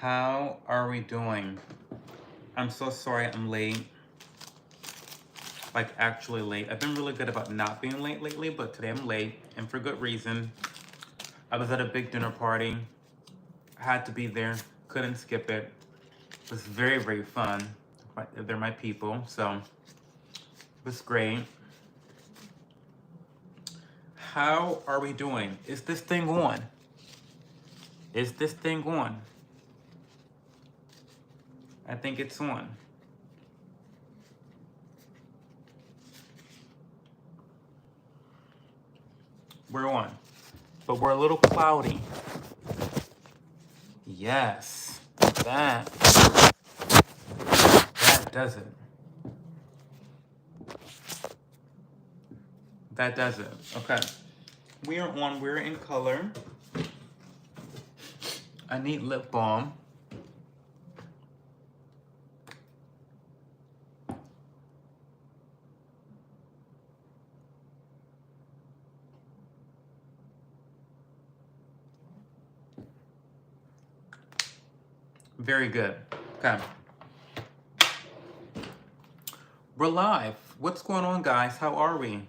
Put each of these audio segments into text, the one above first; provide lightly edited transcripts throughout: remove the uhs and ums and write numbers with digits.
How are we doing? I'm so sorry I'm late. Like, actually late. I've been really good about not being late lately, but today I'm late, and for good reason. I was at a big dinner party. I had to be there. Couldn't skip it. It was very, very fun. They're my people, so it was great. How are we doing? Is this thing on? Is this thing on? I think it's on. We're on. But we're a little cloudy. Yes. That does it. That does it. Okay. We are on. We're in color. I need lip balm. Very good. Okay. We're live. What's going on, guys? How are we?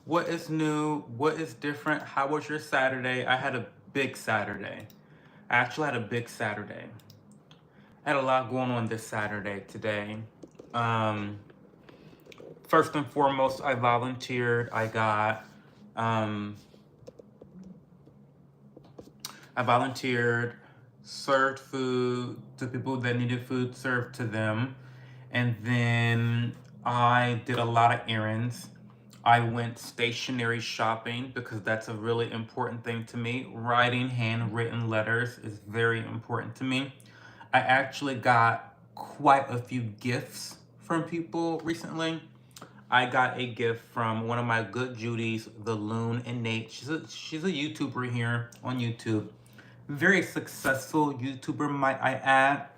What is new? What is different? How was your Saturday? I had a big Saturday. I actually had a big Saturday. I had a lot going on this Saturday today. First and foremost, I volunteered. I volunteered, served food to people that needed food served to them. And then I did a lot of errands. I went stationery shopping because that's a really important thing to me. Writing handwritten letters is very important to me. I actually got quite a few gifts from people recently. I got a gift from one of my good Judies, the Loon and Nate. She's a YouTuber here on YouTube. Very successful YouTuber, might I add.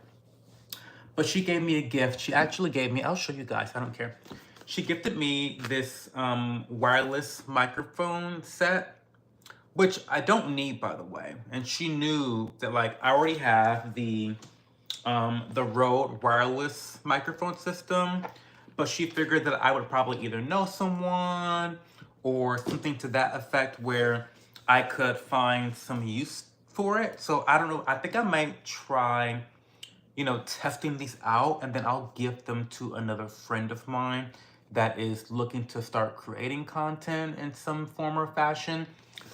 But she gave me a gift. She actually gave me, I'll show you guys, I don't care. She gifted me this wireless microphone set, which I don't need, by the way. And she knew that, like, I already have the Rode wireless microphone system, but she figured that I would probably either know someone or something to that effect where I could find some use for it. So I don't know. I think I might try, testing these out, and then I'll give them to another friend of mine that is looking to start creating content in some form or fashion.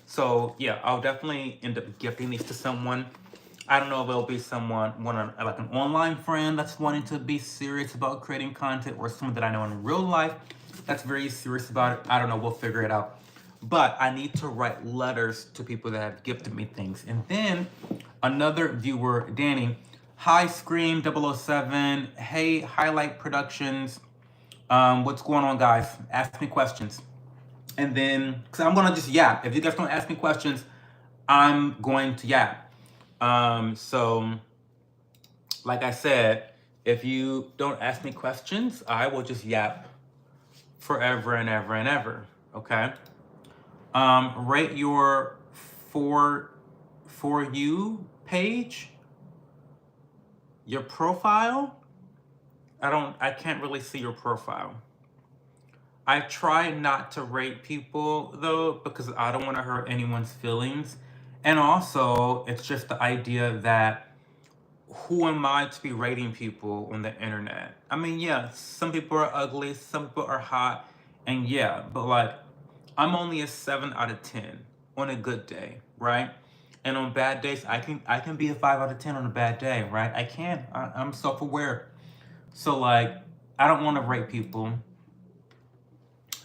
So yeah, I'll definitely end up gifting these to someone. I don't know if it'll be like an online friend that's wanting to be serious about creating content, or someone that I know in real life that's very serious about it. I don't know, we'll figure it out. But I need to write letters to people that have gifted me things. And then another viewer, Danny, hi Scream 007, hey Highlight Productions, what's going on, guys? Ask me questions. And then, because I'm gonna just yap. If you guys don't ask me questions, I'm going to yap. So, like I said, if you don't ask me questions, I will just yap forever and ever and ever. Okay. Rate your for you page, your profile. I can't really see your profile. I try not to rate people though, because I don't want to hurt anyone's feelings. And also, it's just the idea that who am I to be rating people on the internet? I mean, yeah, some people are ugly, some people are hot, and yeah, but like, I'm only a 7 out of 10 on a good day, right? And on bad days, I can be a 5 out of 10 on a bad day, right? I can. I'm self-aware. So like, I don't want to rate people.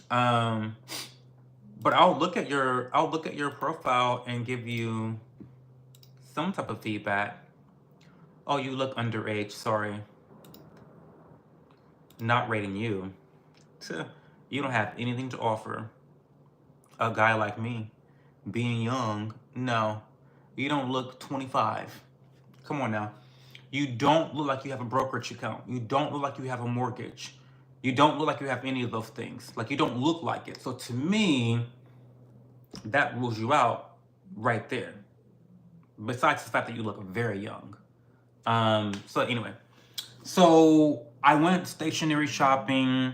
But I'll look at your profile and give you some type of feedback. Oh, you look underage. Sorry. Not rating you. You don't have anything to offer. A guy like me, being young, no. You don't look 25. Come on now. You don't look like you have a brokerage account. You don't look like you have a mortgage. You don't look like you have any of those things. Like, you don't look like it. So to me, that rules you out right there. Besides the fact that you look very young. So anyway, so I went stationery shopping.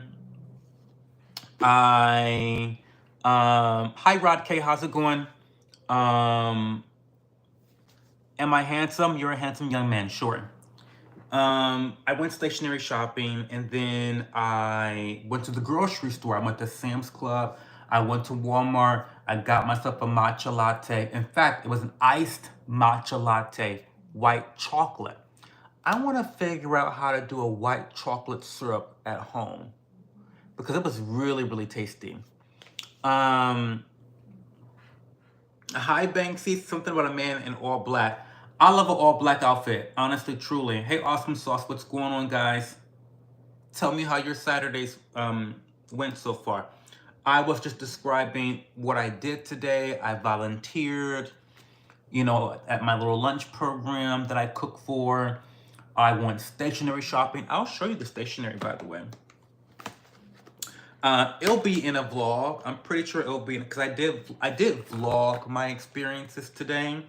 Hi Rod K, how's it going? Um, am I handsome? You're a handsome young man, sure. I went stationery shopping and then I went to the grocery store. I went to Sam's Club. I went to Walmart. I got myself a matcha latte. In fact, it was an iced matcha latte, white chocolate. I want to figure out how to do a white chocolate syrup at home because it was really, really tasty. Um, Hi Banksy, something about a man in all black. I love an all black outfit, honestly, truly. Hey, Awesome Sauce, what's going on, guys? Tell me how your Saturdays went so far. I was just describing what I did today. I volunteered, at my little lunch program that I cook for. I went stationery shopping. I'll show you the stationery, by the way. It'll be in a vlog. I'm pretty sure it'll be because I did vlog my experiences today.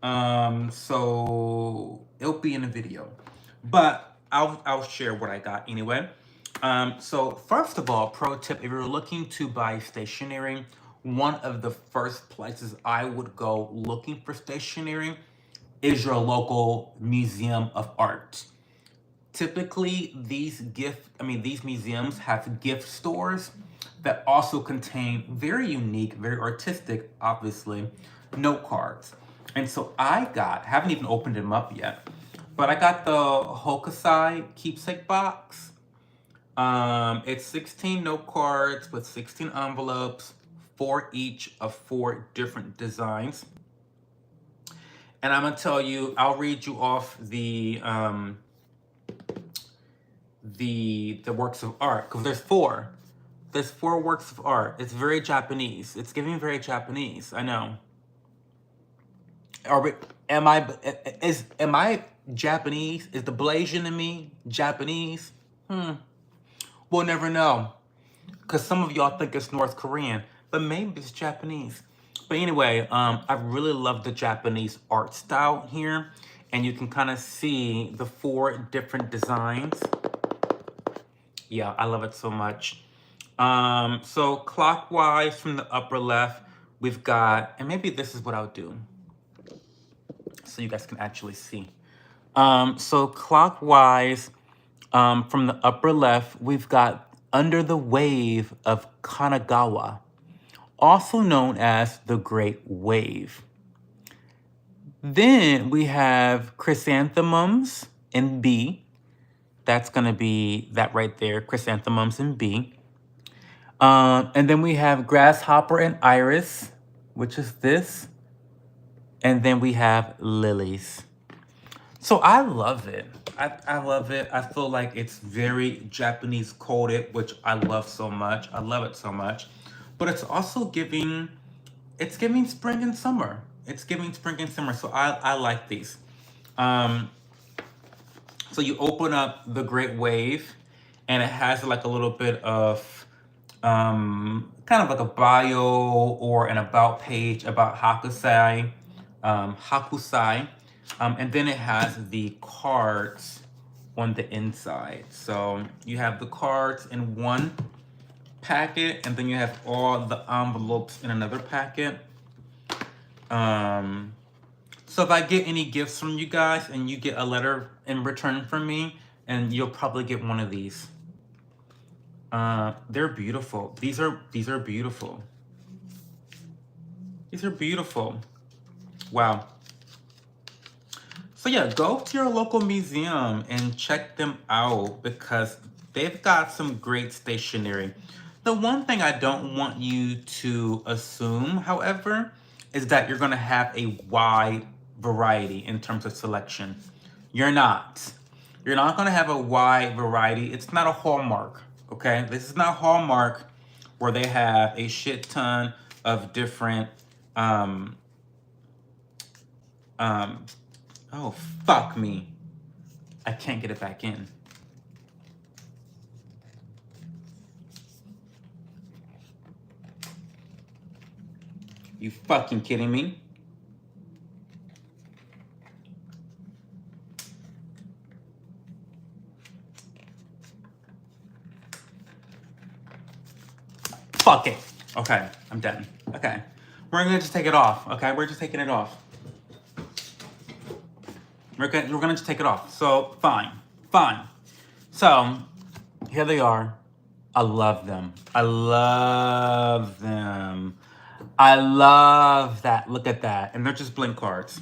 So it'll be in a video, but I'll share what I got anyway. So first of all, pro tip: if you're looking to buy stationery, one of the first places I would go looking for stationery is your local museum of art. Typically, these museums have gift stores that also contain very unique, very artistic, obviously, note cards. And so haven't even opened them up yet, but I got the Hokusai keepsake box. It's 16 note cards with 16 envelopes, 4 each of 4 different designs. And I'm gonna tell you, I'll read you off the works of art because there's 4. There's 4 works of art. It's very Japanese. It's giving very Japanese. I know. Am I Japanese? Is the Blasian in me Japanese? We'll never know. Because some of y'all think it's North Korean, but maybe it's Japanese. But anyway, I really love the Japanese art style here. And you can kind of see the 4 different designs. Yeah, I love it so much. So clockwise from the upper left, we've got, and maybe this is what I'll do so you guys can actually see. So clockwise from the upper left, we've got Under the Wave of Kanagawa, also known as the Great Wave. Then we have Chrysanthemums in B. That's going to be that right there, Chrysanthemums in B. And then we have Grasshopper and Iris, which is this. And then we have Lilies. So I love it. I love it. I feel like it's very Japanese coded, which I love so much. I love it so much. But it's also giving spring and summer. It's giving spring and summer. So I like these. So you open up the Great Wave and it has like a little bit of kind of like a bio or an about page about Hakusai. And then it has the cards on the inside. So you have the cards in one packet, and then you have all the envelopes in another packet. So if I get any gifts from you guys and you get a letter in return from me, and you'll probably get one of these. They're beautiful. These are beautiful. These are beautiful. Wow. So yeah, go to your local museum and check them out because they've got some great stationery. The one thing I don't want you to assume, however, is that you're going to have a wide variety in terms of selection. You're not. You're not going to have a wide variety. It's not a Hallmark, okay? This is not Hallmark where they have a shit ton of different oh, fuck me. I can't get it back in. You fucking kidding me? fuck it. Okay, I'm done. Okay. We're gonna just take it off. Okay, we're just taking it off. We're gonna just take it off. So fine. So here they are. I love them. I love them. I love that. Look at that. And they're just blank cards.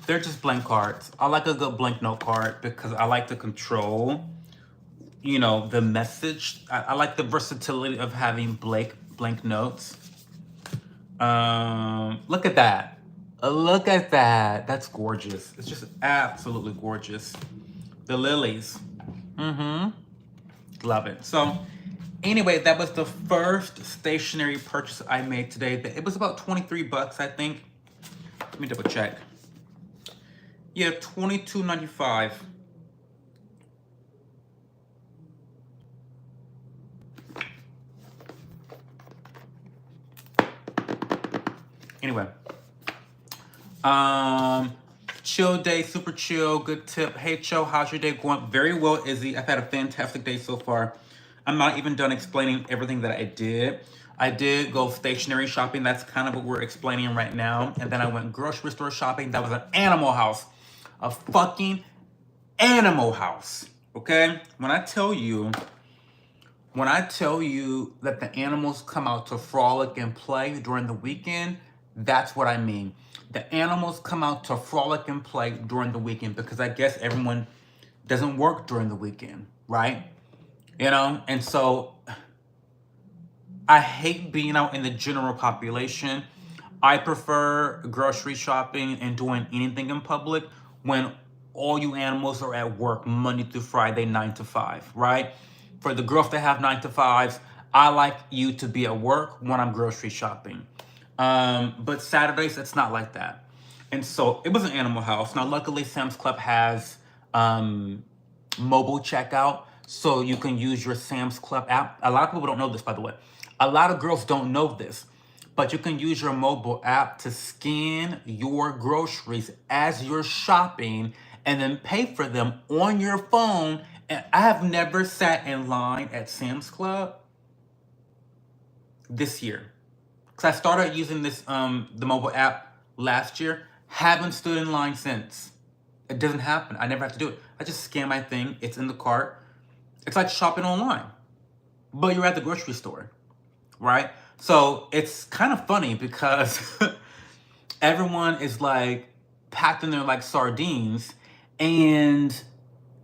They're just blank cards. I like a good blank note card because I like to control, the message. I like the versatility of having blank notes. Look at that. Look at that. That's gorgeous. It's just absolutely gorgeous. The lilies. Love it. So anyway, that was the first stationery purchase I made today. It was about 23 bucks, I think. Let me double check. Yeah, $22.95. Anyway. Chill day, super chill, good tip. Hey, Cho, how's your day going? Very well, Izzy. I've had a fantastic day so far. I'm not even done explaining everything that I did. I did go stationery shopping. That's kind of what we're explaining right now. And then I went grocery store shopping. That was an animal house. A fucking animal house. Okay? When I tell you that the animals come out to frolic and play during the weekend, that's what I mean. The animals come out to frolic and play during the weekend because I guess everyone doesn't work during the weekend, right? And so I hate being out in the general population. I prefer grocery shopping and doing anything in public when all you animals are at work Monday through Friday, 9 to 5, right? For the girls that have 9 to 5s, I like you to be at work when I'm grocery shopping. But Saturdays, it's not like that. And so it was an animal house. Now, luckily, Sam's Club has mobile checkout, so you can use your Sam's Club app. A lot of people don't know this, by the way. A lot of girls don't know this, but you can use your mobile app to scan your groceries as you're shopping and then pay for them on your phone. And I have never sat in line at Sam's Club this year. Because I started using this the mobile app last year. Haven't stood in line since. It doesn't happen. I never have to do it. I just scan my thing. It's in the cart. It's like shopping online. But you're at the grocery store, right? So it's kind of funny because everyone is like packed in there like sardines. And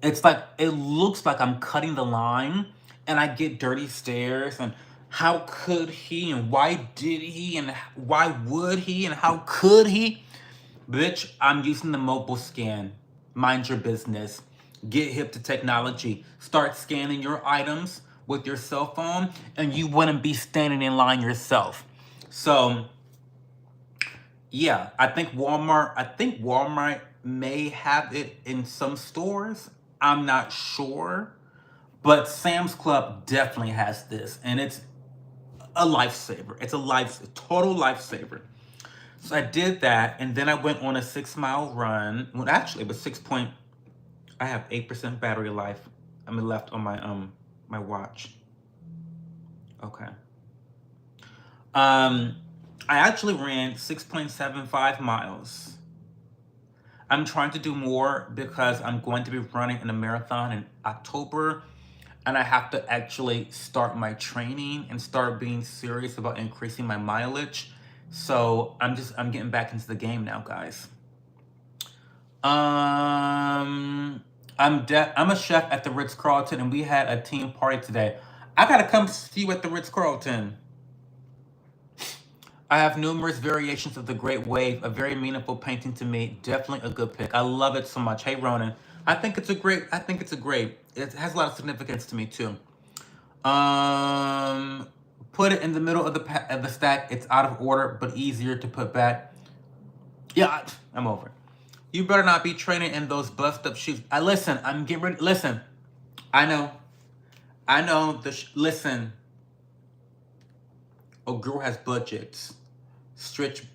it's like, it looks like I'm cutting the line. And I get dirty stares and how could he and why did he and why would he and how could he? Bitch, I'm using the mobile scan. Mind your business. Get hip to technology. Start scanning your items with your cell phone and you wouldn't be standing in line yourself. So, yeah, I think Walmart may have it in some stores. I'm not sure. But Sam's Club definitely has this and it's a lifesaver. It's a total lifesaver. So I did that, and then I went on a 6-mile run. Well, actually, it was I have 8% battery life. Left on my watch. Okay. I actually ran 6.75 miles. I'm trying to do more because I'm going to be running in a marathon in October. And I have to actually start my training and start being serious about increasing my mileage. So I'm getting back into the game now, guys. I'm a chef at the Ritz-Carlton and we had a team party today. I gotta come see you at the Ritz-Carlton. I have numerous variations of the Great Wave, a very meaningful painting to me. Definitely a good pick. I love it so much. Hey, Ronan. I think it's a great. It has a lot of significance to me too. Put it in the middle of the stack. It's out of order, but easier to put back. Yeah, I'm over it. You better not be training in those bust-up shoes. Listen, I'm getting ready. Listen, I know. Listen. A girl has budgets, strict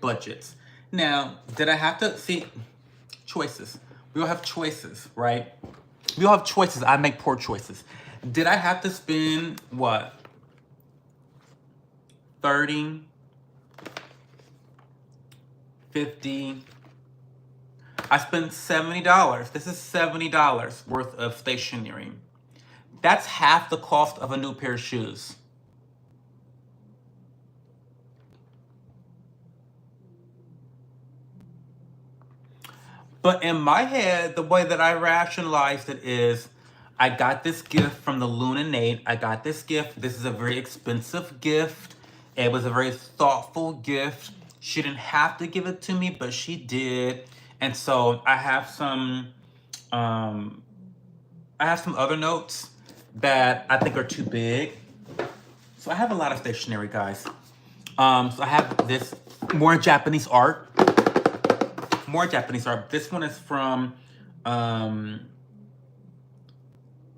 budgets. Now, did I have to see choices? We all have choices, right? We all have choices. I make poor choices. Did I have to spend what? 30, 50. I spent $70. This is $70 worth of stationery. That's half the cost of a new pair of shoes. But in my head, the way that I rationalized it is, I got this gift from the Lunanate. I got this gift. This is a very expensive gift. It was a very thoughtful gift. She didn't have to give it to me, but she did. And so I have some other notes that I think are too big. So I have a lot of stationery, guys. So I have this more Japanese art. More Japanese art. This one is from,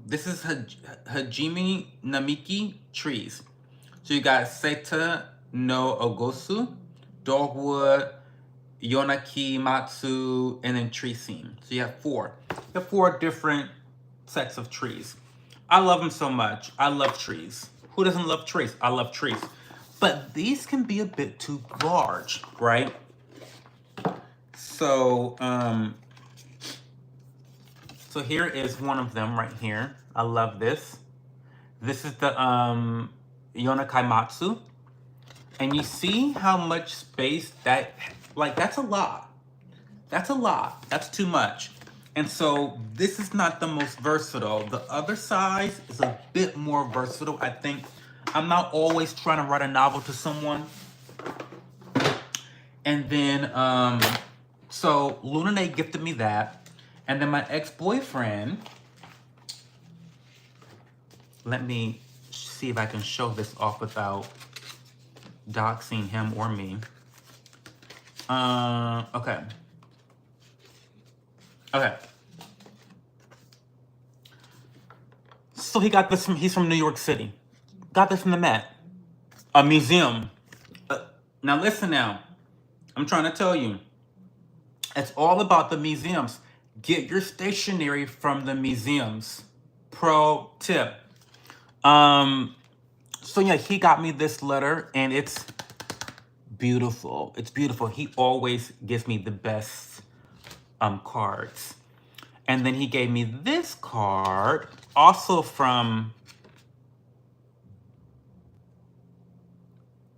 this is Hajime Namiki trees. So you got Seta no Ogosu, Dogwood, Yonaki Matsu, and then tree scene. So you have four. You have four different sets of trees. I love them so much. I love trees. Who doesn't love trees? I love trees. But these can be a bit too large, right? So, so here is one of them right here. I love this. This is the Yonakai Matsu. And you see how much space that, like, that's a lot. That's a lot. That's too much. And so this is not the most versatile. The other size is a bit more versatile. I think I'm not always trying to write a novel to someone. And then, so Lunanate gifted me that. And then my ex-boyfriend, let me see if I can show this off without doxing him or me. Okay. Okay. So he got this from, he's from New York City. Got this from the Met, a museum. Now listen now, I'm trying to tell you, it's all about the museums. Get your stationery from the museums. Pro tip. So yeah, he got me this letter and it's beautiful. It's beautiful. He always gives me the best cards. And then he gave me this card, also from,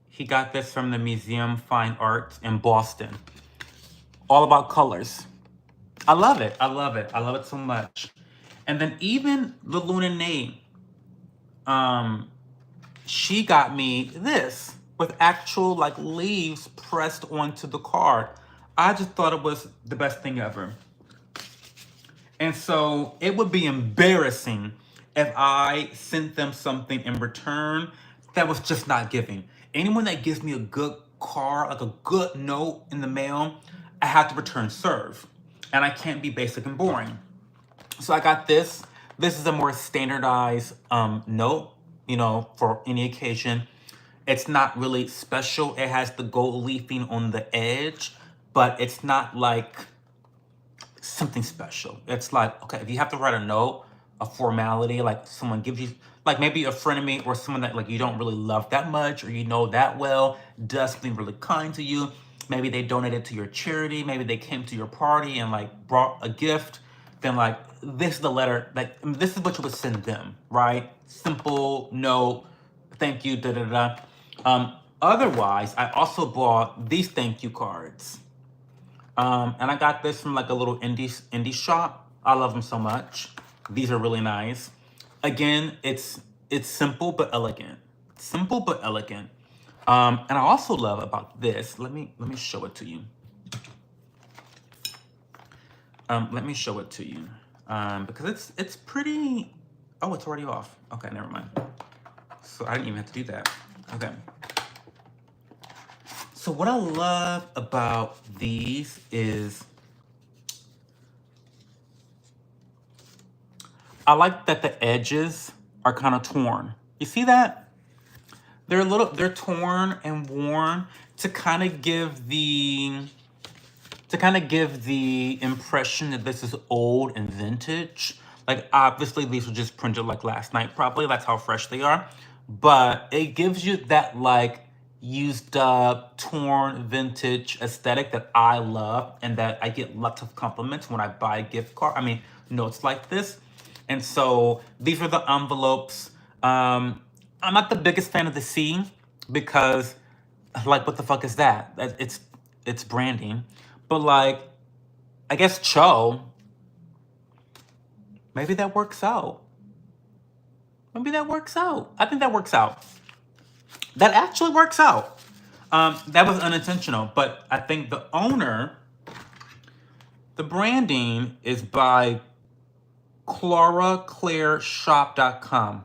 he got this from the Museum of Fine Arts in Boston. All about colors. I love it. I love it. I love it so much. And then even the Lunanate, she got me this with actual like leaves pressed onto the card. I just thought it was the best thing ever. And so it would be embarrassing if I sent them something in return that was just not giving. Anyone that gives me a good card, like a good note in the mail, I have to return serve. And I can't be basic and boring. So I got this. This is a more standardized note, you know, for any occasion. It's not really special. It has the gold leafing on the edge, but it's not like something special. It's like, okay, if you have to write a note, a formality, like someone gives you, like maybe a friend of me or someone that like you don't really love that much or you know that well, does something really kind to you. Maybe they donated to your charity. Maybe they came to your party and like brought a gift. Then like, this is the letter, like this is what you would send them, right? Simple note, thank you, da da da. Otherwise, I also bought these thank you cards. And I got this from like a little indie shop. I love them so much. These are really nice. Again, it's simple but elegant. Simple but elegant. And I also love about this. Let me show it to you. Let me show it to you. Because it's pretty. Oh, it's already off. Okay, never mind. So I didn't even have to do that. Okay. So what I love about these is I like that the edges are kind of torn. You see that? They're torn and worn to kind of give the impression that this is old and vintage. Like obviously these were just printed like last night, probably. That's how fresh they are. But it gives you that like used up, torn, vintage aesthetic that I love and that I get lots of compliments when I buy a gift card. I mean, notes like this. And so these are the envelopes. I'm not the biggest fan of the C because, like, what the fuck is that? It's branding. But like, I guess Cho, maybe that works out. Maybe that works out. I think that works out. That actually works out. That was unintentional, but I think the owner, the branding is by ClauraClaireShop.com.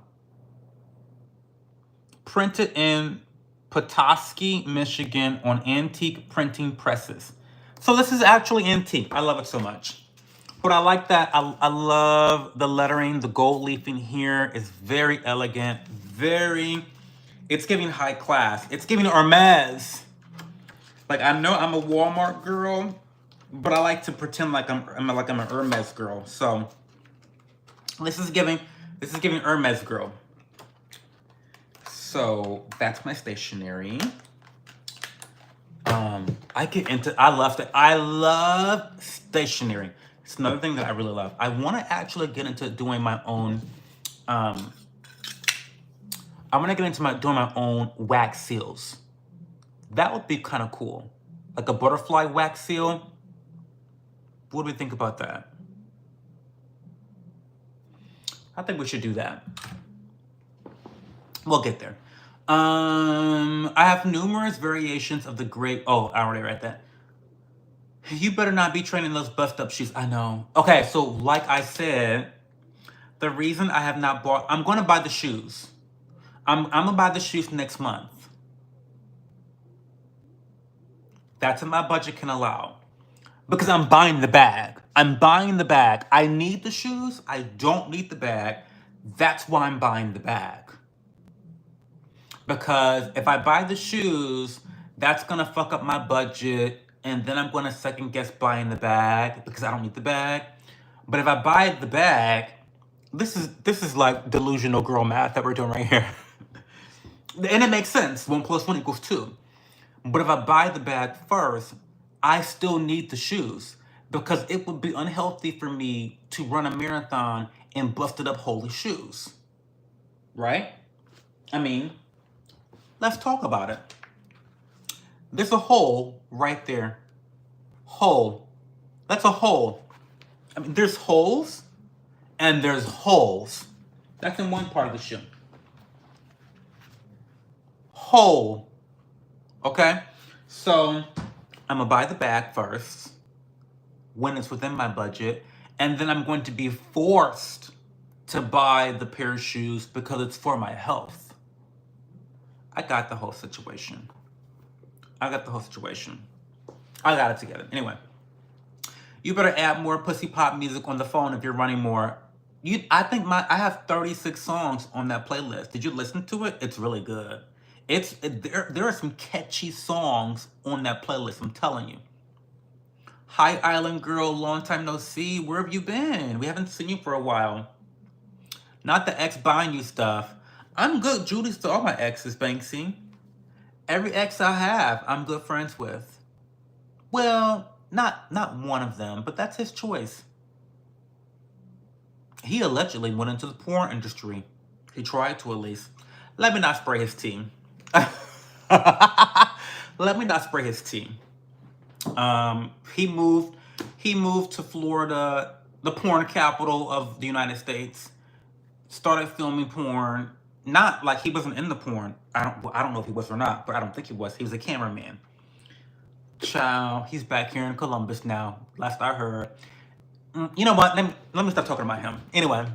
Printed in Petoskey, Michigan on antique printing presses. So this is actually antique. I love it so much. But I like that. I love the lettering. The gold leafing here is very elegant. It's giving high class. It's giving Hermes. Like, I know I'm a Walmart girl, but I like to pretend like I'm an Hermes girl. So this is giving Hermes girl. So that's my stationery. I love stationery. It's another thing that I really love. I want to actually get into doing my own. Doing my own wax seals. That would be kind of cool, like a butterfly wax seal. What do we think about that? I think we should do that. We'll get there. I have numerous variations of the great. Oh, I already read that. You better not be training those bust-up shoes. I know. Okay, so like I said, the reason I have not bought, I'm going to buy the shoes. I'm going to buy the shoes next month. That's what my budget can allow. Because I'm buying the bag. I need the shoes. I don't need the bag. That's why I'm buying the bag. Because if I buy the shoes, that's going to fuck up my budget. And then I'm going to second guess buying the bag because I don't need the bag. But if I buy the bag, this is like delusional girl math that we're doing right here. And it makes sense. 1 + 1 = 2. But if I buy the bag first, I still need the shoes because it would be unhealthy for me to run a marathon in busted up holy shoes. Right? I mean, let's talk about it. There's a hole right there. Hole. That's a hole. I mean, there's holes and there's holes. That's in one part of the shoe. Hole. Okay? So I'm going to buy the bag first when it's within my budget. And then I'm going to be forced to buy the pair of shoes because it's for my health. I got the whole situation. I got it together. Anyway, you better add more pussy pop music on the phone if you're running more. I have 36 songs on that playlist. Did you listen to it? It's really good. There are some catchy songs on that playlist, I'm telling you. Hi, Island Girl, long time no see. Where have you been? We haven't seen you for a while. Not the ex buying you stuff. I'm good Judy's to all my exes, Banksy. Every ex I have, I'm good friends with. Well, not one of them, but that's his choice. He allegedly went into the porn industry. He tried to, at least. Let me not spray his tea. Let me not spray his tea. He moved to Florida, the porn capital of the United States. Started filming porn. Not like he wasn't in the porn. I don't know if he was or not, but I don't think he was. He was a cameraman. Child, he's back here in Columbus now. Last I heard. You know what? Let me stop talking about him. Anyway,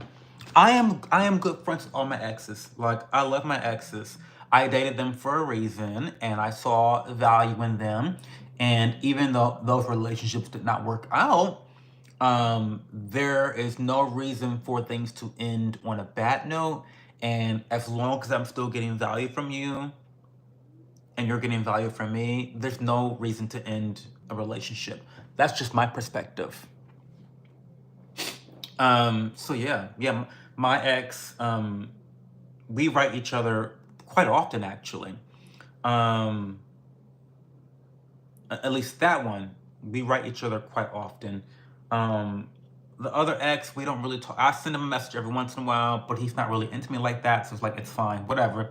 I am good friends with all my exes. Like, I love my exes. I dated them for a reason, and I saw value in them. And even though those relationships did not work out, there is no reason for things to end on a bad note. And as long as I'm still getting value from you, and you're getting value from me, there's no reason to end a relationship. That's just my perspective. So yeah, my ex, we write each other quite often, actually. Um, at least that one, we write each other quite often. Um, the other ex, we don't really talk. I send him a message every once in a while, but he's not really into me like that. So it's like, it's fine, whatever.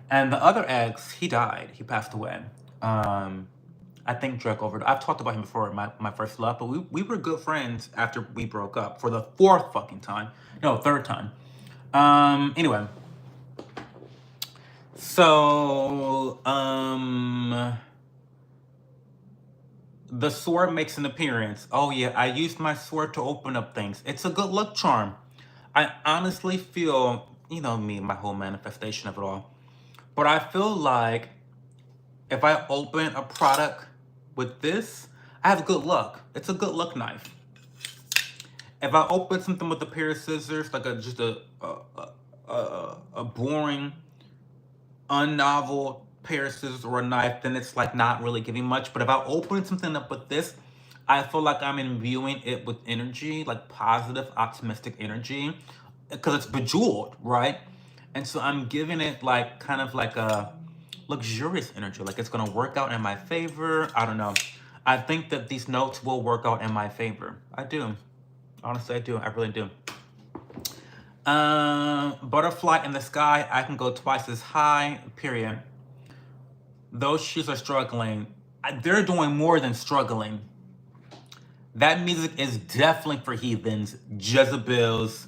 And the other ex, he died. He passed away. I think drug overdose. I've talked about him before, my first love, but we were good friends after we broke up for the fourth fucking time. No, third time. Anyway. So, the sword makes an appearance. Oh yeah, I used my sword to open up things. It's a good luck charm. I honestly feel, you know me, my whole manifestation of it all. But I feel like if I open a product with this, I have good luck. It's a good luck knife. If I open something with a pair of scissors, like just a boring, unnovel pair of scissors or a knife, then it's like not really giving much. But if I open something up with this, I feel like I'm imbuing it with energy, like positive, optimistic energy, because it's bejeweled, right? And so I'm giving it like kind of like a luxurious energy, like it's gonna work out in my favor. I don't know. I think that these notes will work out in my favor. I do. Honestly, I do. I really do. Butterfly in the sky. I can go twice as high. Period. Those shoes are struggling. They're doing more than struggling. That music is definitely for heathens, Jezebels,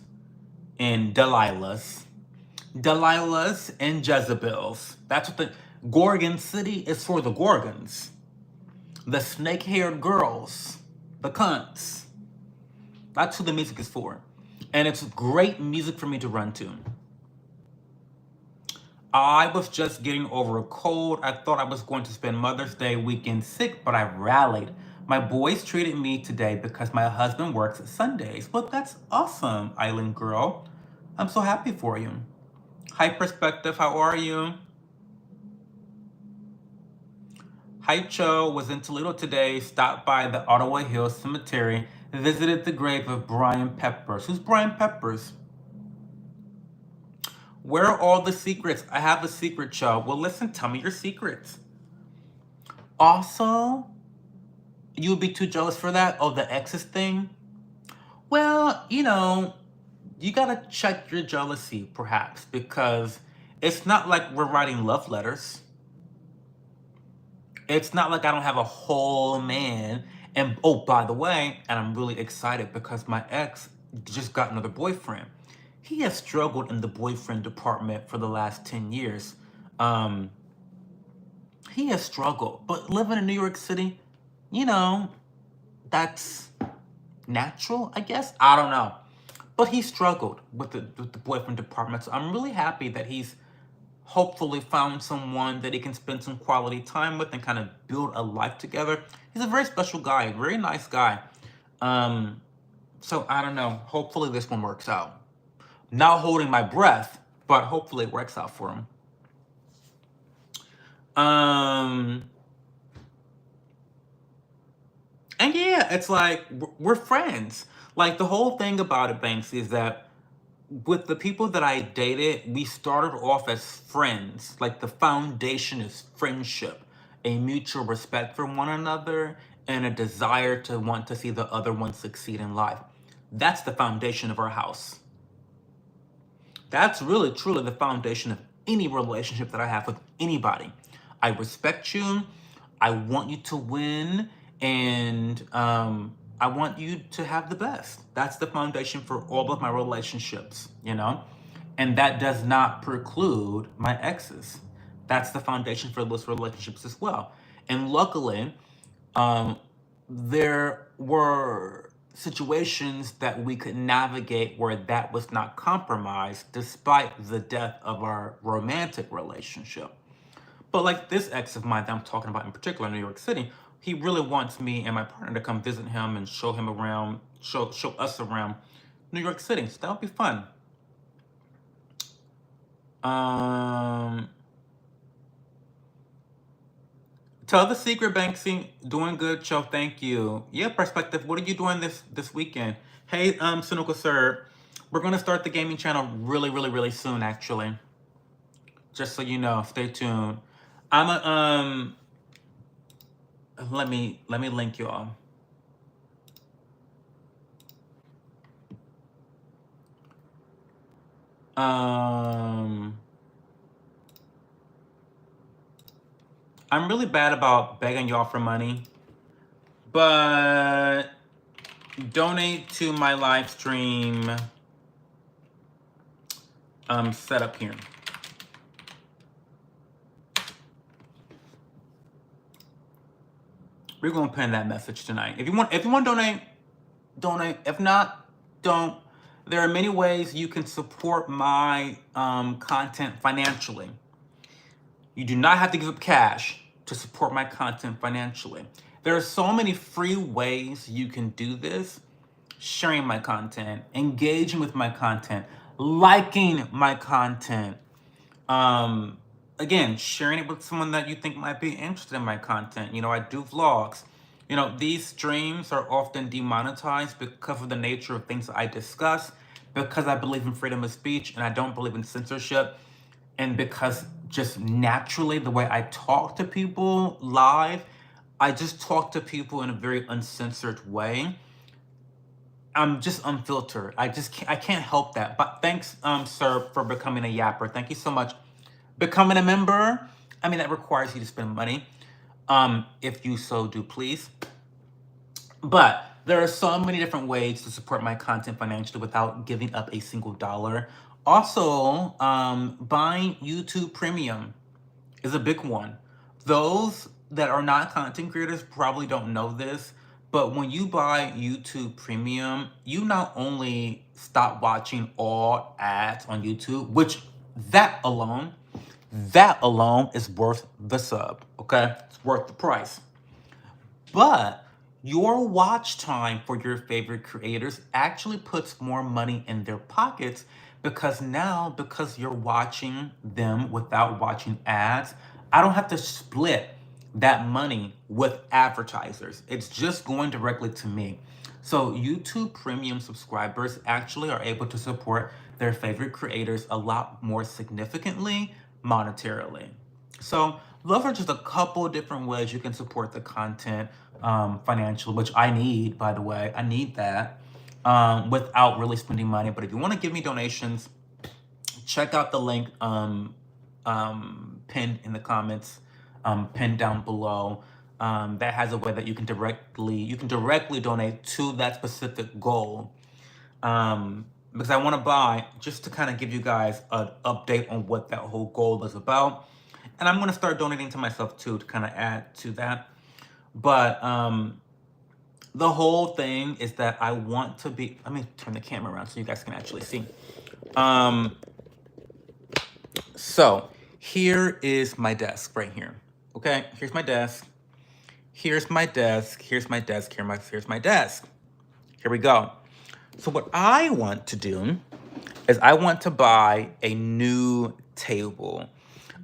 and Delilahs. Delilahs and Jezebels. That's what the Gorgon City is for, the Gorgons. The snake-haired girls. The cunts. That's who the music is for. And it's great music for me to run to. I was just getting over a cold. I thought I was going to spend Mother's Day weekend sick, but I rallied. My boys treated me today because my husband works Sundays. Well, that's awesome, Island Girl. I'm so happy for you. Hi, Perspective. How are you? Hi, Cho. Was in Toledo today. Stopped by the Ottawa Hills Cemetery. Visited the grave of Brian Peppers. Who's Brian Peppers? Where are all the secrets? I have a secret, Cho. Well, listen, tell me your secrets. Also, you would be too jealous for that? Oh, the exes thing? Well, you know, you gotta check your jealousy, perhaps, because it's not like we're writing love letters. It's not like I don't have a whole man. And oh, by the way, and I'm really excited because my ex just got another boyfriend. He has struggled in the boyfriend department for the last 10 years. He has struggled, but living in New York City, you know, that's natural, I guess. I don't know. But he struggled with the boyfriend department. So I'm really happy that he's hopefully found someone that he can spend some quality time with and kind of build a life together. He's a very special guy, very nice guy. So I don't know. Hopefully this one works out. Not holding my breath, but hopefully it works out for him. And yeah, it's like we're friends. Like the whole thing about it, Banks, is that with the people that I dated, we started off as friends. Like the foundation is friendship, a mutual respect for one another, and a desire to want to see the other one succeed in life. That's the foundation of our house. That's really, truly the foundation of any relationship that I have with anybody. I respect you. I want you to win. And I want you to have the best. That's the foundation for all of my relationships, you know? And that does not preclude my exes. That's the foundation for those relationships as well. And luckily, there were situations that we could navigate where that was not compromised despite the death of our romantic relationship. But like this ex of mine that I'm talking about in particular in New York City, he really wants me and my partner to come visit him and show him around, show us around New York City. So that would be fun. Tell the secret, Banksy. Doing good, Joe. Thank you. Yeah, Perspective. What are you doing this weekend? Hey, Cynical Sir. We're gonna start the gaming channel really soon, actually. Just so you know, stay tuned. I'm a let me link y'all. I'm really bad about begging y'all for money, but donate to my live stream setup here. We're gonna pin that message tonight. If you want to donate, donate. If not, don't. There are many ways you can support my content financially. You do not have to give up cash to support my content financially. There are so many free ways you can do this. Sharing my content, engaging with my content, liking my content. Again, sharing it with someone that you think might be interested in my content. You know, I do vlogs. You know, these streams are often demonetized because of the nature of things that I discuss, because I believe in freedom of speech and I don't believe in censorship, and because just naturally the way I talk to people live, I just talk to people in a very uncensored way. I'm just unfiltered. I can't help that. But thanks, sir, for becoming a yapper. Thank you so much. Becoming a member, I mean, that requires you to spend money, if you so do please. But there are so many different ways to support my content financially without giving up a single dollar. Also, buying YouTube Premium is a big one. Those that are not content creators probably don't know this, but when you buy YouTube Premium, you not only stop watching all ads on YouTube, which that alone is worth the sub, okay? It's worth the price. But your watch time for your favorite creators actually puts more money in their pockets, because now, because you're watching them without watching ads, I don't have to split that money with advertisers. It's just going directly to me. So YouTube Premium subscribers actually are able to support their favorite creators a lot more significantly monetarily. So those are just a couple different ways you can support the content financially, which I need, by the way. I need that without really spending money. But if you want to give me donations, check out the link pinned in the comments, pinned down below. That has a way that you can directly donate to that specific goal. Because I want to buy, just to kind of give you guys an update on what that whole goal is about. And I'm going to start donating to myself too, to kind of add to that. But the whole thing is that I want to be, let me turn the camera around so you guys can actually see. So here is my desk right here. Okay, here's my desk. Here's my desk. Here's my desk. Here's my desk. Here we go. So what I want to do is I want to buy a new table.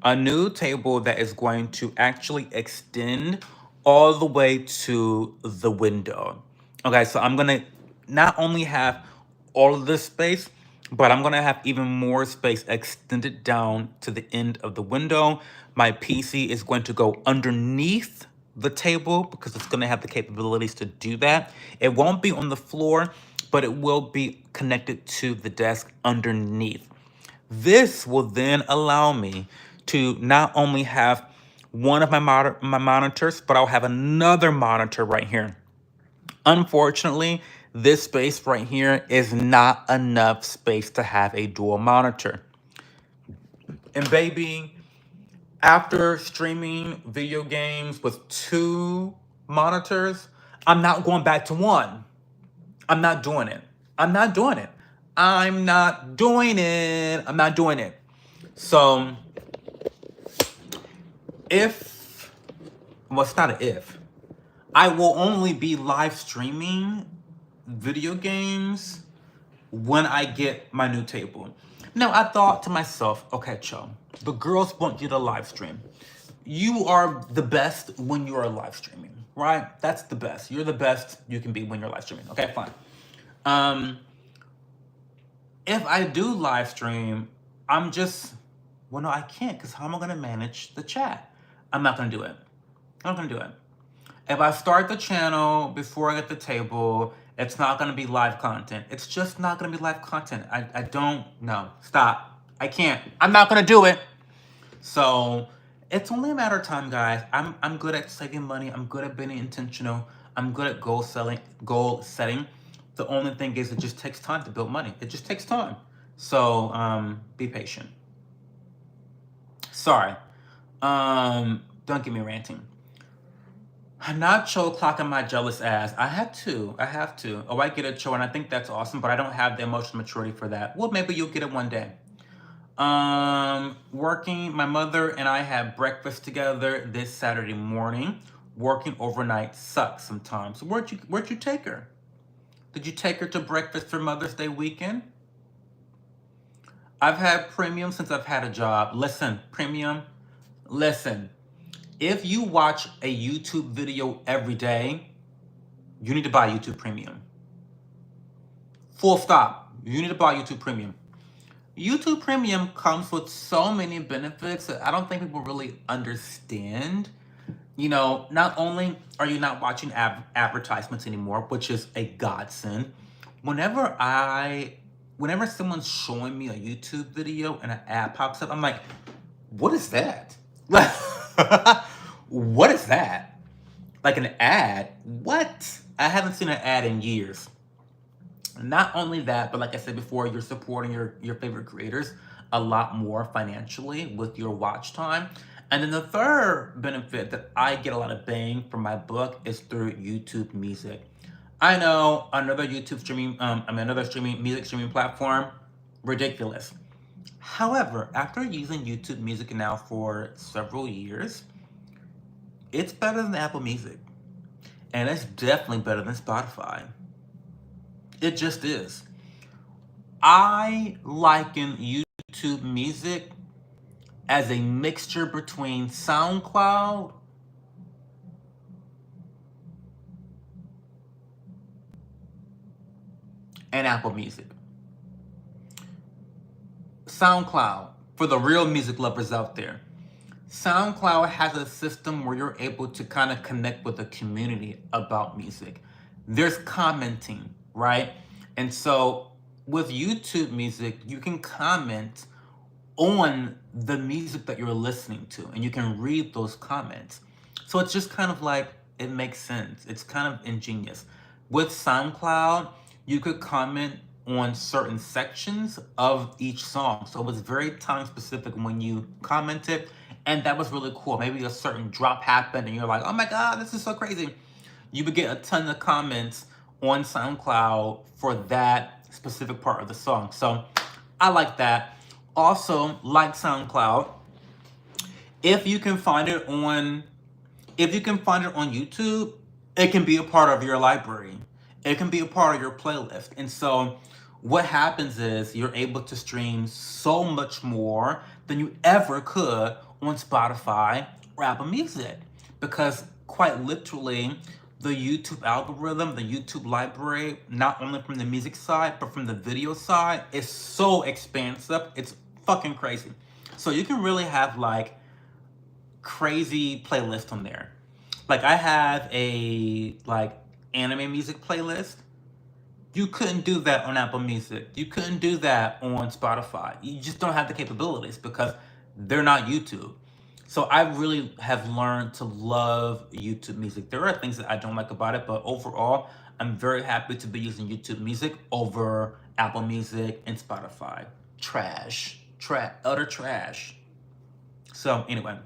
A new table that is going to actually extend all the way to the window. Okay, so I'm gonna not only have all of this space, but I'm gonna have even more space extended down to the end of the window. My PC is going to go underneath the table because it's gonna have the capabilities to do that. It won't be on the floor, but it will be connected to the desk underneath. This will then allow me to not only have one of my monitors, but I'll have another monitor right here. Unfortunately, this space right here is not enough space to have a dual monitor. And baby, after streaming video games with 2 monitors, I'm not going back to 1. I'm not doing it. I'm not doing it. I'm not doing it. I'm not doing it. So well, it's not an if. I will only be live streaming video games when I get my new table. Now, I thought to myself, okay, Cho, the girls want you to live stream. You are the best when you are live streaming, right? That's the best. You're the best you can be when you're live streaming. Okay, fine. If I do live stream, well, no, I can't, because how am I going to manage the chat? I'm not gonna do it. I'm not gonna do it. If I start the channel before I get the table, it's not gonna be live content. It's just not gonna be live content. I don't, no, stop. I can't. I'm not gonna do it. So it's only a matter of time, guys. I'm good at saving money. I'm good at being intentional. I'm good at goal setting. The only thing is it just takes time to build money. It just takes time. So be patient. Sorry. Don't get me ranting. I'm not Cho clocking my jealous ass. I have to. Oh, I get it, Cho, and I think that's awesome, but I don't have the emotional maturity for that. Well, maybe you'll get it one day. Working, my mother and I had breakfast together this Saturday morning. Working overnight sucks sometimes. Where'd you take her? Did you take her to breakfast for Mother's Day weekend? I've had premium since I've had a job. Listen, premium, listen. If you watch a YouTube video every day, you need to buy YouTube Premium. Full stop. You need to buy YouTube Premium. YouTube Premium comes with so many benefits that I don't think people really understand. You know, not only are you not watching advertisements anymore, which is a godsend. Whenever someone's showing me a YouTube video and an ad pops up, I'm like, what is that? What is that? Like an ad? What? I haven't seen an ad in years. Not only that, but like I said before, you're supporting your favorite creators a lot more financially with your watch time. And then the third benefit that I get a lot of bang from my book is through YouTube Music. I know another music streaming platform, ridiculous. However, after using YouTube Music now for several years, it's better than Apple Music. And it's definitely better than Spotify. It just is. I liken YouTube Music as a mixture between SoundCloud and Apple Music. SoundCloud, for the real music lovers out there, SoundCloud has a system where you're able to kind of connect with a community about music. There's commenting, right? And so with YouTube Music, you can comment on the music that you're listening to, and you can read those comments. So it's just kind of like, it makes sense. It's kind of ingenious. With SoundCloud, you could comment on certain sections of each song. So it was very time specific when you commented, and that was really cool. Maybe a certain drop happened and you're like, oh my God, this is so crazy. You would get a ton of comments on SoundCloud for that specific part of the song. So I like that. Also, like SoundCloud, if you can find it on YouTube, it can be a part of your library. It can be a part of your playlist. And so what happens is you're able to stream so much more than you ever could on Spotify or Apple Music. Because quite literally, the YouTube algorithm, the YouTube library, not only from the music side, but from the video side, is so expansive. It's fucking crazy. So you can really have like crazy playlists on there. Like I have a like anime music playlist. You couldn't do that on Apple Music. You couldn't do that on Spotify. You just don't have the capabilities because they're not YouTube. So I really have learned to love YouTube Music. There are things that I don't like about it, but overall, I'm very happy to be using YouTube Music over Apple Music and Spotify. Utter trash. So anyway.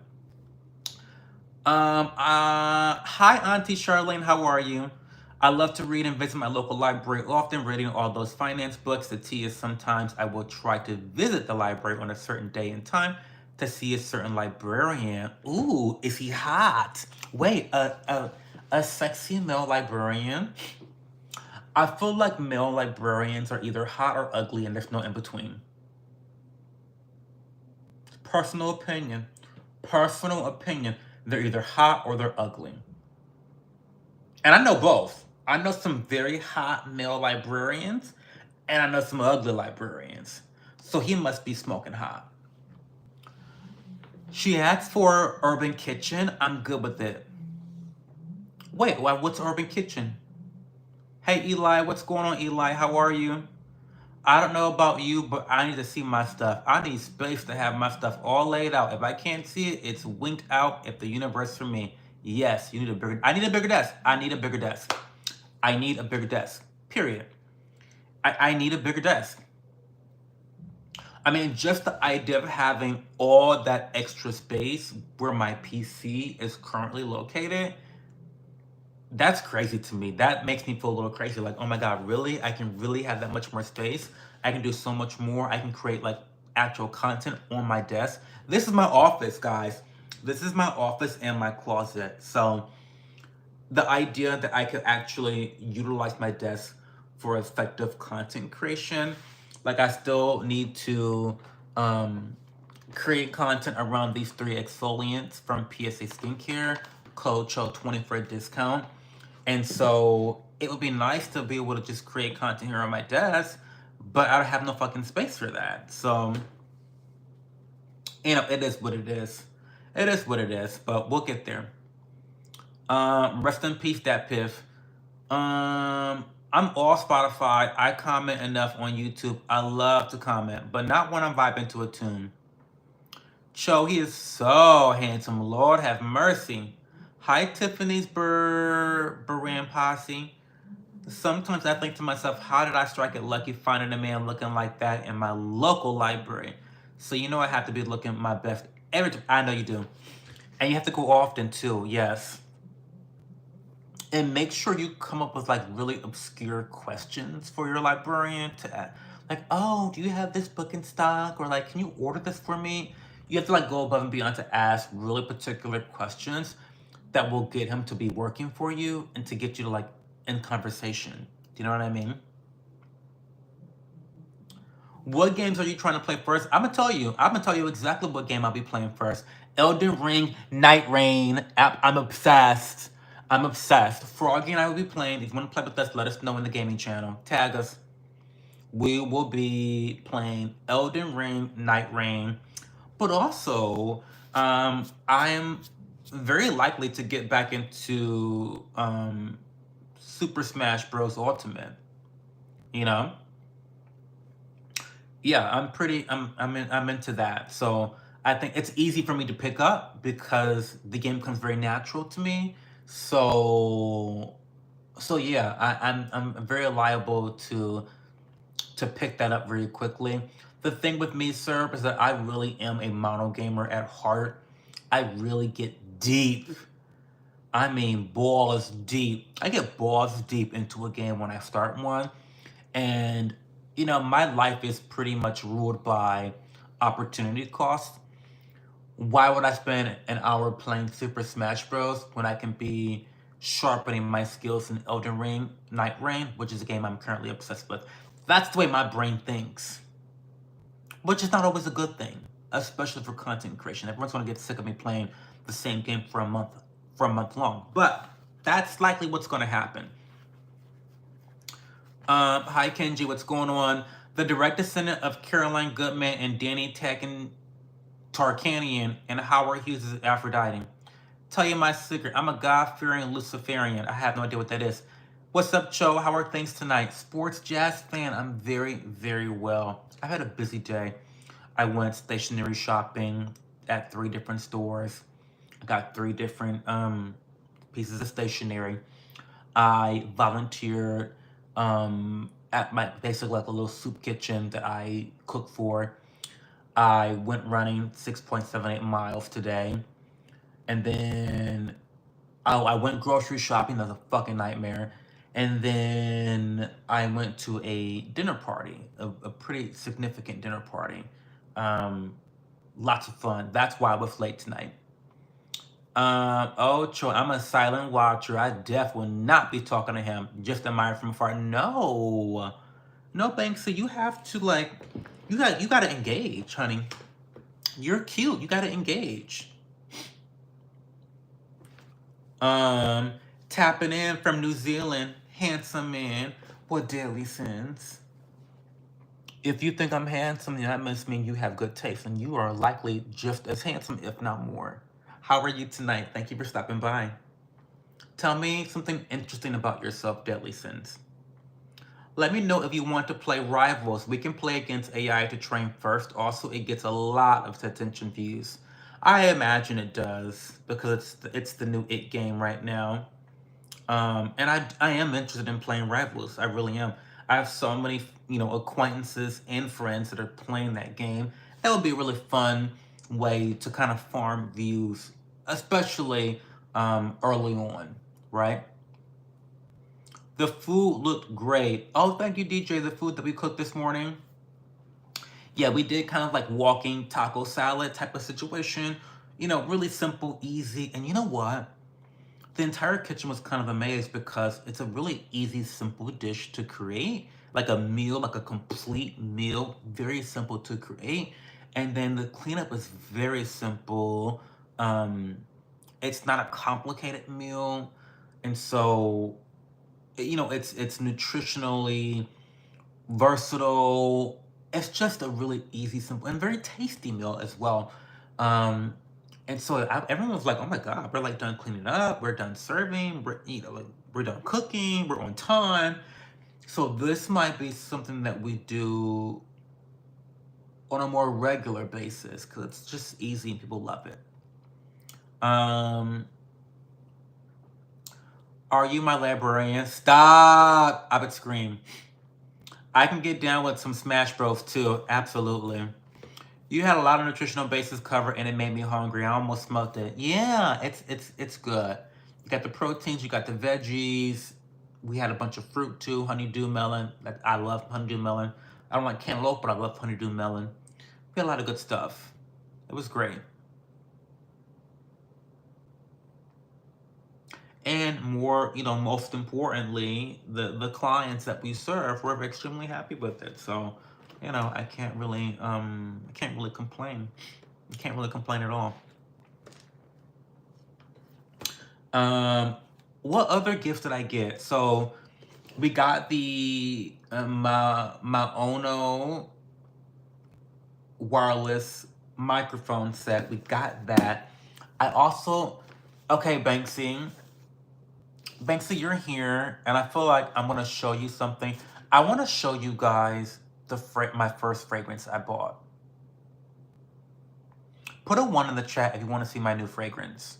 Hi Auntie Charlene, how are you? I love to read and visit my local library, often reading all those finance books. The tea is sometimes I will try to visit the library on a certain day and time to see a certain librarian. Ooh, is he hot? Wait, a sexy male librarian? I feel like male librarians are either hot or ugly and there's no in between. Personal opinion. They're either hot or they're ugly. And I know both. I know some very hot male librarians, and I know some ugly librarians. So he must be smoking hot. She asked for Urban Kitchen. I'm good with it. Wait, what's Urban Kitchen? Hey Eli, what's going on, Eli? How are you? I don't know about you, but I need to see my stuff. I need space to have my stuff all laid out. If I can't see it, it's winked out if the universe for me. Yes, you need a bigger. I need a bigger desk. I need a bigger desk. I need a bigger desk. Period. I need a bigger desk. I mean, just the idea of having all that extra space where my PC is currently located, that's crazy to me. That makes me feel a little crazy. Like, oh my God, really? I can really have that much more space. I can do so much more. I can create like actual content on my desk. This is my office, guys. This is my office and my closet. So the idea that I could actually utilize my desk for effective content creation, like I still need to create content around these 3 exfoliants from PSA Skincare, code CHO20 for a discount. And so it would be nice to be able to just create content here on my desk, but I have no fucking space for that. So, it is what it is. It is what it is, but we'll get there. Rest in peace, that piff. I'm all Spotify. I comment enough on YouTube. I love to comment, but not when I'm vibing to a tune. Cho, he is so handsome. Lord have mercy. Hi, Tiffany's Baran Posse. Sometimes I think to myself, how did I strike it lucky finding a man looking like that in my local library? So you know I have to be looking my best every time. I know you do. And you have to go often too, yes. And make sure you come up with like really obscure questions for your librarian to ask. Like, oh, do you have this book in stock? Or like, can you order this for me? You have to like go above and beyond to ask really particular questions that will get him to be working for you and to get you to like in conversation. Do you know what I mean? What games are you trying to play first? I'm gonna tell you exactly what game I'll be playing first. Elden Ring, Night Rain. I'm obsessed. I'm obsessed. Froggy and I will be playing. If you want to play with us, let us know in the gaming channel. Tag us. We will be playing Elden Ring, Night Rain. But also, I am very likely to get back into Super Smash Bros. Ultimate. You know? Yeah, I'm into that. So I think it's easy for me to pick up because the game comes very natural to me. So yeah, I'm very liable to pick that up very quickly. The thing with me, sir, is that I really am a mono gamer at heart. I really get deep. I mean, balls deep. I get balls deep into a game when I start one. And, my life is pretty much ruled by opportunity cost. Why would I spend an hour playing Super Smash Bros. When I can be sharpening my skills in Elden Ring, Night Rain, which is a game I'm currently obsessed with? That's the way my brain thinks, which is not always a good thing, especially for content creation. Everyone's gonna get sick of me playing the same game for a month long. But that's likely what's gonna happen. Hi Kenji, what's going on? The direct descendant of Caroline Goodman and Danny Tarkanian and Howard Hughes is Aphrodite. Tell you my secret, I'm a God-fearing Luciferian. I have no idea what that is. What's up, Cho? How are things tonight? Sports jazz fan, I'm very, very well. I had a busy day. I went stationery shopping at 3 different stores. I got 3 different pieces of stationery. I volunteered at my basically like a little soup kitchen that I cook for. I went running 6.78 miles today. And then I went grocery shopping. That's a fucking nightmare. And then I went to a dinner party, a pretty significant dinner party. Lots of fun. That's why I was late tonight. Oh, Troy, I'm a silent watcher. I definitely will not be talking to him. Just admire from afar. No, no, Banksy. You have to like, you got to engage, honey. You're cute. You got to engage. Tapping in from New Zealand, handsome man. What daily sins? If you think I'm handsome, then that must mean you have good taste, and you are likely just as handsome, if not more. How are you tonight? Thank you for stopping by. Tell me something interesting about yourself, Deadly Sins. Let me know if you want to play Rivals. We can play against AI to train first. Also, it gets a lot of attention views. I imagine it does because it's the new It game right now. And I am interested in playing Rivals. I really am. I have so many acquaintances and friends that are playing that game. That would be a really fun way to kind of farm views, especially early on, right? The food looked great. Oh, thank you, DJ. The food that we cooked this morning. Yeah, we did kind of like walking taco salad type of situation. Really simple, easy. And you know what? The entire kitchen was kind of amazed because it's a really easy, simple dish to create. Like a meal, like a complete meal, very simple to create. And then the cleanup is very simple. Um, it's not a complicated meal. And so, it's nutritionally versatile. It's just a really easy, simple, and very tasty meal as well. Um, and so everyone was like, "Oh my god, we're like done cleaning up, we're done serving, we're done cooking, we're on time." So this might be something that we do on a more regular basis because it's just easy and people love it. Um, are you my librarian? Stop! I would scream. I can get down with some Smash Bros too. Absolutely. You had a lot of nutritional bases covered, and it made me hungry. I almost smoked it. Yeah, it's good. You got the proteins, you got the veggies. We had a bunch of fruit too, honeydew melon. Like I love honeydew melon. I don't like cantaloupe, but I love honeydew melon. We had a lot of good stuff. It was great. And most importantly, the clients that we serve were extremely happy with it. So, I can't really complain. I can't really complain at all. Um, what other gifts did I get? So we got the Maono wireless microphone set. We got that. I also, okay, Banksy, you're here, and I feel like I'm gonna show you something. I want to show you guys my first fragrance I bought. Put a 1 in the chat if you want to see my new fragrance.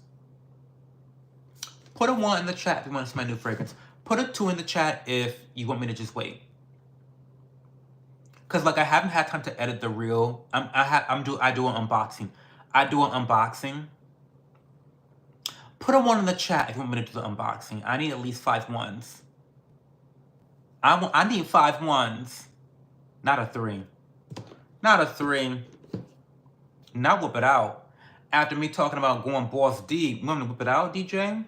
Put a 1 in the chat if you want to see my new fragrance. Put a 2 in the chat if you want me to just wait. Cause like I haven't had time to edit the reel. I do an unboxing. I do an unboxing. Put a 1 in the chat if you want me to do the unboxing. I need at least 5 ones. I need 5 ones. Not a 3. Not a 3. Now whip it out. After me talking about going balls deep, you want me to whip it out, DJ?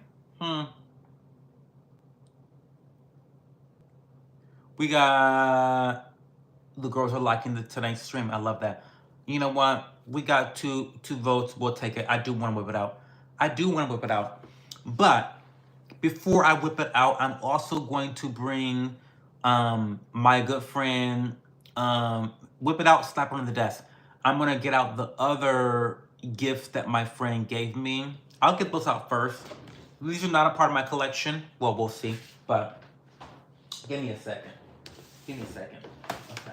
We got the girls are liking tonight's stream. I love that. You know what? We got two votes. We'll take it. I do want to whip it out. I do want to whip it out. But before I whip it out, I'm also going to bring my good friend whip it out, slap on the desk. I'm gonna get out the other gifts that my friend gave me. I'll get those out first. These are not a part of my collection. Well, we'll see. But give me a second. Give me a second. Okay.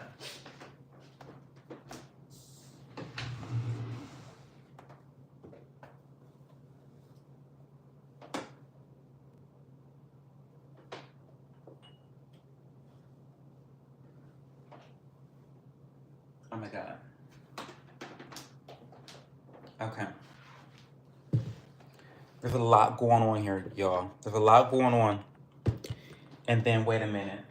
Oh my god. Okay. There's a lot going on here, y'all. There's a lot going on. And then wait a minute.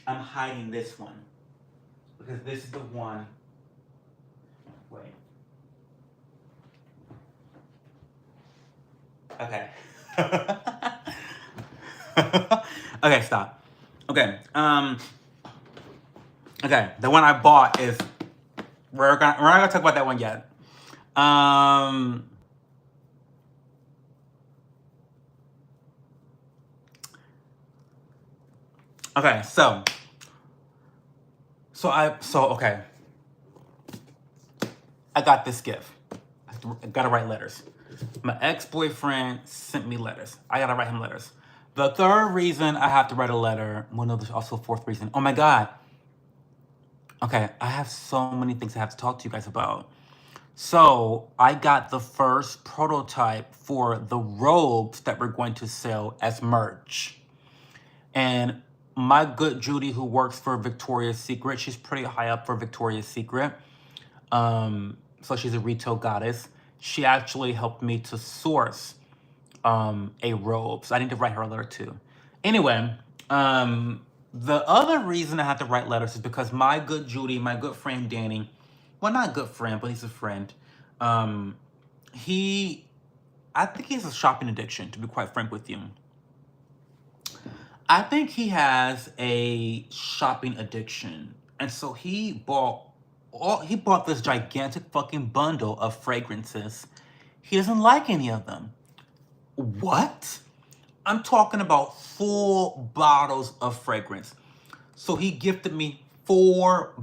I'm hiding this one because this is the one. Wait. Okay. Okay, stop. Okay. Okay, the one I bought is we're not gonna talk about that one yet. Okay, okay. I got this gift. I gotta write letters. My ex-boyfriend sent me letters. I gotta write him letters. The third reason I have to write a letter, well, no, there's also a fourth reason. Oh my God. Okay, I have so many things I have to talk to you guys about. So I got the first prototype for the robes that we're going to sell as merch. And my good Judy, who works for Victoria's Secret, she's pretty high up for Victoria's Secret. So she's a retail goddess. She actually helped me to source a robe. So I need to write her a letter too. Anyway, the other reason I have to write letters is because my good Judy, my good friend Danny, well, not a good friend, but he's a friend. I think he has a shopping addiction, to be quite frank with you. I think he has a shopping addiction. And so he bought this gigantic fucking bundle of fragrances. He doesn't like any of them. What? I'm talking about full bottles of fragrance. So he gifted me four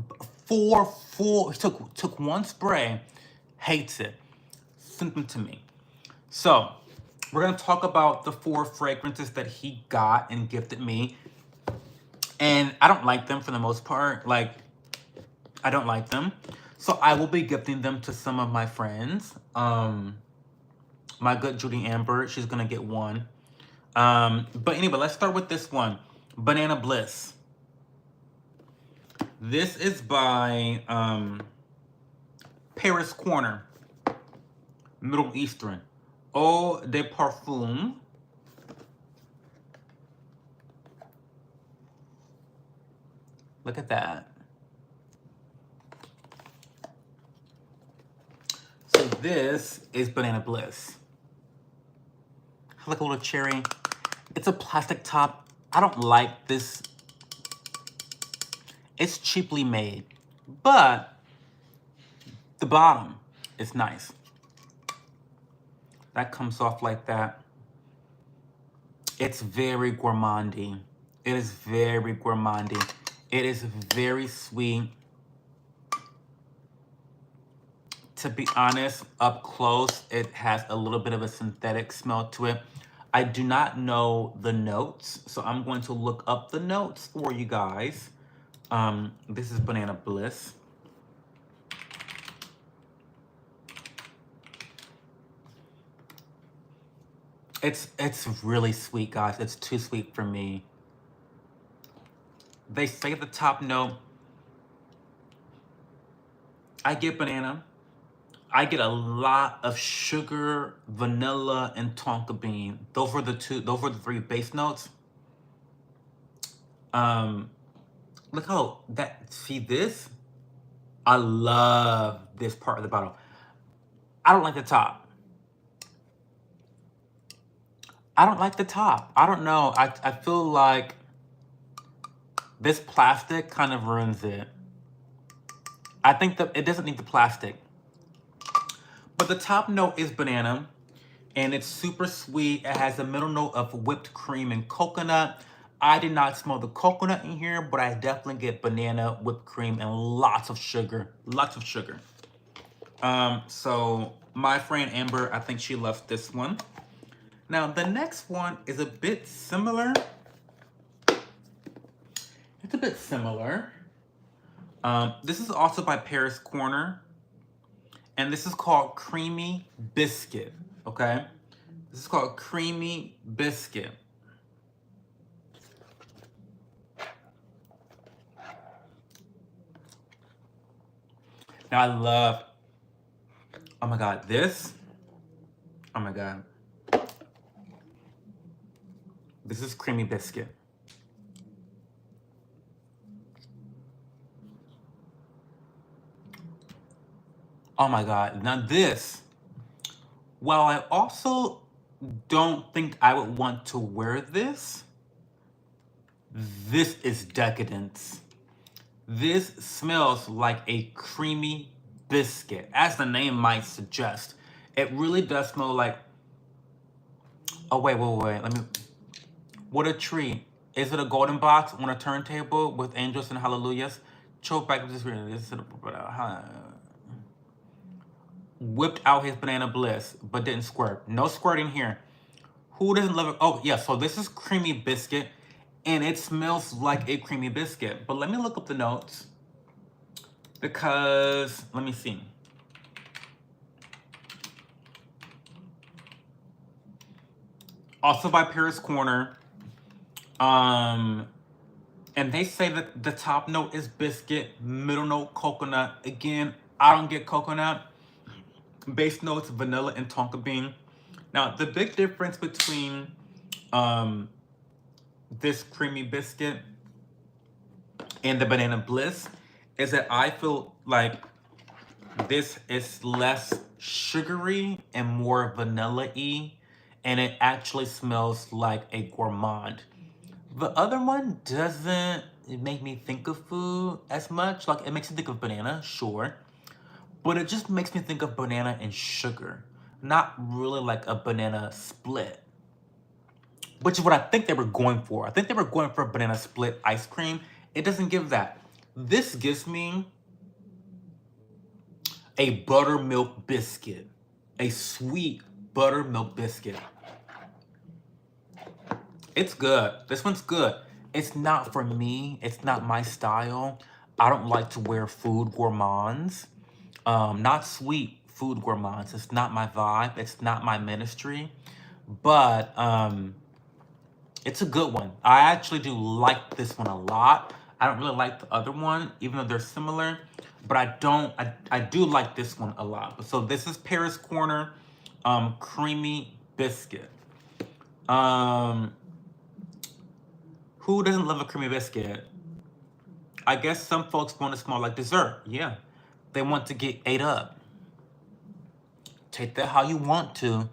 full, he took one spray, hates it, sent them to me. So we're gonna talk about the 4 fragrances that he got and gifted me. And I don't like them for the most part. Like, I don't like them. So I will be gifting them to some of my friends. My good Judy Amber, she's gonna get one. But anyway, let's start with this one. Banana Bliss. This is by Paris Corner, Middle Eastern. Eau de Parfum. Look at that. So this is Banana Bliss. Like a little cherry. It's a plastic top. I don't like this. It's cheaply made, but the bottom is nice. That comes off like that. It's very gourmandy. It is very gourmandy. It is very sweet. To be honest, up close, it has a little bit of a synthetic smell to it. I do not know the notes, so I'm going to look up the notes for you guys. This is Banana Bliss. It's really sweet, guys. It's too sweet for me. They say at the top note, I get banana. I get a lot of sugar, vanilla, and tonka bean. Those were the 3 base notes. Look how see this? I love this part of the bottle. I don't like the top. I don't like the top. I don't know. I feel like this plastic kind of ruins it. I think that it doesn't need the plastic. But the top note is banana, and it's super sweet. It has a middle note of whipped cream and coconut. I did not smell the coconut in here, but I definitely get banana, whipped cream, and lots of sugar. Lots of sugar. So my friend Amber, I think she loves this one. Now, the next one is a bit similar. It's a bit similar. This is also by Paris Corner. And this is called Creamy Biscuit, okay? This is called Creamy Biscuit. Now, I love, oh my God, this. Oh my God. This is Creamy Biscuit. Oh my God. Now this, while I also don't think I would want to wear this, this is decadence. This smells like a creamy biscuit, as the name might suggest. It really does smell like, oh wait, let me, what a treat. Is it a golden box on a turntable with angels and hallelujahs? Choke back this whipped out his banana bliss, but didn't squirt. No squirting here. Who doesn't love it? Oh, yeah, so this is creamy biscuit, and it smells like a creamy biscuit. But let me look up the notes, because, let me see. Also by Paris Corner. And they say that the top note is biscuit, middle note coconut. Again, I don't get coconut. Base notes vanilla and tonka bean. Now, the big difference between this creamy biscuit and the banana bliss is that I feel like this is less sugary and more vanilla-y, and it actually smells like a gourmand. The other one doesn't make me think of food as much. Like, it makes me think of banana, sure, but it just makes me think of banana and sugar, not really like a banana split, which is what I think they were going for. I think they were going for a banana split ice cream. It doesn't give that. This gives me a buttermilk biscuit, a sweet buttermilk biscuit. It's good. This one's good. It's not for me. It's not my style. I don't like to wear food gourmands. Not sweet food gourmands. It's not my vibe. It's not my ministry. But it's a good one. I actually do like this one a lot. I don't really like the other one, even though they're similar. But I do like this one a lot. So this is Paris Corner creamy biscuit. Who doesn't love a creamy biscuit? I guess some folks want to smell like dessert. Yeah. They want to get ate up. Take that how you want to,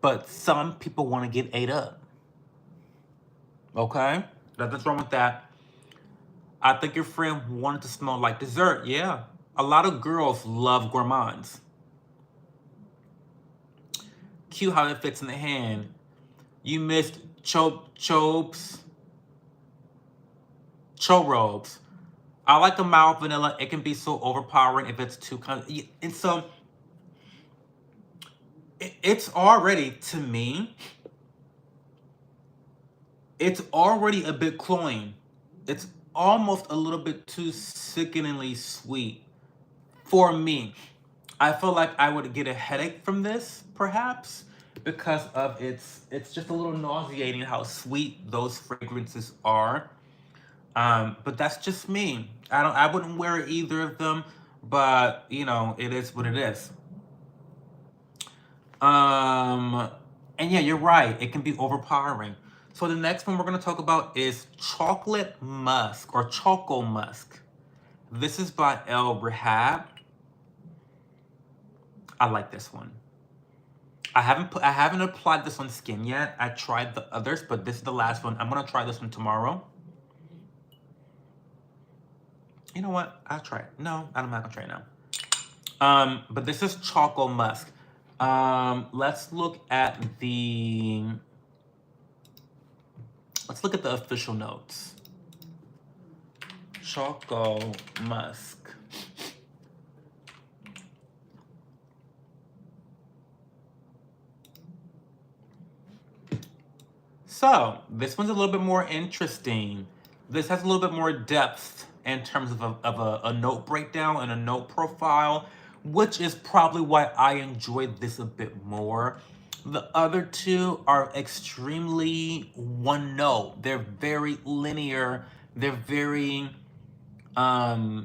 but some people want to get ate up. Okay? Nothing's wrong with that. I think your friend wanted to smell like dessert. Yeah. A lot of girls love gourmands. Cute how it fits in the hand. You missed chorobes. I like a mild vanilla. It can be so overpowering if it's too kind of, and so it's already, to me, it's already a bit cloying. It's almost a little bit too sickeningly sweet for me. I feel like I would get a headache from this, perhaps, because of it's just a little nauseating how sweet those fragrances are. But that's just me. I wouldn't wear either of them, but you know, it is what it is. And yeah, you're right. It can be overpowering. So the next one we're gonna talk about is Chocolate Musk or Choco Musk. This is by El Rehab. I like this one. I haven't applied this on skin yet. I tried the others, but this is the last one. I'm gonna try this one tomorrow. You know what? I'll try it. No, I'm not gonna try it now. But this is Choco Musk. Let's look at the official notes. Choco Musk. So this one's a little bit more interesting. This has a little bit more depth in terms of a note breakdown and a note profile, which is probably why I enjoyed this a bit more. The other two are extremely one note. They're very linear. They're very 2D.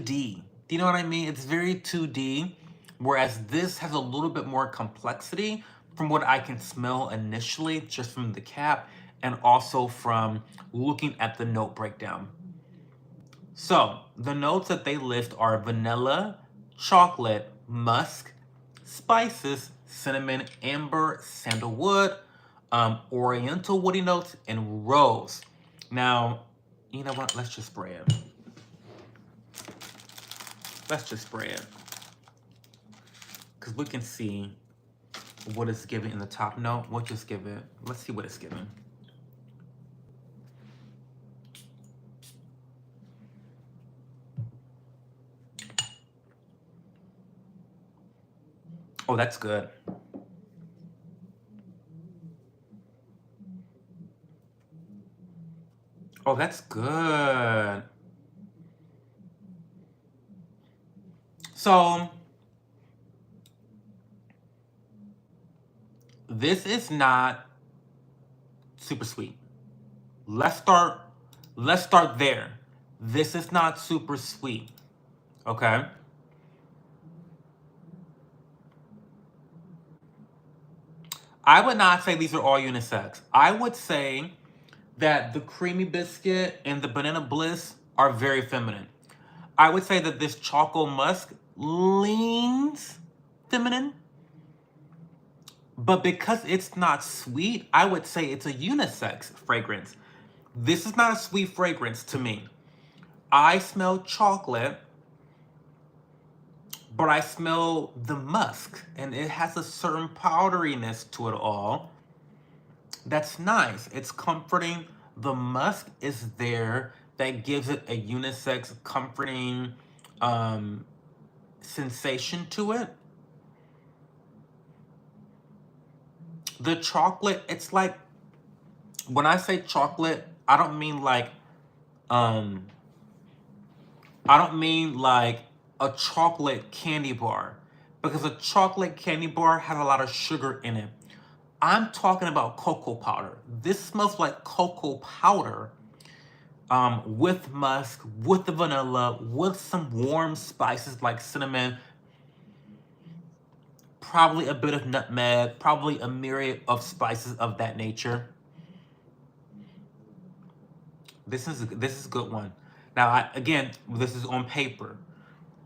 Do you know what I mean? It's very 2D, whereas this has a little bit more complexity from what I can smell initially, just from the cap, and also from looking at the note breakdown. So, the notes that they list are vanilla, chocolate, musk, spices, cinnamon, amber, sandalwood, oriental woody notes, and rose. Now, you know what? Let's just spray it. Let's just spray it. Because we can see what it's giving in the top note. We'll just give it, let's see what it's giving. Oh, that's good. Oh, that's good. So this is not super sweet. Let's start let's start there. This is not super sweet. Okay? I would not say these are all unisex. I would say that the creamy biscuit and the banana bliss are very feminine. I would say that this choco musk leans feminine, but because it's not sweet, I would say it's a unisex fragrance. This is not a sweet fragrance to me. I smell chocolate, but I smell the musk, and it has a certain powderiness to it all. That's nice. It's comforting. The musk is there that gives it a unisex, comforting sensation to it. The chocolate, it's like, when I say chocolate, I don't mean like um I don't mean like a chocolate candy bar, because a chocolate candy bar has a lot of sugar in it. I'm talking about cocoa powder. This smells like cocoa powder, with musk, with the vanilla, with some warm spices like cinnamon, probably a bit of nutmeg, probably a myriad of spices of that nature. This is a good one. Now, again, this is on paper.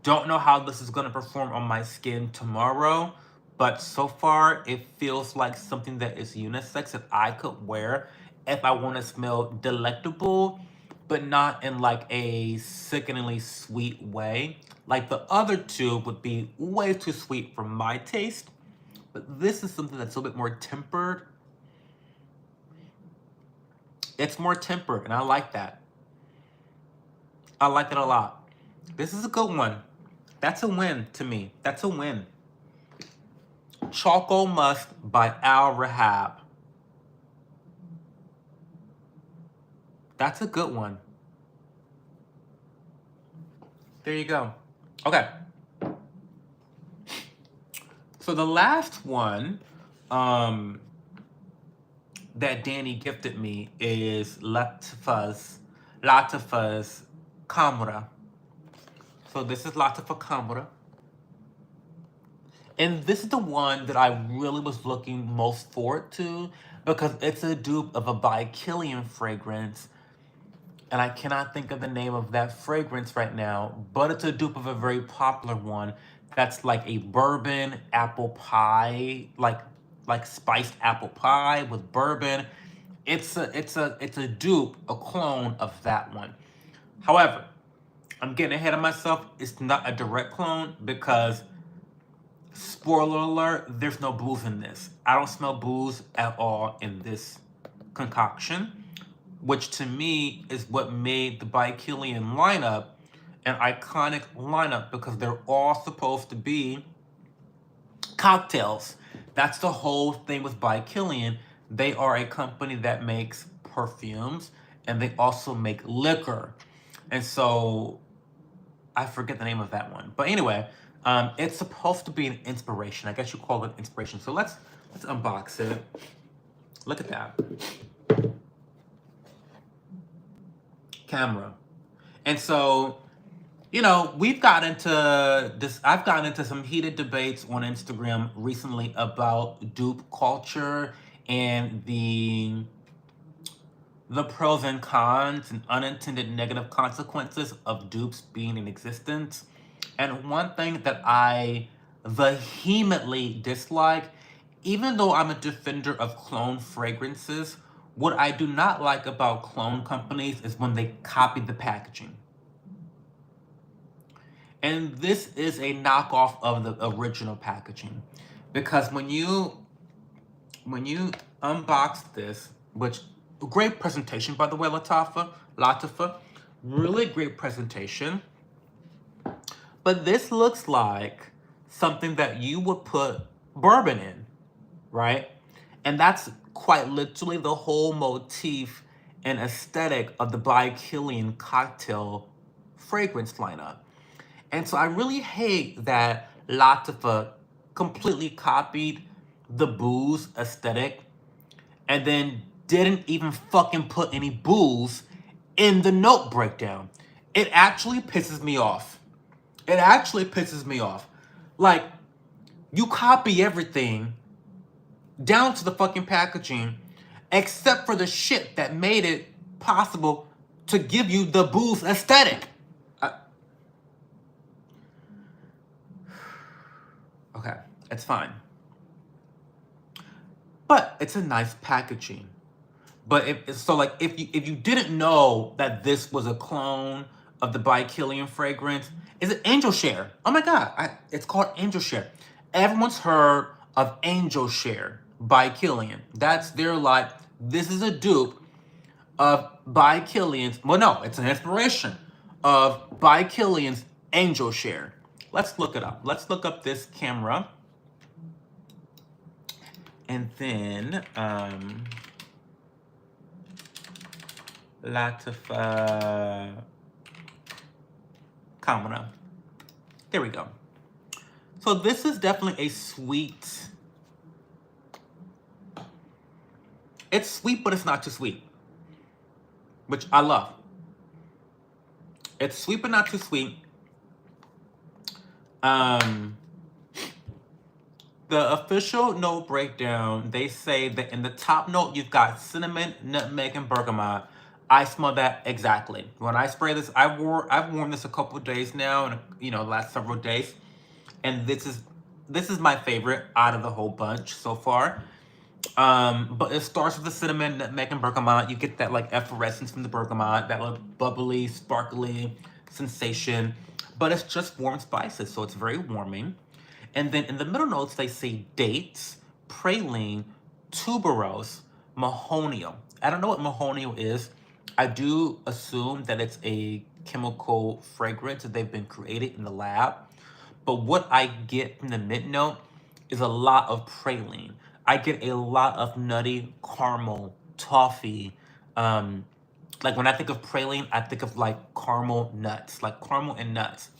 Don't know how this is going to perform on my skin tomorrow, but so far it feels like something that is unisex that I could wear if I want to smell delectable, but not in like a sickeningly sweet way. Like the other two would be way too sweet for my taste, but this is something that's a little bit more tempered. It's more tempered, and I like that. I like it a lot. This is a good one. That's a win to me. That's a win. Choco Musk by Al Rahab. That's a good one. There you go. Okay. So the last one that Danny gifted me is Latifah's Kamra. So this is Latifa Kamra. And this is the one that I really was looking most forward to, because it's a dupe of a By Kilian fragrance. And I cannot think of the name of that fragrance right now, but it's a dupe of a very popular one that's like a bourbon apple pie, like spiced apple pie with bourbon. It's a dupe, a clone of that one. However, I'm getting ahead of myself. It's not a direct clone because, spoiler alert, there's no booze in this. I don't smell booze at all in this concoction, which to me is what made the By Kilian lineup an iconic lineup, because they're all supposed to be cocktails. That's the whole thing with By Kilian. They are a company that makes perfumes, and they also make liquor. And so I forget the name of that one. But anyway, it's supposed to be an inspiration. I guess you call it inspiration. So let's unbox it. Look at that. Camera. And so, we've got into this. I've gotten into some heated debates on Instagram recently about dupe culture and the pros and cons and unintended negative consequences of dupes being in existence. And one thing that I vehemently dislike, even though I'm a defender of clone fragrances, what I do not like about clone companies is when they copy the packaging. And this is a knockoff of the original packaging. Because when you unbox this, which, great presentation, by the way, Latifa, really great presentation. But this looks like something that you would put bourbon in, right? And that's quite literally the whole motif and aesthetic of the By Killian cocktail fragrance lineup. And so I really hate that Latifa completely copied the booze aesthetic and then didn't even fucking put any booze in the note breakdown. It actually pisses me off. It actually pisses me off. Like, you copy everything down to the fucking packaging, except for the shit that made it possible to give you the booze aesthetic. Okay, it's fine. But it's a nice packaging. But if you didn't know that this was a clone of the By Killian fragrance, is it Angel Share? Oh my god, it's called Angel Share. Everyone's heard of Angel Share by Killian. That's their like, this is a dupe of By Killian's, well no, it's an inspiration of By Killian's Angel Share. Let's look it up. Let's look up this camera. And then, Latifa Kamana. There we go. So this is definitely a sweet. It's sweet, but it's not too sweet, which I love. It's sweet, but not too sweet. The official note breakdown, they say that in the top note, you've got cinnamon, nutmeg, and bergamot. I smell that exactly. When I spray this, I've worn this a couple of days now, and the last several days, and this is my favorite out of the whole bunch so far. But it starts with the cinnamon, nutmeg, and bergamot. You get that like effervescence from the bergamot, that like bubbly, sparkly sensation. But it's just warm spices, so it's very warming. And then in the middle notes, they say dates, praline, tuberose, mahonial. I don't know what mahonial is. I do assume that it's a chemical fragrance that they've been created in the lab. But what I get from the mid note is a lot of praline. I get a lot of nutty caramel, toffee. Like when I think of praline, I think of like caramel nuts, like caramel and nuts.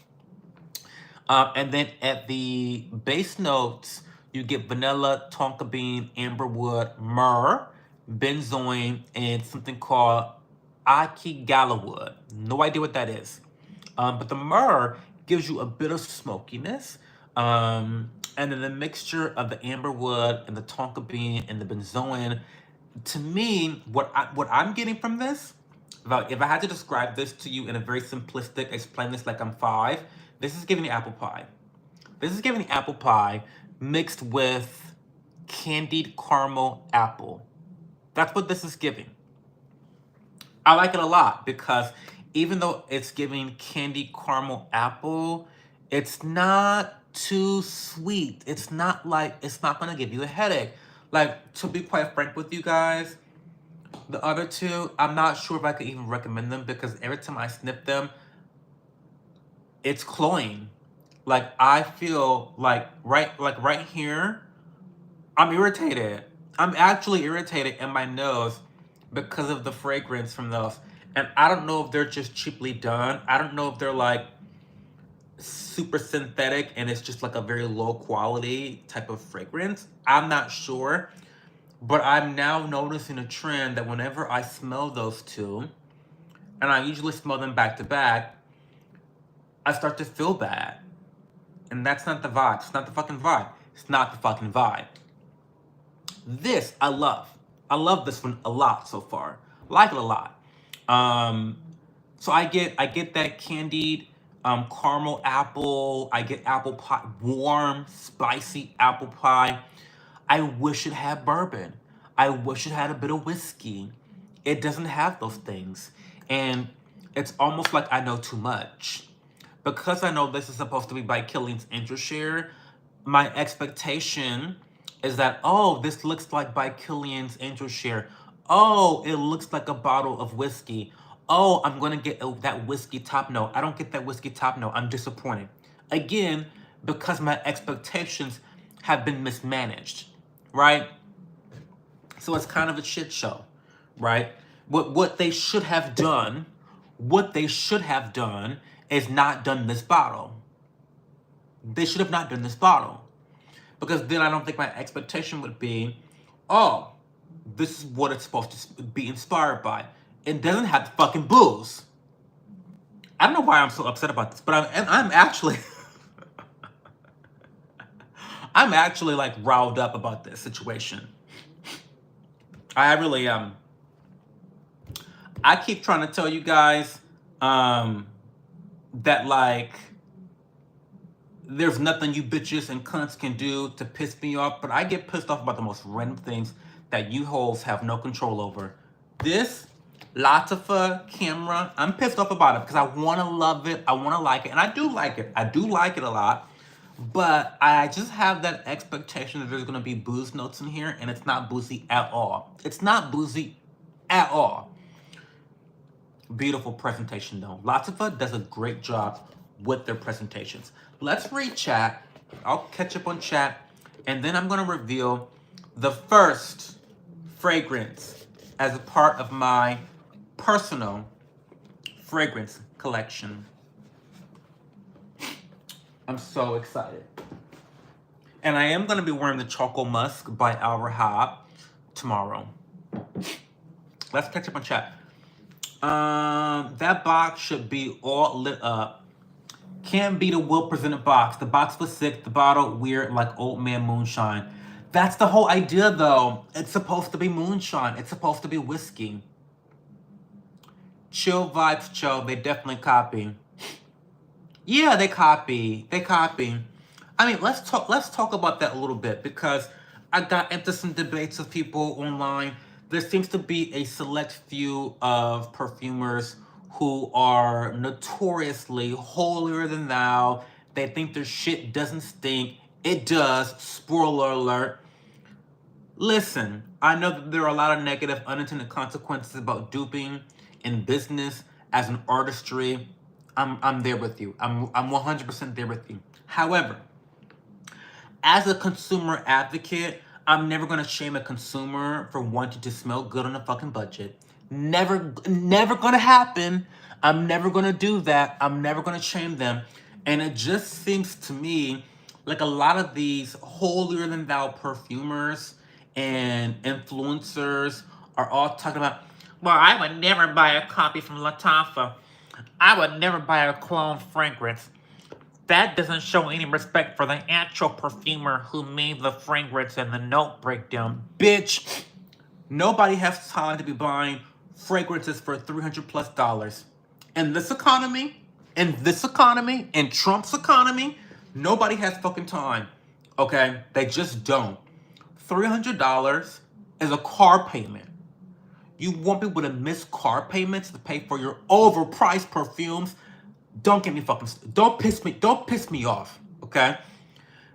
And then at the base notes, you get vanilla, tonka bean, amberwood, myrrh, benzoin, and something called akigala wood. No idea what that is. But the myrrh gives you a bit of smokiness. And then the mixture of the amberwood and the tonka bean and the benzoin, to me, what I'm getting from this, if I had to describe this to you in a very simplistic, explain this like I'm 5, this is giving me apple pie. This is giving me apple pie mixed with candied caramel apple. That's what this is giving. I like it a lot because even though it's giving candied caramel apple, it's not too sweet. It's not gonna give you a headache. Like, to be quite frank with you guys, the other two, I'm not sure if I could even recommend them because every time I sniff them, it's cloying. Like, I feel like right here, I'm irritated. I'm actually irritated in my nose because of the fragrance from those. And I don't know if they're just cheaply done. I don't know if they're like super synthetic and it's just like a very low quality type of fragrance. I'm not sure. But I'm now noticing a trend that whenever I smell those two, and I usually smell them back to back, I start to feel bad. And that's not the vibe. It's not the fucking vibe. It's not the fucking vibe. This, I love. I love this one a lot so far. Like it a lot. So I get that candied caramel apple. I get apple pie, warm, spicy apple pie. I wish it had bourbon. I wish it had a bit of whiskey. It doesn't have those things. And it's almost like I know too much. Because I know this is supposed to be by Killian's Angel Share, my expectation is that, oh, this looks like by Killian's Angel Share. Oh, it looks like a bottle of whiskey. Oh, I'm going to get that whiskey top note. I don't get that whiskey top note. I'm disappointed. Again, because my expectations have been mismanaged, right? So it's kind of a shit show, right? What they should have done, is not done this bottle. They should have not done this bottle. Because then I don't think my expectation would be, oh, this is what it's supposed to be inspired by. It doesn't have the fucking booze. I don't know why I'm so upset about this, but I'm actually I'm actually like riled up about this situation. I really I keep trying to tell you guys that like there's nothing you bitches and cunts can do to piss me off, but I get pissed off about the most random things that you hoes have no control over. This Latifa camera, I'm pissed off about it because I want to love it, I want to like it, and I do like it. I do like it a lot, but I just have that expectation that there's going to be booze notes in here, and it's not boozy at all. It's not boozy at all. Beautiful presentation though. Latifa does a great job with their presentations. Let's read chat. I'll catch up on chat, and then I'm going to reveal the first fragrance as a part of my personal fragrance collection. I'm so excited. And I am going to be wearing the Choco Musk by Al Rahab tomorrow. Let's catch up on chat. That box should be all lit up. Can't be the well-presented box. The box was sick, the bottle weird like old man moonshine. That's the whole idea though. It's supposed to be moonshine. It's supposed to be whiskey. Chill vibes, chill. They definitely copy. Yeah, they copy. They copy. I mean, let's talk about that a little bit, because I got into some debates with people online. There seems to be a select few of perfumers who are notoriously holier than thou. They think their shit doesn't stink. It does. Spoiler alert. Listen, I know that there are a lot of negative unintended consequences about duping in business as an artistry. I'm there with you. I'm 100% there with you. However, as a consumer advocate, I'm never gonna shame a consumer for wanting to smell good on a fucking budget. Never gonna happen. I'm never gonna do that. I'm never gonna shame them. And it just seems to me like a lot of these holier than thou perfumers and influencers are all talking about, well, I would never buy a copy from Latifa. I would never buy a clone fragrance. That doesn't show any respect for the actual perfumer who made the fragrance and the note breakdown. Bitch, nobody has time to be buying fragrances for $300+. In this economy, in Trump's economy, nobody has fucking time. Okay? They just don't. $300 is a car payment. You want people to miss car payments to pay for your overpriced perfumes? Don't get me fucking, don't piss me off, okay?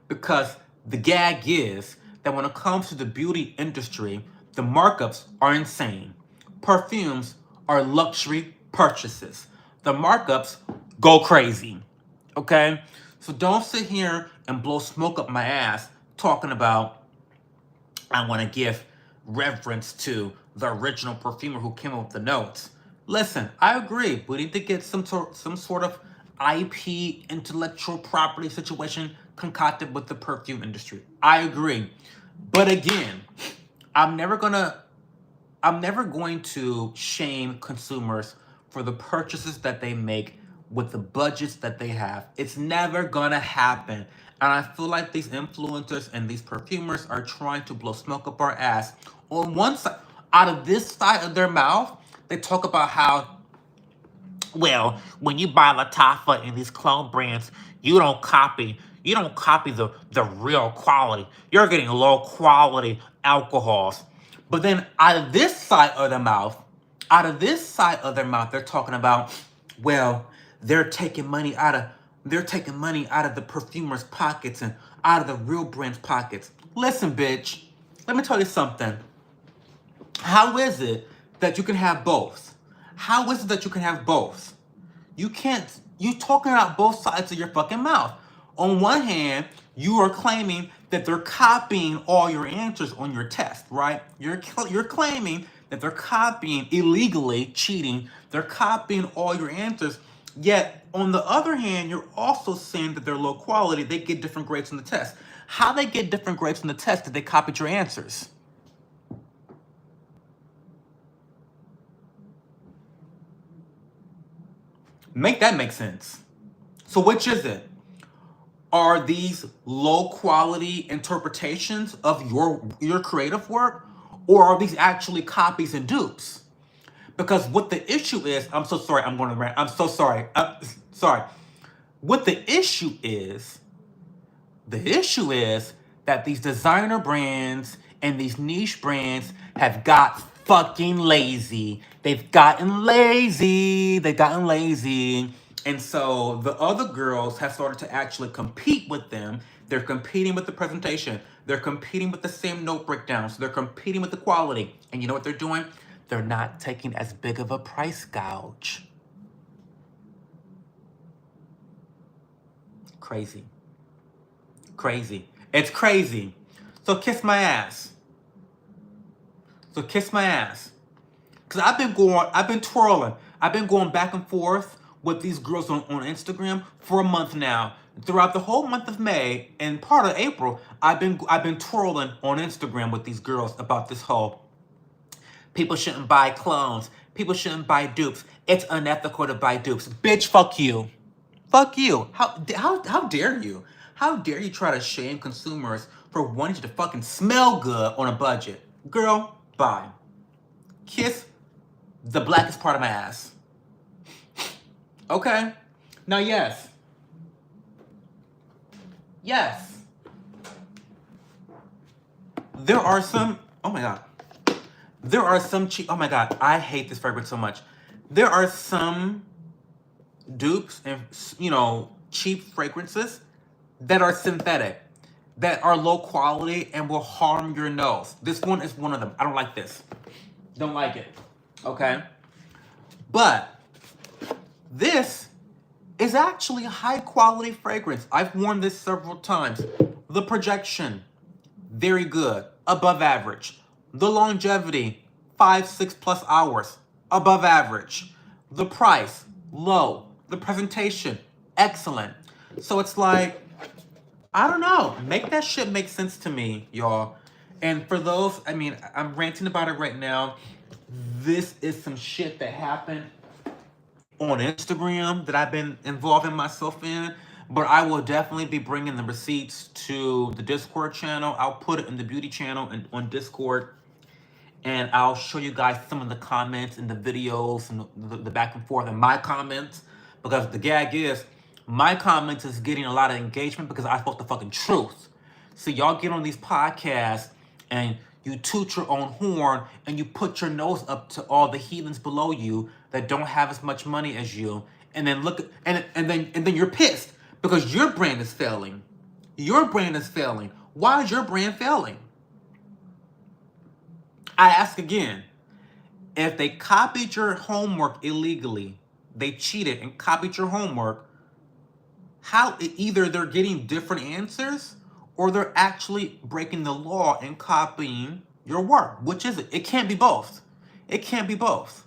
Because the gag is that when it comes to the beauty industry, the markups are insane. Perfumes are luxury purchases. The markups go crazy, okay? So don't sit here and blow smoke up my ass talking about I want to give reverence to the original perfumer who came up with the notes. Listen, I agree. We need to get some sort of IP, intellectual property situation concocted with the perfume industry. I agree. But again, I'm never going to shame consumers for the purchases that they make with the budgets that they have. It's never gonna happen. And I feel like these influencers and these perfumers are trying to blow smoke up our ass. On one side, out of this side of their mouth, they talk about how, well, when you buy Latifa and these clone brands, you don't copy the real quality. You're getting low quality alcohols. But then out of this side of their mouth, they're talking about, well, they're taking money out of the perfumer's pockets and out of the real brand's pockets. Listen, bitch, let me tell you something. How is it that you can have both? How is it that you can have both? You can't. You talking out both sides of your fucking mouth. On one hand, you are claiming that they're copying all your answers on your test, right? You're claiming that they're copying illegally, cheating. They're copying all your answers. Yet, on the other hand, you're also saying that they're low quality. They get different grades on the test. How they get different grades on the test if they copied your answers? Make that make sense. So which is it? Are these low quality interpretations of your creative work, or are these actually copies and dupes? Because what the issue is, I'm so sorry, I'm going to rant. I'm so sorry. Sorry. What the issue is that these designer brands and these niche brands have got fucking lazy. They've gotten lazy. They've gotten lazy. And so the other girls have started to actually compete with them. They're competing with the presentation. They're competing with the same note breakdowns. They're competing with the quality. And you know what they're doing? They're not taking as big of a price gouge. Crazy. Crazy. It's crazy. So kiss my ass. So kiss my ass. Because I've been twirling. I've been going back and forth with these girls on Instagram for a month now. Throughout the whole month of May and part of April, I've been twirling on Instagram with these girls about this whole people shouldn't buy clones. People shouldn't buy dupes. It's unethical to buy dupes. Bitch, fuck you. Fuck you. How dare you? How dare you try to shame consumers for wanting to fucking smell good on a budget? Girl, bye. Kiss the blackest part of my ass. Okay? Now, yes. Yes. There are some... Oh my god. There are some cheap... Oh my god. I hate this fragrance so much. There are some dupes and, cheap fragrances that are synthetic, that are low quality and will harm your nose. This one is one of them. I don't like this. Don't like it. Okay? But this is actually a high quality fragrance. I've worn this several times. The projection, very good, above average. The longevity, 5-6+ hours, above average. The price, low. The presentation, excellent. So it's like, I don't know. Make that shit make sense to me, y'all. And for those, I'm ranting about it right now. This is some shit that happened on Instagram that I've been involving myself in. But I will definitely be bringing the receipts to the Discord channel. I'll put it in the beauty channel and on Discord. And I'll show you guys some of the comments and the videos and the back and forth and my comments. Because the gag is, my comments is getting a lot of engagement because I spoke the fucking truth. So y'all get on these podcasts and you toot your own horn and you put your nose up to all the heathens below you that don't have as much money as you, and then then you're pissed because your brand is failing. Your brand is failing. Why is your brand failing? I ask again, if they copied your homework illegally, they cheated and copied your homework, how either they're getting different answers or they're actually breaking the law and copying your work. Which is it? It can't be both. It can't be both.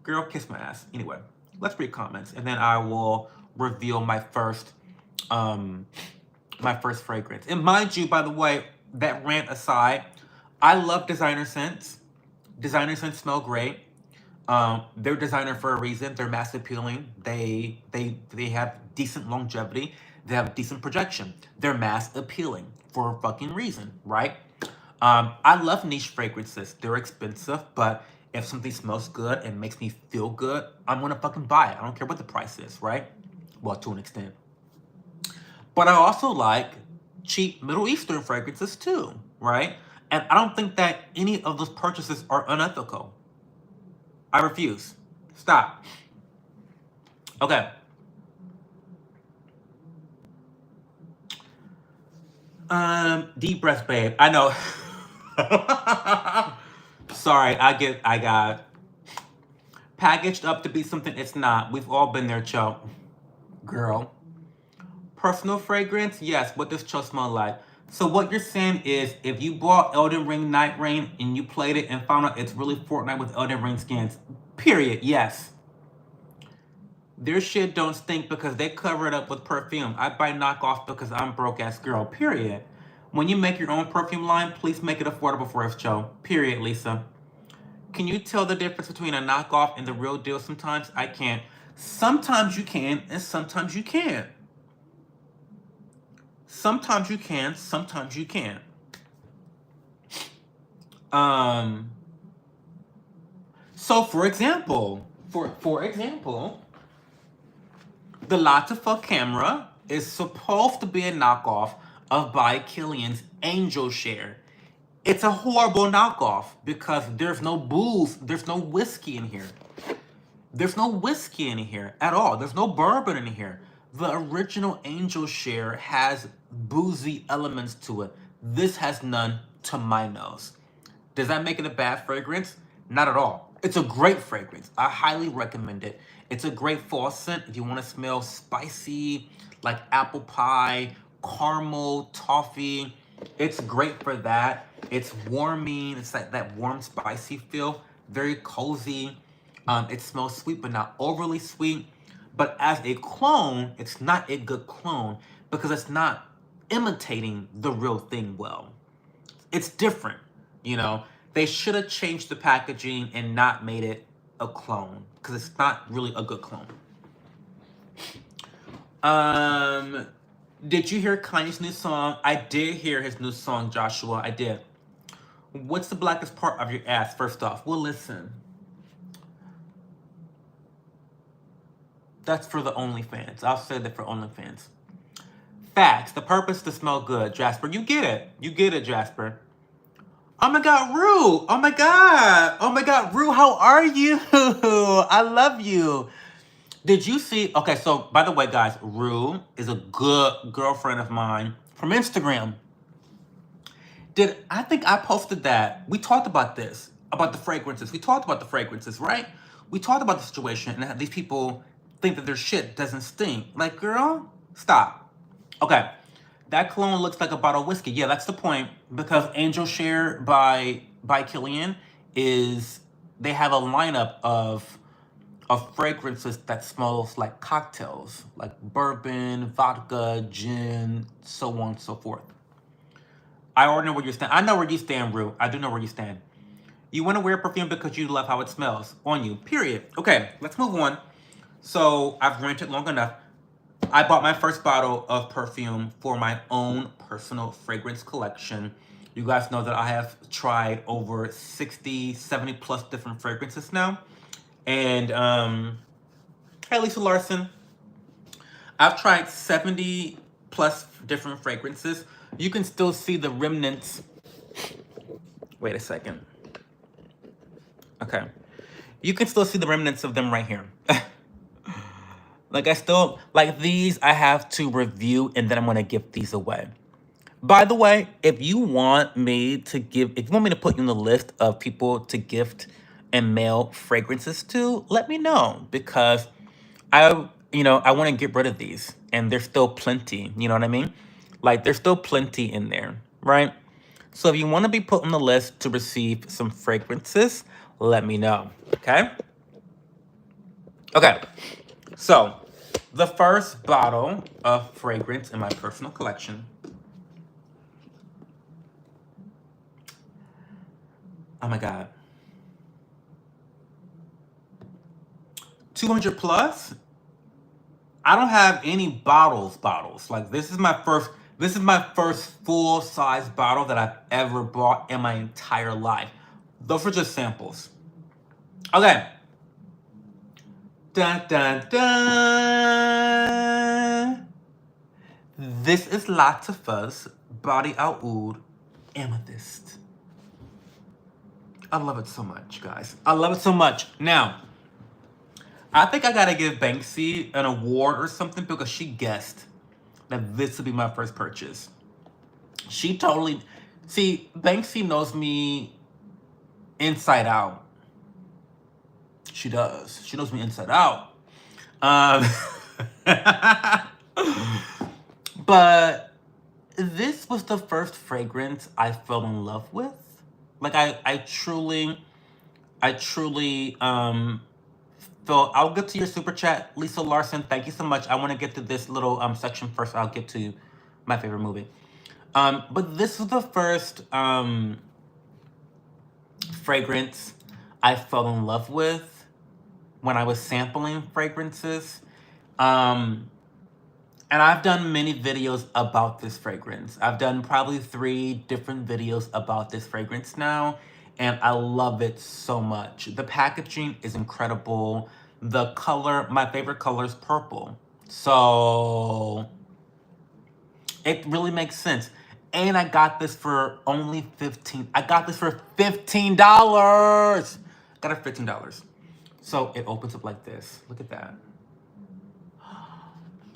Girl, kiss my ass. Anyway, let's read comments and then I will reveal my first fragrance. And mind you, by the way, that rant aside, I love designer scents. Designer scents smell great. They're designer for a reason. They're mass appealing. They have decent longevity. They have decent projection. They're mass appealing for a fucking reason, right? I love niche fragrances. They're expensive, but if something smells good and makes me feel good, I'm gonna fucking buy it. I don't care what the price is, right? Well, to an extent. But I also like cheap Middle Eastern fragrances too, right? And I don't think that any of those purchases are unethical. I refuse. Stop. Okay. Deep breath, babe. I know. Sorry, I got packaged up to be something it's not. We've all been there, chump. Girl. Personal fragrance, yes. What does Cho smell like? So what you're saying is, if you bought Elden Ring Night Rain and you played it and found out it's really Fortnite with Elden Ring skins, period, yes. Their shit don't stink because they cover it up with perfume. I buy knockoff because I'm broke ass girl, period. When you make your own perfume line, please make it affordable for us, Cho. Period, Lisa. Can you tell the difference between a knockoff and the real deal sometimes? I can't. Sometimes you can, and sometimes you can't. Sometimes you can, sometimes you can't. So for example, the Latifa camera is supposed to be a knockoff of By Killian's Angel Share. It's a horrible knockoff because there's no booze, there's no whiskey in here. There's no whiskey in here at all. There's no bourbon in here. The original Angel Share has boozy elements to it. This has none to my nose. Does that make it a bad fragrance? Not at all. It's a great fragrance. I highly recommend it. It's a great fall scent if you want to smell spicy, like apple pie, caramel, toffee. It's great for that. It's warming. It's like that warm, spicy feel. Very cozy. It smells sweet, but not overly sweet. But as a clone, it's not a good clone because it's not imitating the real thing well. It's different, you know. They should have changed the packaging and not made it a clone because it's not really a good clone. Did you hear Kanye's new song? I did hear his new song, Joshua. I did. What's the blackest part of your ass, first off? Well, listen. That's for the OnlyFans. I'll say that for OnlyFans. Facts. The purpose to smell good. Jasper, you get it. You get it, Jasper. Oh my God, Rue. Oh my God. Oh my God, Rue, how are you? I love you. Did you see? Okay, so by the way, guys, Rue is a good girlfriend of mine from Instagram. I think I posted that. We talked about this, about the fragrances. We talked about the fragrances, right? We talked about the situation and how these people think that their shit doesn't stink. Like, girl, stop. Okay, that cologne looks like a bottle of whiskey. Yeah, that's the point. Because Angel Share by Killian is, they have a lineup of fragrances that smells like cocktails, like bourbon, vodka, gin, so on and so forth. I already know where you stand. I know where you stand, Rue. I do know where you stand. You want to wear perfume because you love how it smells on you, period. Okay, let's move on. So I've ranted long enough. I bought my first bottle of perfume for my own personal fragrance collection. You guys know that I have tried over 60, 70 plus different fragrances now. And, hey, Lisa Larson. I've tried 70 plus different fragrances. You can still see the remnants. Wait a second. Okay. You can still see the remnants of them right here. Like these I have to review and then I'm gonna give these away. By the way, if you want me to put you on the list of people to gift and mail fragrances to, let me know because I want to get rid of these and there's still plenty, you know what I mean? Like there's still plenty in there, right? So if you want to be put on the list to receive some fragrances, let me know, okay? Okay, so the first bottle of fragrance in my personal collection. Oh my God. 200 plus? I don't have any bottles. Like this is my first full-size bottle that I've ever bought in my entire life. Those are just samples. Okay. Dun, dun, dun. This is Latifa's Body Oud Amethyst. I love it so much, guys. I love it so much. Now, I think I gotta give Banksy an award or something because she guessed that this would be my first purchase. She totally... See, Banksy knows me inside out. She does. She knows me inside out. But this was the first fragrance I fell in love with. Like I truly felt. I'll get to your super chat, Lisa Larson. Thank you so much. I want to get to this little section first. I'll get to my favorite movie. But this was the first fragrance I fell in love with when I was sampling fragrances. And I've done many videos about this fragrance. I've done probably 3 different videos about this fragrance now, and I love it so much. The packaging is incredible. The color, my favorite color is purple. So it really makes sense. And I got this for only 15. I got this for $15. Got it for $15. So it opens up like this. Look at that.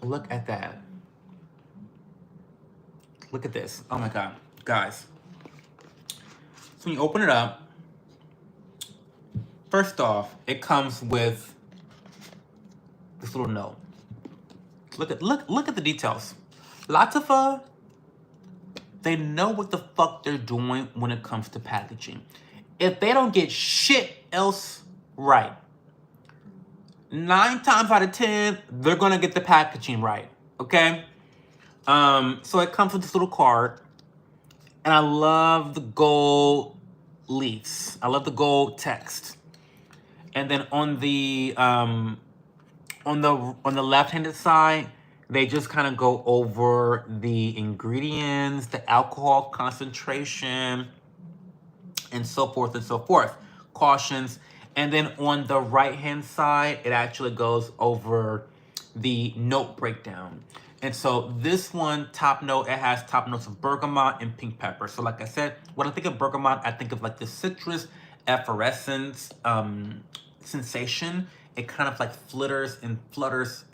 Look at that. Look at this. Oh my God. Guys. So when you open it up, first off, it comes with this little note. Look at the details. Latifa, they know what the fuck they're doing when it comes to packaging. If they don't get shit else right, 9 times out of 10, they're gonna get the packaging right. Okay? So it comes with this little card, and I love the gold leaves. I love the gold text. And then on the left-handed side, they just kind of go over the ingredients, the alcohol concentration, and so forth and so forth. Cautions. And then on the right-hand side, it actually goes over the note breakdown. And so this one, top note, it has top notes of bergamot and pink pepper. So like I said, when I think of bergamot, I think of like the citrus effervescence sensation. It kind of like flutters and flirts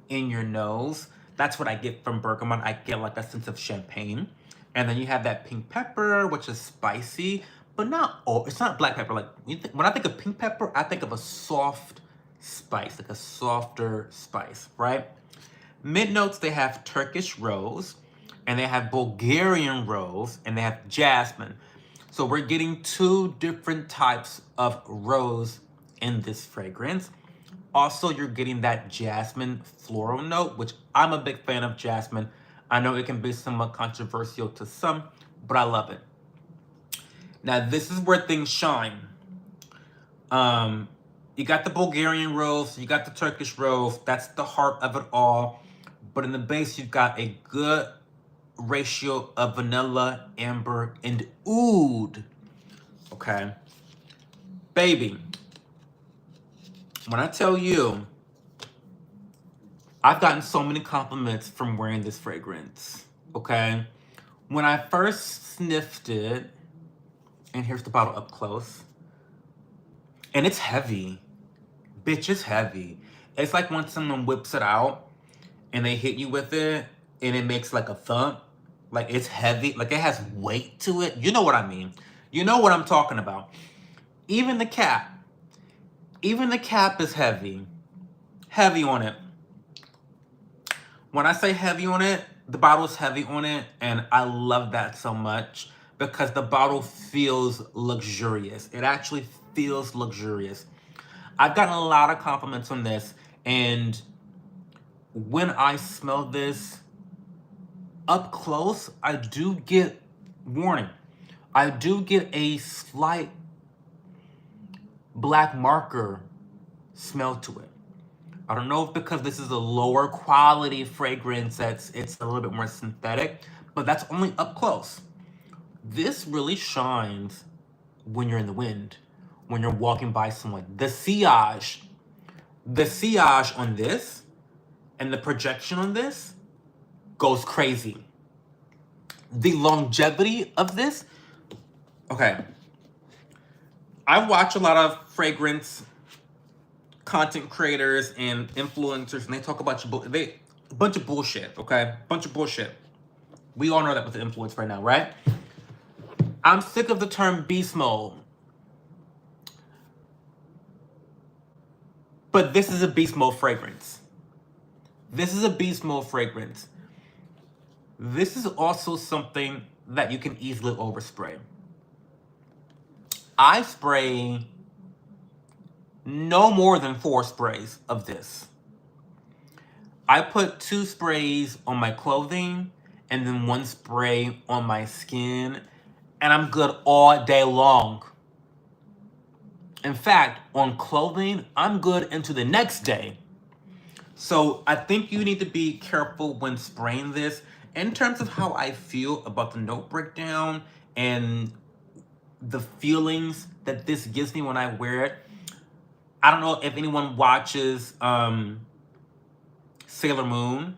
in your nose. That's what I get from bergamot. I get like a sense of champagne. And then you have that pink pepper, which is spicy, but not, it's not black pepper. Like when I think of pink pepper, I think of a soft spice, like a softer spice, right? Mid notes, they have Turkish rose, and they have Bulgarian rose, and they have jasmine. So we're getting 2 different types of rose in this fragrance. Also, you're getting that jasmine floral note, which I'm a big fan of jasmine. I know it can be somewhat controversial to some, but I love it. Now, this is where things shine. You got the Bulgarian rose, you got the Turkish rose. That's the heart of it all. But in the base, you've got a good ratio of vanilla, amber, and oud. Okay? Baby, when I tell you, I've gotten so many compliments from wearing this fragrance. Okay? When I first sniffed it, and here's the bottle up close, and it's heavy. Bitch, it's heavy. It's like when someone whips it out, and they hit you with it, and it makes like a thump. Like it's heavy, like it has weight to it. You know what I mean. You know what I'm talking about. Even the cap is heavy. Heavy on it. When I say heavy on it, the bottle's heavy on it, and I love that so much because the bottle feels luxurious. It actually feels luxurious. I've gotten a lot of compliments on this, and when I smell this up close, I do get, warning, I do get a slight black marker smell to it. I don't know if because this is a lower quality fragrance, it's a little bit more synthetic, but that's only up close. This really shines when you're in the wind, when you're walking by someone. The sillage on this and the projection on this goes crazy. The longevity of this, okay. I watch a lot of fragrance content creators and influencers, and they talk about a bunch of bullshit, okay? Bunch of bullshit. We all know that with the influence right now, right? I'm sick of the term beast mode. But this is a beast mode fragrance. This is a beast mode fragrance. This is also something that you can easily overspray. I spray no more than 4 sprays of this. I put 2 sprays on my clothing and then 1 spray on my skin, and I'm good all day long. In fact, on clothing, I'm good into the next day. So I think you need to be careful when spraying this. In terms of how I feel about the note breakdown and the feelings that this gives me when I wear it, I don't know if anyone watches Sailor Moon,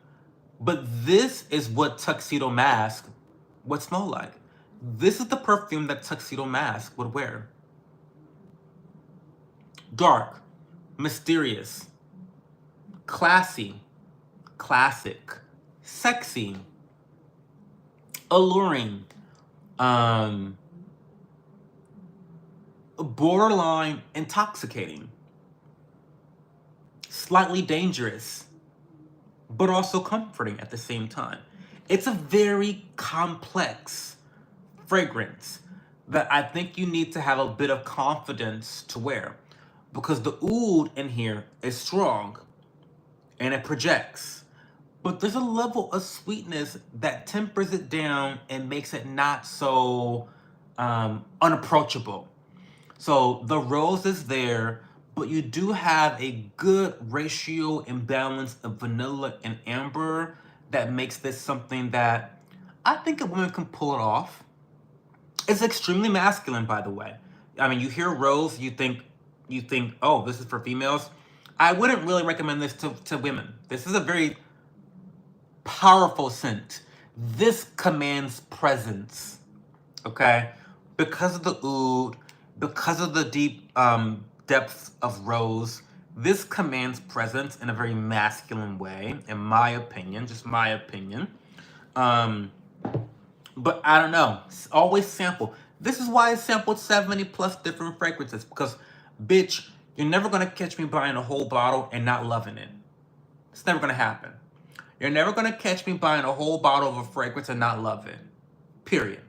but this is what Tuxedo Mask would smell like. This is the perfume that Tuxedo Mask would wear. Dark, mysterious, classy, classic, sexy, alluring, um, borderline intoxicating, slightly dangerous, but also comforting at the same time. It's a very complex fragrance that I think you need to have a bit of confidence to wear, because the oud in here is strong and it projects. But there's a level of sweetness that tempers it down and makes it not so unapproachable. So the rose is there, but you do have a good ratio and balance of vanilla and amber that makes this something that I think a woman can pull it off. It's extremely masculine, by the way. I mean, you hear rose, you think, oh, this is for females. I wouldn't really recommend this to women. This is a very powerful scent. This commands presence, okay? Because of the oud, because of the deep depth of rose, this commands presence in a very masculine way, in my opinion, just my opinion. But I don't know. Always sample. This is why I sampled 70 plus different fragrances, because, bitch, you're never gonna catch me buying a whole bottle and not loving it. It's never gonna happen. You're never gonna catch me buying a whole bottle of a fragrance and not love it. Period.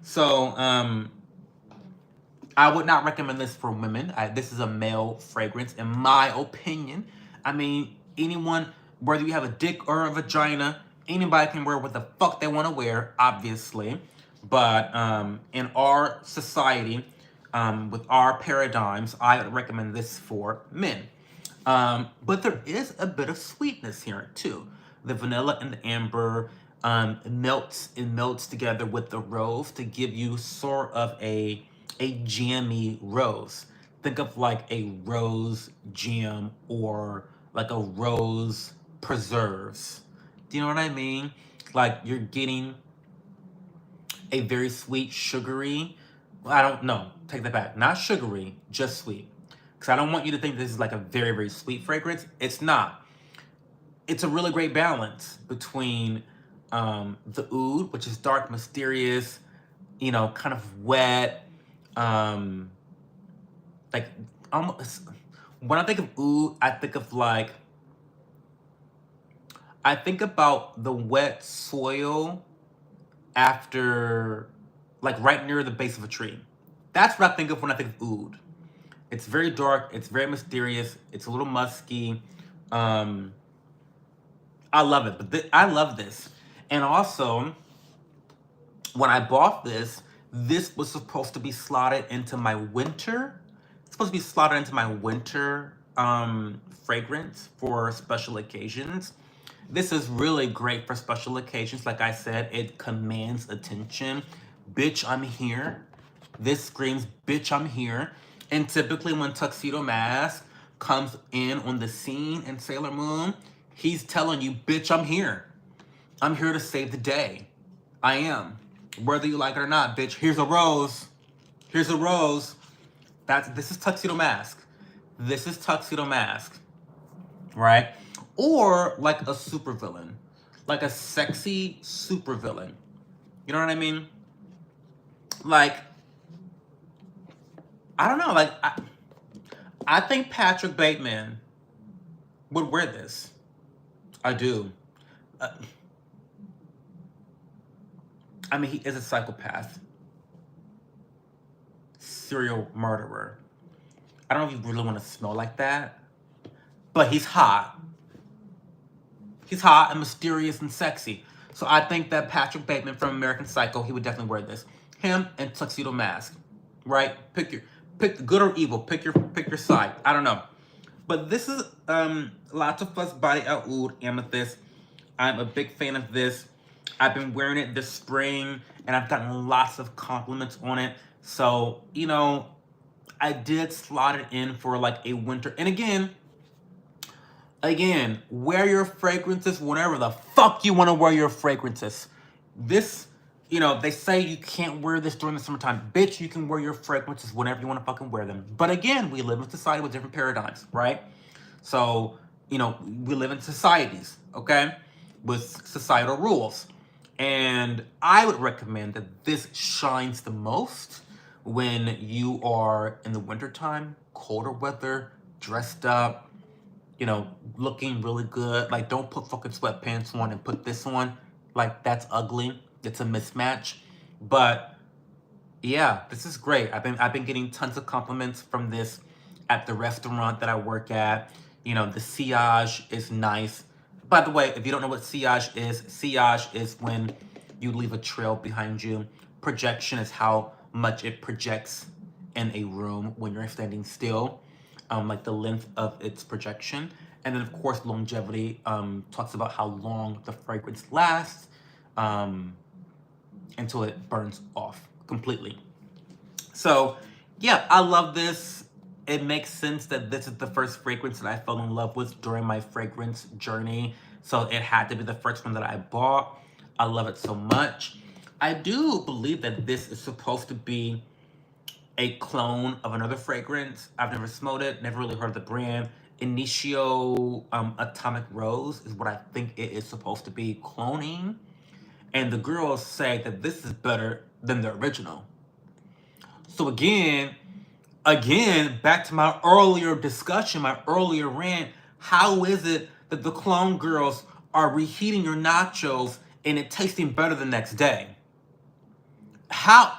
So, I would not recommend this for women. This is a male fragrance, in my opinion. I mean, anyone, whether you have a dick or a vagina, anybody can wear what the fuck they want to wear, obviously. But in our society, with our paradigms, I would recommend this for men. But there is a bit of sweetness here too. The vanilla and the amber melts together with the rose to give you sort of a jammy rose. Think of like a rose jam or like a rose preserves. Do you know what I mean? Like you're getting a very sweet, sugary. I don't know. Take that back. Not sugary, just sweet. Because I don't want you to think this is like a very, very sweet fragrance. It's not. It's a really great balance between the oud, which is dark, mysterious, you know, kind of wet, like almost. When I think of oud, I think of like, I think about the wet soil after, like right near the base of a tree. That's what I think of when I think of oud. It's very dark. It's very mysterious. It's a little musky. I love it. But I love this. And also, when I bought this, this was supposed to be slotted into my winter. It's supposed to be slotted into my winter fragrance for special occasions. This is really great for special occasions. Like I said, it commands attention. Bitch, I'm here. This screams, bitch, I'm here. And typically when Tuxedo Mask comes in on the scene in Sailor Moon, he's telling you, bitch, I'm here. I'm here to save the day. I am. Whether you like it or not, bitch, here's a rose. Here's a rose. This is Tuxedo Mask. This is Tuxedo Mask. Right? Or like a supervillain. Like a sexy supervillain. You know what I mean? Like, I don't know, like, I think Patrick Bateman would wear this. I do. I mean, he is a psychopath, serial murderer. I don't know if you really want to smell like that, but he's hot. He's hot and mysterious and sexy. So I think that Patrick Bateman from American Psycho, he would definitely wear this. Him and Tuxedo Mask, right? Pick good or evil. Pick your side. I don't know. But this is Lots of Fuss Body Oud Amethyst. I'm a big fan of this. I've been wearing it this spring, and I've gotten lots of compliments on it. So, you know, I did slot it in for like a winter. And again, wear your fragrances whenever the fuck you want to wear your fragrances. This, you know, they say you can't wear this during the summertime. Bitch, you can wear your fragrances whenever you want to fucking wear them. But again, we live in a society with different paradigms, right? So, you know, we live in societies, okay? With societal rules. And I would recommend that this shines the most when you are in the wintertime, colder weather, dressed up, you know, looking really good. Like, don't put fucking sweatpants on and put this on. Like, that's ugly. It's a mismatch. But yeah, this is great. I've been getting tons of compliments from this at the restaurant that I work at. You know, the sillage is nice. By the way, if you don't know what sillage is when you leave a trail behind you. Projection is how much it projects in a room when you're standing still, like the length of its projection. And then, of course, longevity talks about how long the fragrance lasts until it burns off completely. So, yeah, I love this. It makes sense that this is the first fragrance that I fell in love with during my fragrance journey. So it had to be the first one that I bought. I love it so much. I do believe that this is supposed to be a clone of another fragrance. I've never smelled it, never really heard of the brand. Initio Atomic Rose is what I think it is supposed to be cloning. And the girls say that this is better than the original. So again, back to my earlier discussion, my earlier rant, how is it that the clone girls are reheating your nachos and it tasting better the next day? How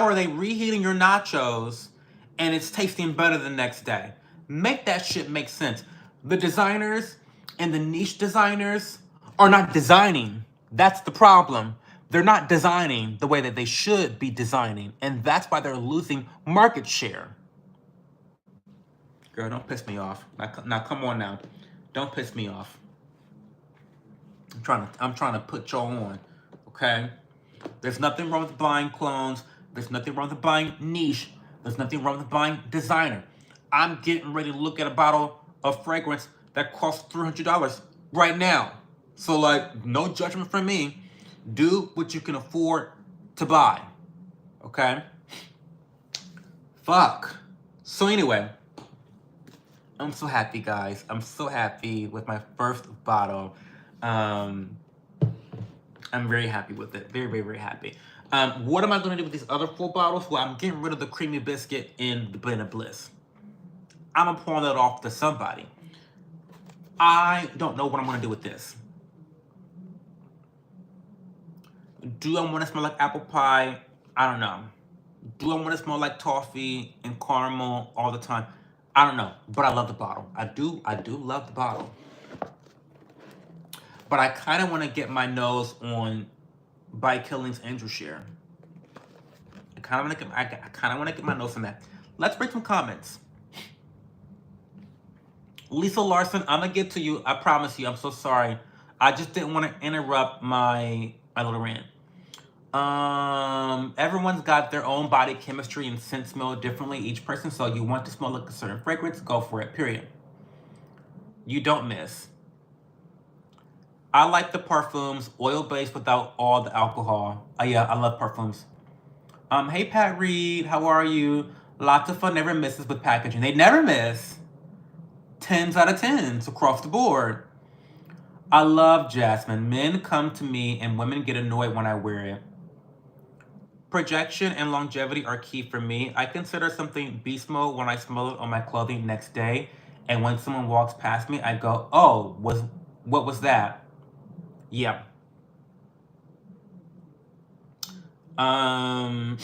are they reheating your nachos and it's tasting better the next day? Make that shit make sense. The designers and the niche designers are not designing. That's the problem. They're not designing the way that they should be designing, and that's why they're losing market share. Girl, don't piss me off. Now come on now. Don't piss me off. I'm trying to put y'all on, okay? There's nothing wrong with buying clones. There's nothing wrong with buying niche. There's nothing wrong with buying designer. I'm getting ready to look at a bottle of fragrance that costs $300 right now. So, like, no judgment from me. Do what you can afford to buy, okay? Fuck. So anyway, I'm so happy, guys. I'm so happy with my first bottle. I'm very happy with it. Very, very, very happy. What am I going to do with these other 4 bottles? Well, I'm getting rid of the Creamy Biscuit and the Blend of Bliss. I'm going to pawn that off to somebody. I don't know what I'm going to do with this. Do I want to smell like apple pie? I don't know. Do I want to smell like toffee and caramel all the time? I don't know. But I love the bottle. I do love the bottle. But I kind of want to get my nose on By Killing's Angel Share. I kind of want to get my nose on that. Let's read some comments. Lisa Larson, I'm gonna get to you. I promise you. I'm so sorry. I just didn't want to interrupt my little rant. Everyone's got their own body chemistry and scent smell differently, each person. So you want to smell like a certain fragrance, go for it. Period. You don't miss. I like the parfums, oil-based without all the alcohol. Oh yeah, I love parfums. Hey Pat Reed, how are you? Lots of fun never misses with packaging. They never miss. 10s out of 10s across the board. I love Jasmine. Men come to me and women get annoyed when I wear it. Projection and longevity are key for me. I consider something beast mode when I smell it on my clothing next day. And when someone walks past me, I go, oh, what was that? Yeah. Um,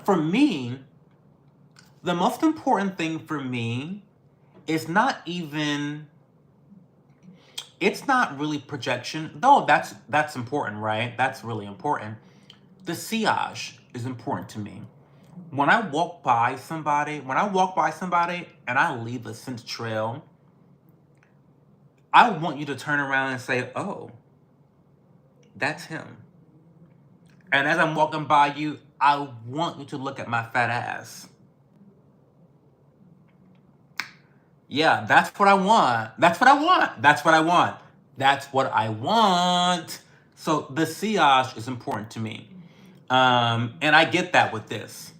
for me, the most important thing for me is it's not really projection, though that's important, right? That's really important. The sillage is important to me. When I walk by somebody and I leave a scent trail, I want you to turn around and say, oh, that's him. And as I'm walking by you, I want you to look at my fat ass. Yeah, that's what I want. That's what I want. That's what I want. That's what I want. So the sillage is important to me. And I get that with this.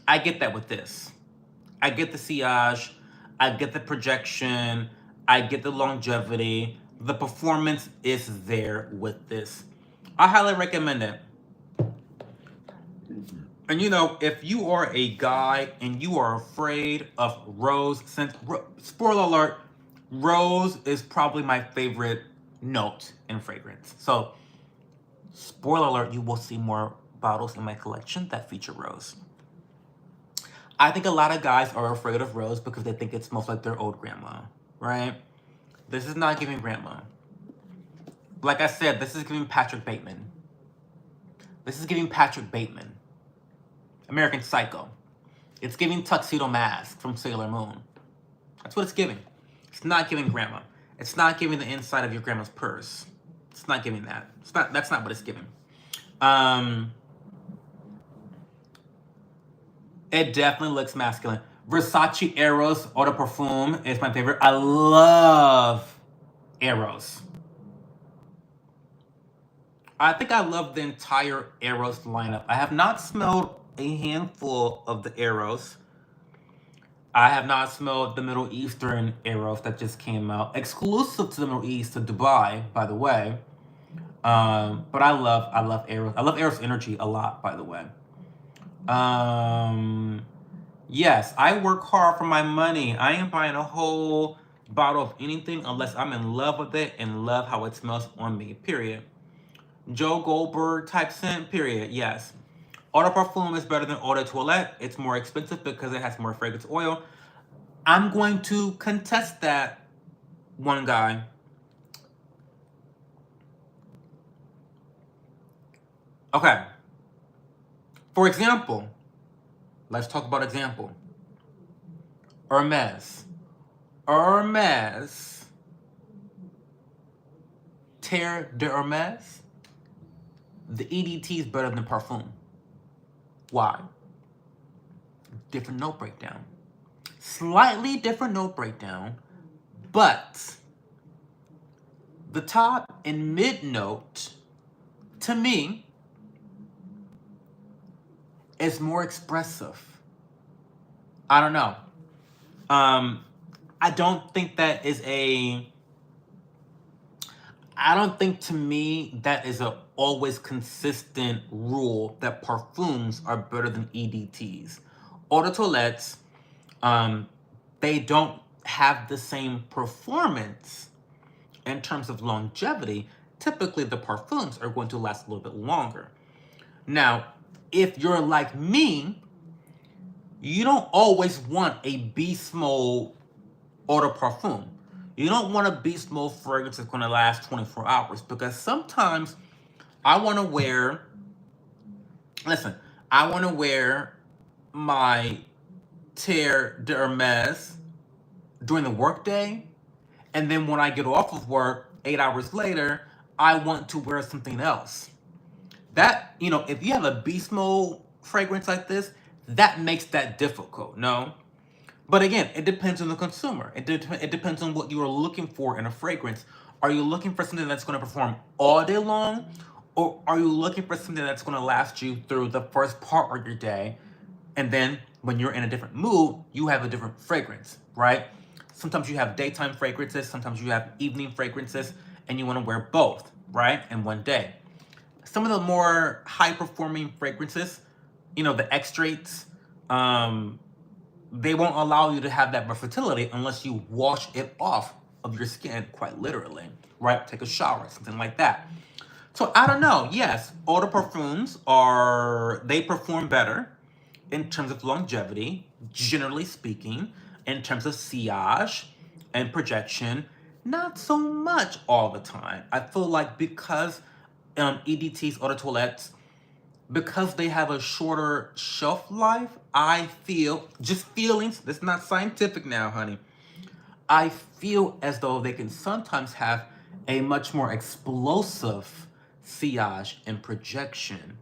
I get that with this. I get the sillage. I get the projection. I get the longevity. The performance is there with this. I highly recommend it. And if you are a guy and you are afraid of rose, spoiler alert, rose is probably my favorite note in fragrance. So, spoiler alert, you will see more bottles in my collection that feature rose. I think a lot of guys are afraid of rose because they think it smells like their old grandma, right? This is not giving grandma. Like I said, this is giving Patrick Bateman. This is giving Patrick Bateman. American Psycho. It's giving Tuxedo Mask from Sailor Moon. That's what it's giving. It's not giving grandma. It's not giving the inside of your grandma's purse. It's not giving that. That's not what it's giving. It definitely looks masculine. Versace Eros Eau de Parfum is my favorite. I love Eros. I think I love the entire Eros lineup. I have not smelled a handful of the Eros. I have not smelled the Middle Eastern Eros that just came out. Exclusive to the Middle East, to Dubai, by the way. But I love Eros. I love Eros Energy a lot, by the way. Yes, I work hard for my money. I ain't buying a whole bottle of anything unless I'm in love with it and love how it smells on me, period. Joe Goldberg type scent, period, yes. Eau de Parfum is better than Eau de Toilette. It's more expensive because it has more fragrance oil. I'm going to contest that, one guy. Okay. For example, let's talk about example. Hermes. Terre de Hermes. The EDT is better than Parfum. Why? Different note breakdown. Slightly different note breakdown, but the top and mid note, to me, is more expressive. I don't know. I don't think to me that is a always consistent rule that parfums are better than EDTs. Eau de toilettes, they don't have the same performance in terms of longevity. Typically, the parfums are going to last a little bit longer. Now, if you're like me, you don't always want a beast mode eau de parfum. You don't want a beast mode fragrance that's going to last 24 hours because sometimes I want to wear my Terre de Hermes during the workday, and then when I get off of work 8 hours later, I want to wear something else. That, if you have a beast mode fragrance like this, that makes that difficult, no? But again, it depends on the consumer. It depends on what you are looking for in a fragrance. Are you looking for something that's going to perform all day long? Or are you looking for something that's going to last you through the first part of your day? And then when you're in a different mood, you have a different fragrance, right? Sometimes you have daytime fragrances, sometimes you have evening fragrances, and you want to wear both, right, in one day. Some of the more high-performing fragrances, the extracts, they won't allow you to have that versatility unless you wash it off of your skin, quite literally, right? Take a shower, something like that. So I don't know. Yes, eau de parfums they perform better in terms of longevity, generally speaking, in terms of sillage and projection. Not so much all the time. I feel like because EDT's eau de toilettes, because they have a shorter shelf life, I feel, just feelings, this is not scientific now, honey. I feel as though they can sometimes have a much more explosive sillage and projection.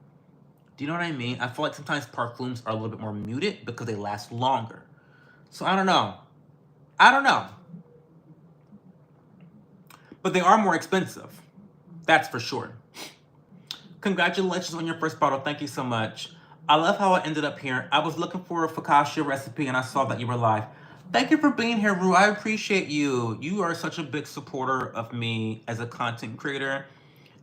Do you know what I mean? I feel like sometimes perfumes are a little bit more muted because they last longer. So I don't know. I don't know. But they are more expensive. That's for sure. Congratulations on your first bottle. Thank you so much. I love how I ended up here. I was looking for a focaccia recipe and I saw that you were live. Thank you for being here, Rue. I appreciate you. You are such a big supporter of me as a content creator.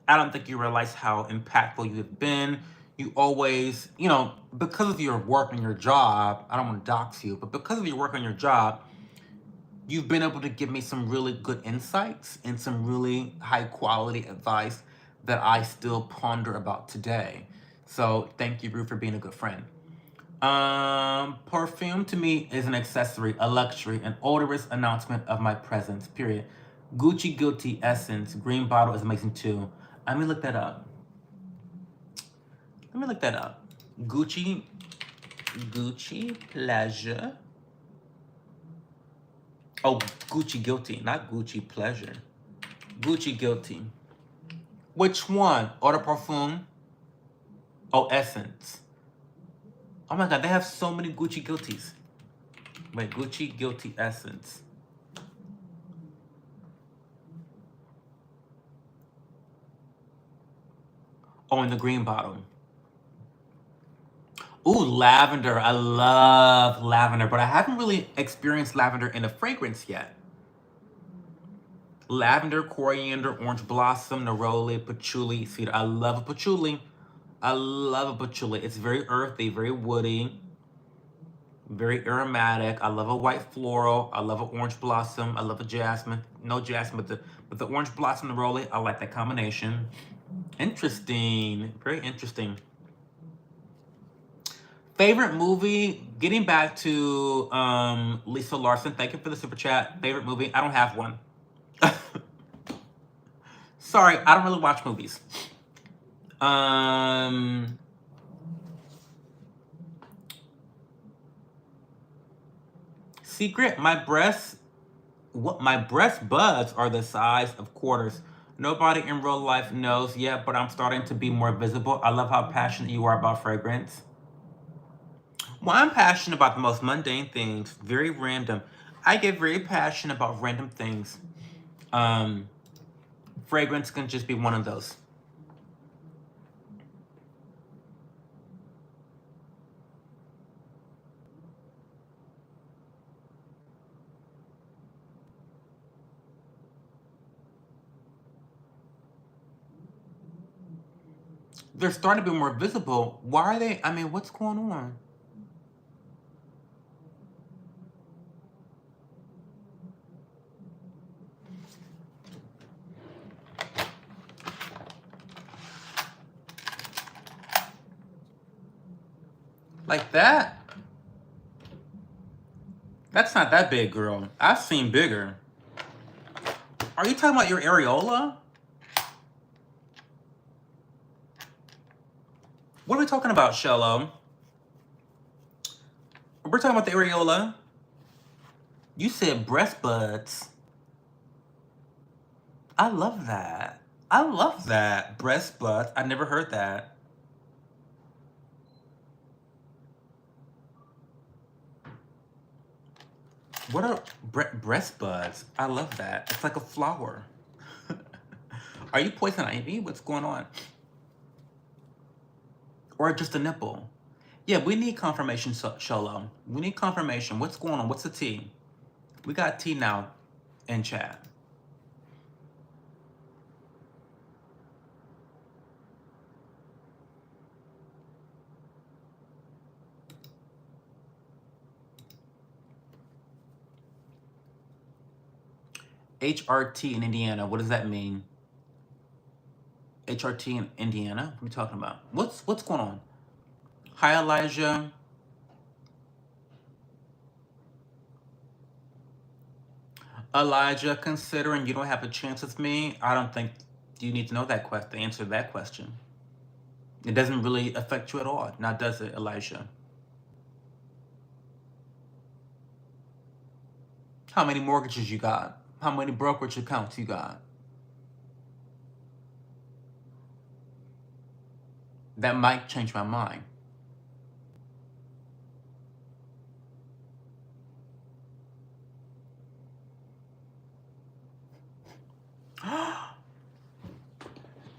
I don't think you realize how impactful you have been. You always, because of your work and your job, I don't want to dox you, but because of your work on your job, you've been able to give me some really good insights and some really high quality advice that I still ponder about today. So thank you, Rue, for being a good friend. Perfume to me is an accessory, a luxury, an odorous announcement of my presence, period. Gucci Guilty Essence, green bottle is amazing too. Let me look that up. Gucci Pleasure. Oh, Gucci Guilty, not Gucci Pleasure. Gucci Guilty. Which one? Eau de Parfum? Oh, Essence. Oh my God, they have so many Gucci Guilties. Wait, Gucci Guilty Essence. Oh, in the green bottle. Ooh, lavender. I love lavender, but I haven't really experienced lavender in a fragrance yet. Lavender, coriander, orange blossom, neroli, patchouli, cedar. I love a patchouli. It's very earthy, very woody, very aromatic. I love a white floral. I love an orange blossom. I love a jasmine. No jasmine, but the orange blossom neroli. I like that combination. Interesting. Very interesting. Favorite movie? Getting back to Lisa Larson. Thank you for the super chat. Favorite movie? I don't have one. Sorry, I don't really watch movies. Secret, my breast buds are the size of quarters. Nobody in real life knows yet, but I'm starting to be more visible. I love how passionate you are about fragrance. Well, I'm passionate about the most mundane things, very random. I get very passionate about random things. Fragrance can just be one of those. They're starting to be more visible. Why are they? I mean, what's going on? Like that? That's not that big, girl. I've seen bigger. Are you talking about your areola? What are we talking about, Shello? We're talking about the areola. You said breast buds. I love that. I love that. Breast buds. I never heard that. What are breast buds? I love that. It's like a flower. Are you poison ivy? What's going on? Or just a nipple? Yeah, we need confirmation, Sholo. We need confirmation. What's going on? What's the tea? We got tea now in chat. HRT in Indiana. What does that mean? HRT in Indiana? What are we talking about? What's going on? Hi, Elijah. Elijah, considering you don't have a chance with me, I don't think you need to know that question, to answer that question. It doesn't really affect you at all. Now, does it, Elijah? How many mortgages you got? How many brokerage accounts you got? That might change my mind.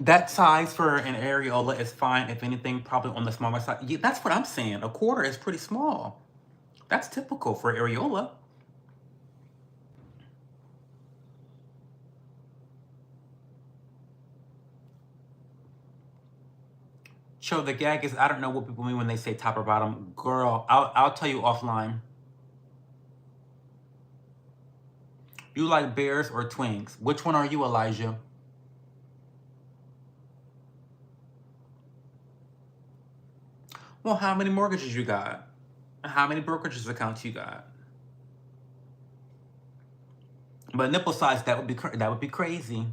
That size for an areola is fine. If anything, probably on the smaller side. Yeah, that's what I'm saying. A quarter is pretty small. That's typical for areola. So the gag is, I don't know what people mean when they say top or bottom. Girl, I'll tell you offline. You like bears or twinks? Which one are you, Elijah? Well, how many mortgages you got? How many brokerages accounts you got? But nipple size, that would be crazy.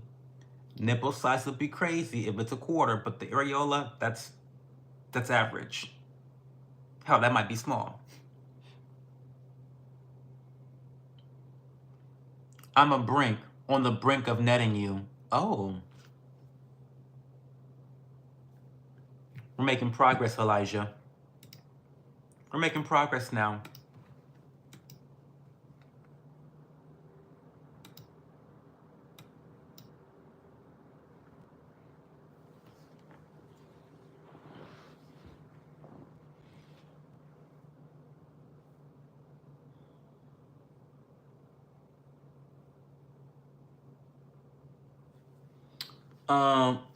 Nipple size would be crazy if it's a quarter, but the areola, that's average. Hell, that might be small. I'm on the brink of netting you. Oh. We're making progress, Elijah. We're making progress now.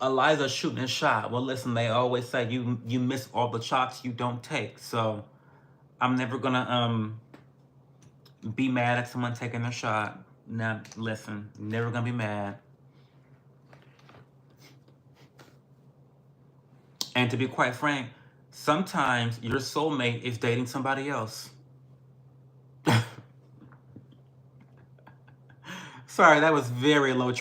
Eliza shooting a shot. Well, listen, they always say you miss all the shots you don't take. So I'm never gonna be mad at someone taking their shot. Now, listen, never gonna be mad. And to be quite frank, sometimes your soulmate is dating somebody else. Sorry, that was very low.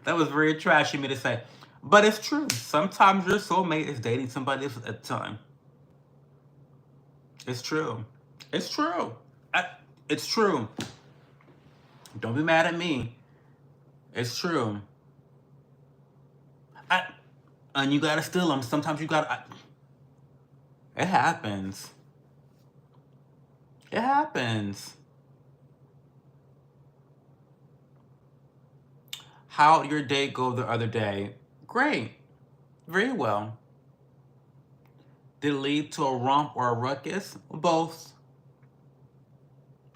That was very trashy of me to say. But it's true. Sometimes your soulmate is dating somebody else at the time. It's true. It's true. It's true. Don't be mad at me. It's true. And you gotta steal them. Sometimes you gotta. It happens. It happens. How did your date go the other day? Great. Very well. Did it lead to a romp or a ruckus? Both.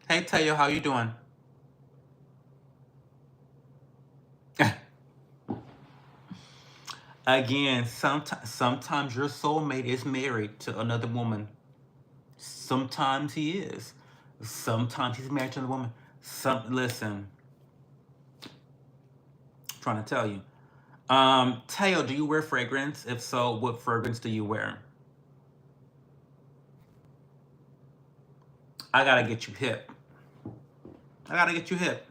Hey, Tayo, how you doing? Again, sometimes your soulmate is married to another woman. Sometimes he is. Sometimes he's married to another woman. Listen. I'm trying to tell you. Tayo, do you wear fragrance? If so, what fragrance do you wear? I gotta get you hip. I gotta get you hip.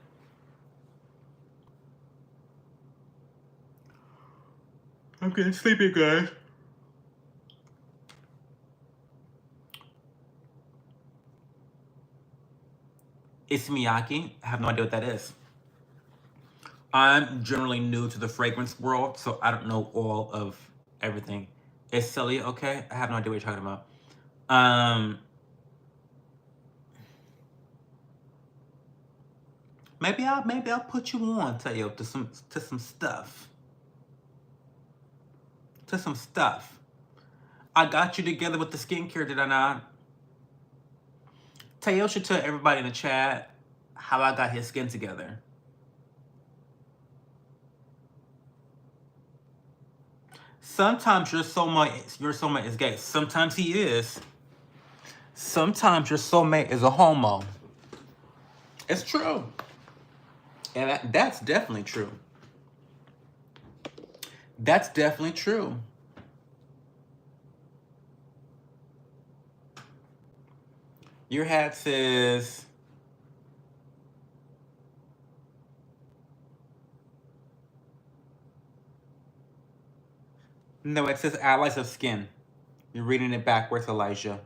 I'm getting sleepy, guys. It's Miyake. I have no idea what that is. I'm generally new to the fragrance world, so I don't know all of everything. Is Celia okay? I have no idea what you're talking about. Maybe I'll put you on, Tayo, to some stuff. To some stuff. I got you together with the skincare, did I not? Tayo should tell everybody in the chat how I got his skin together. Sometimes your soulmate is gay. Sometimes he is. Sometimes your soulmate is a homo. It's true. And that's definitely true. That's definitely true. Your hat says, no, it says allies of skin. You're reading it backwards, Elijah.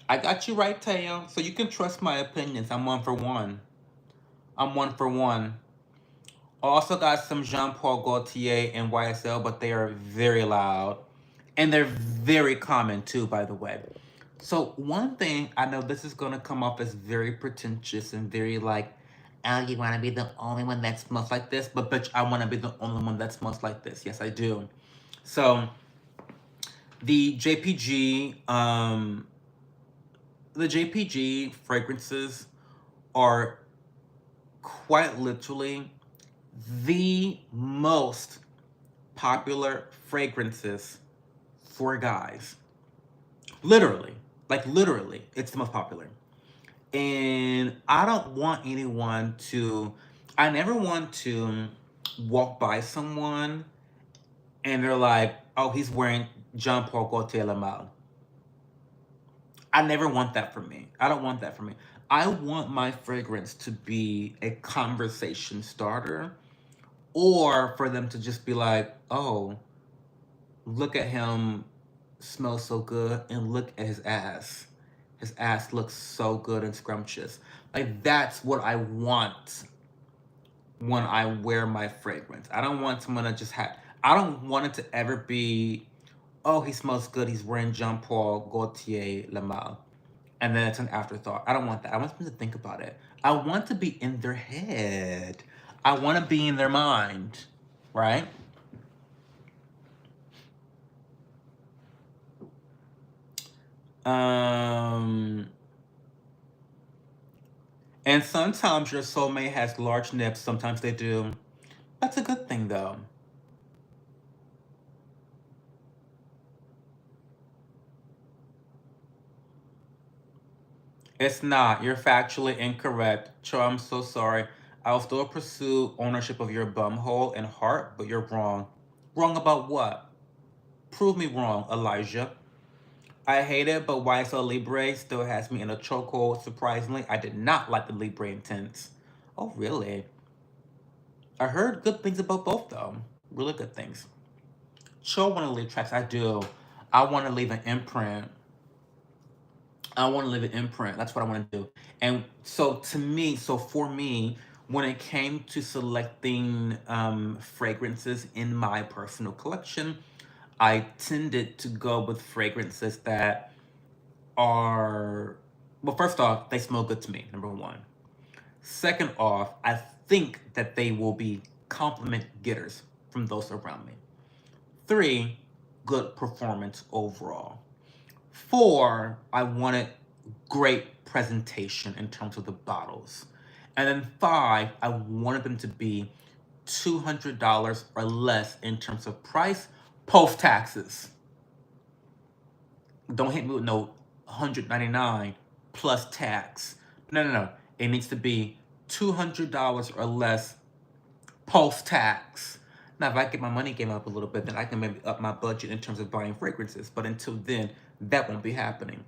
I got you right, Teo. So you can trust my opinions. I'm one for one. I'm one for one. Also got some Jean Paul Gaultier and YSL, but they are very loud. And they're very common too, by the way. So one thing, I know this is gonna come off as very pretentious and very like, oh, you wanna be the only one that smells like this? But bitch, I wanna be the only one that smells like this. Yes, I do. So the JPG fragrances are quite literally the most popular fragrances for guys. Literally. Like literally, it's the most popular. And I don't want anyone to, I never want to walk by someone and they're like, oh, he's wearing Jean Paul Gaultier Le Male. I never want that for me. I don't want that for me. I want my fragrance to be a conversation starter, or for them to just be like, oh, look at him smell so good, and look at his ass. His ass looks so good and scrumptious. Like, that's what I want when I wear my fragrance. I don't want someone to just have, I don't want it to ever be, oh, he smells good, he's wearing Jean Paul Gaultier Le Male. And then it's an afterthought. I don't want that. I want them to think about it. I want to be in their head. I want to be in their mind, right? And sometimes your soulmate has large nips. Sometimes they do. That's a good thing, though. It's not. You're factually incorrect. Cho, I'm so sorry. I'll still pursue ownership of your bumhole and heart, but you're wrong. Wrong about what? Prove me wrong, Elijah. I hate it, but YSL Libre still has me in a chokehold. Surprisingly, I did not like the Libre Intense. Oh, really? I heard good things about both, though. Really good things. Cho want to leave tracks. I do. I want to leave an imprint. I want to leave an imprint. That's what I want to do. And so to me, so for me, when it came to selecting fragrances in my personal collection, I tended to go with fragrances that are, well, first off, they smell good to me, number one. Second off, I think that they will be compliment getters from those around me. Three, good performance overall. Four, I wanted great presentation in terms of the bottles. And then five, I wanted them to be $200 or less in terms of price post taxes. Don't hit me with no $199 plus tax. No, no, no. It needs to be $200 or less post tax. Now, if I get my money game up a little bit, then I can maybe up my budget in terms of buying fragrances. But until then, that won't be happening.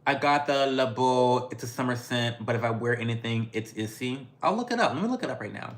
I got the Le Beau. It's a summer scent, but if I wear anything, it's Issy. I'll look it up. Let me look it up right now.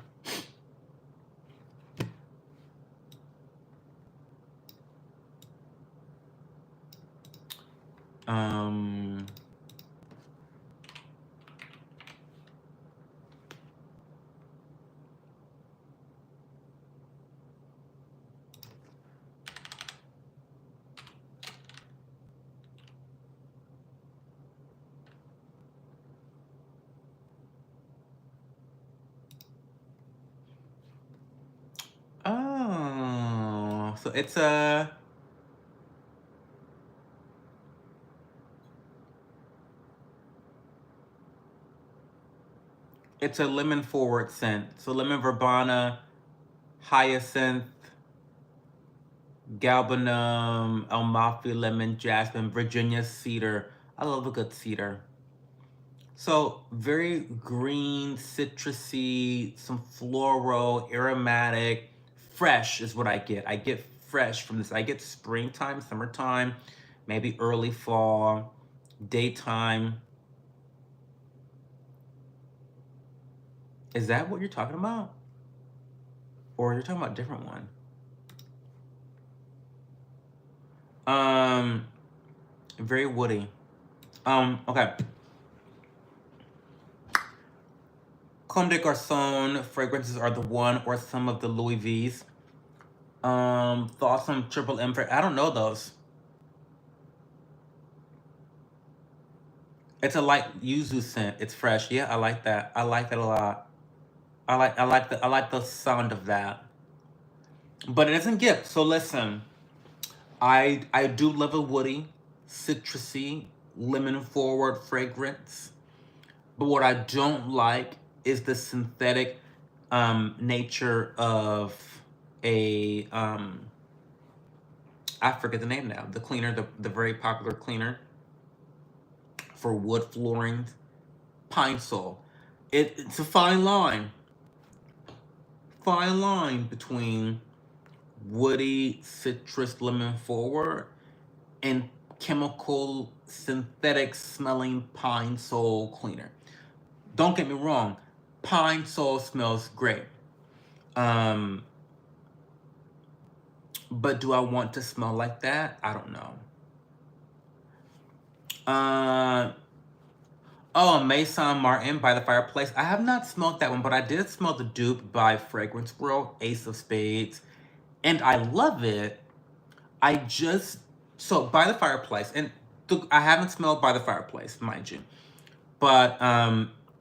Oh, so it's a lemon forward scent. So lemon verbena, hyacinth, galbanum, amalfi lemon, jasmine, Virginia cedar, I love a good cedar. So very green, citrusy, some floral, aromatic, fresh is what I get. I get fresh from this. I get springtime, summertime, maybe early fall, daytime. Is that what you're talking about? Or you're talking about a different one? Um, very woody. Okay. Comme des Garçons fragrances are the one or some of the Louis V's. Thoughts on Triple M? I don't know those. It's a light yuzu scent. It's fresh. Yeah, I like that. I like that a lot. I like the sound of that. But it isn't gift. So listen, I do love a woody, citrusy, lemon forward fragrance. But what I don't like is the synthetic nature of a I forget the name now. The cleaner, the very popular cleaner for wood flooring, Pine Sol. It's a fine line between woody, citrus, lemon forward, and chemical, synthetic smelling Pine Sol cleaner. Don't get me wrong, Pine Sol smells great. But do I want to smell like that? I don't know. Oh, Maison Martin by the Fireplace. I have not smelled that one, but I did smell the dupe by Fragrance World, Ace of Spades, and I love it. So by the Fireplace, and I haven't smelled by the Fireplace, mind you, but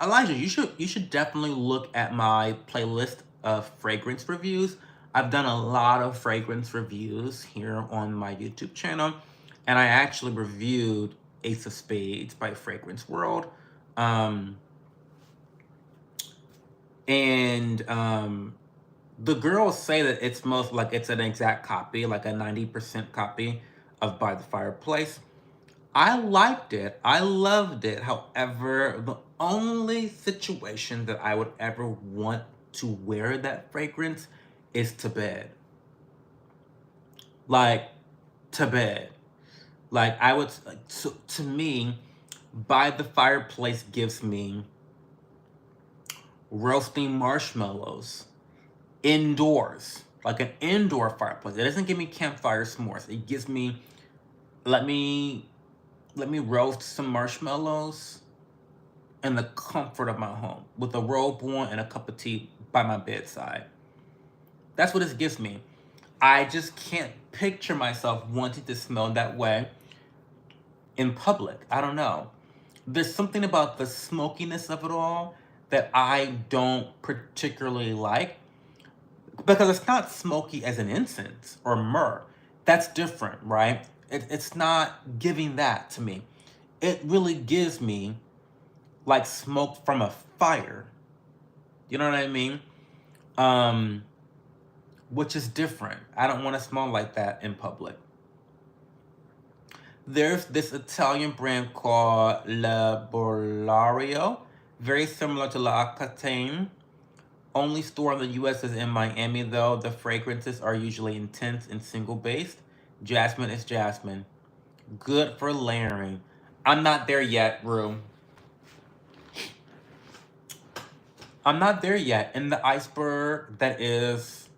Elijah, you should definitely look at my playlist of fragrance reviews. I've done a lot of fragrance reviews here on my YouTube channel, and I actually reviewed Ace of Spades by Fragrance World. The girls say that it smells like it's an exact copy, like a 90% copy of By the Fireplace. I liked it. I loved it. However, the only situation that I would ever want to wear that fragrance is to bed. Like, to bed. Like, to me, By the Fireplace gives me roasting marshmallows indoors, like an indoor fireplace. It doesn't give me campfire s'mores. It gives me, let me roast some marshmallows in the comfort of my home with a robe on and a cup of tea by my bedside. That's what it gives me. I just can't picture myself wanting to smell that way in public. I don't know. There's something about the smokiness of it all that I don't particularly like, because it's not smoky as an incense or myrrh. That's different, right? It's not giving that to me. It really gives me like smoke from a fire. You know what I mean? Which is different. I don't want to smell like that in public. There's this Italian brand called Laboratorio, very similar to La Catane. Only store in the US is in Miami, though. The fragrances are usually intense and single-based. Jasmine is jasmine. Good for layering. I'm not there yet, Rue. I'm not there yet. In the iceberg that is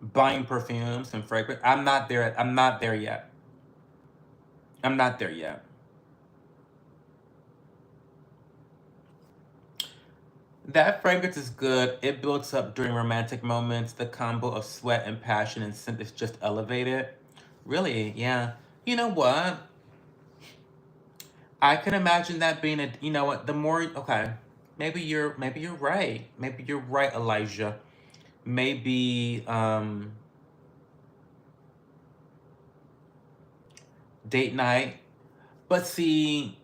buying perfumes and fragrance, I'm not there. I'm not there yet. I'm not there yet. That fragrance is good. It builds up during romantic moments. The combo of sweat and passion and scent is just elevated. Really, yeah. You know what? I can imagine that being a, you know what, the more, okay, maybe you're right. Maybe you're right, Elijah. Maybe date night. But see,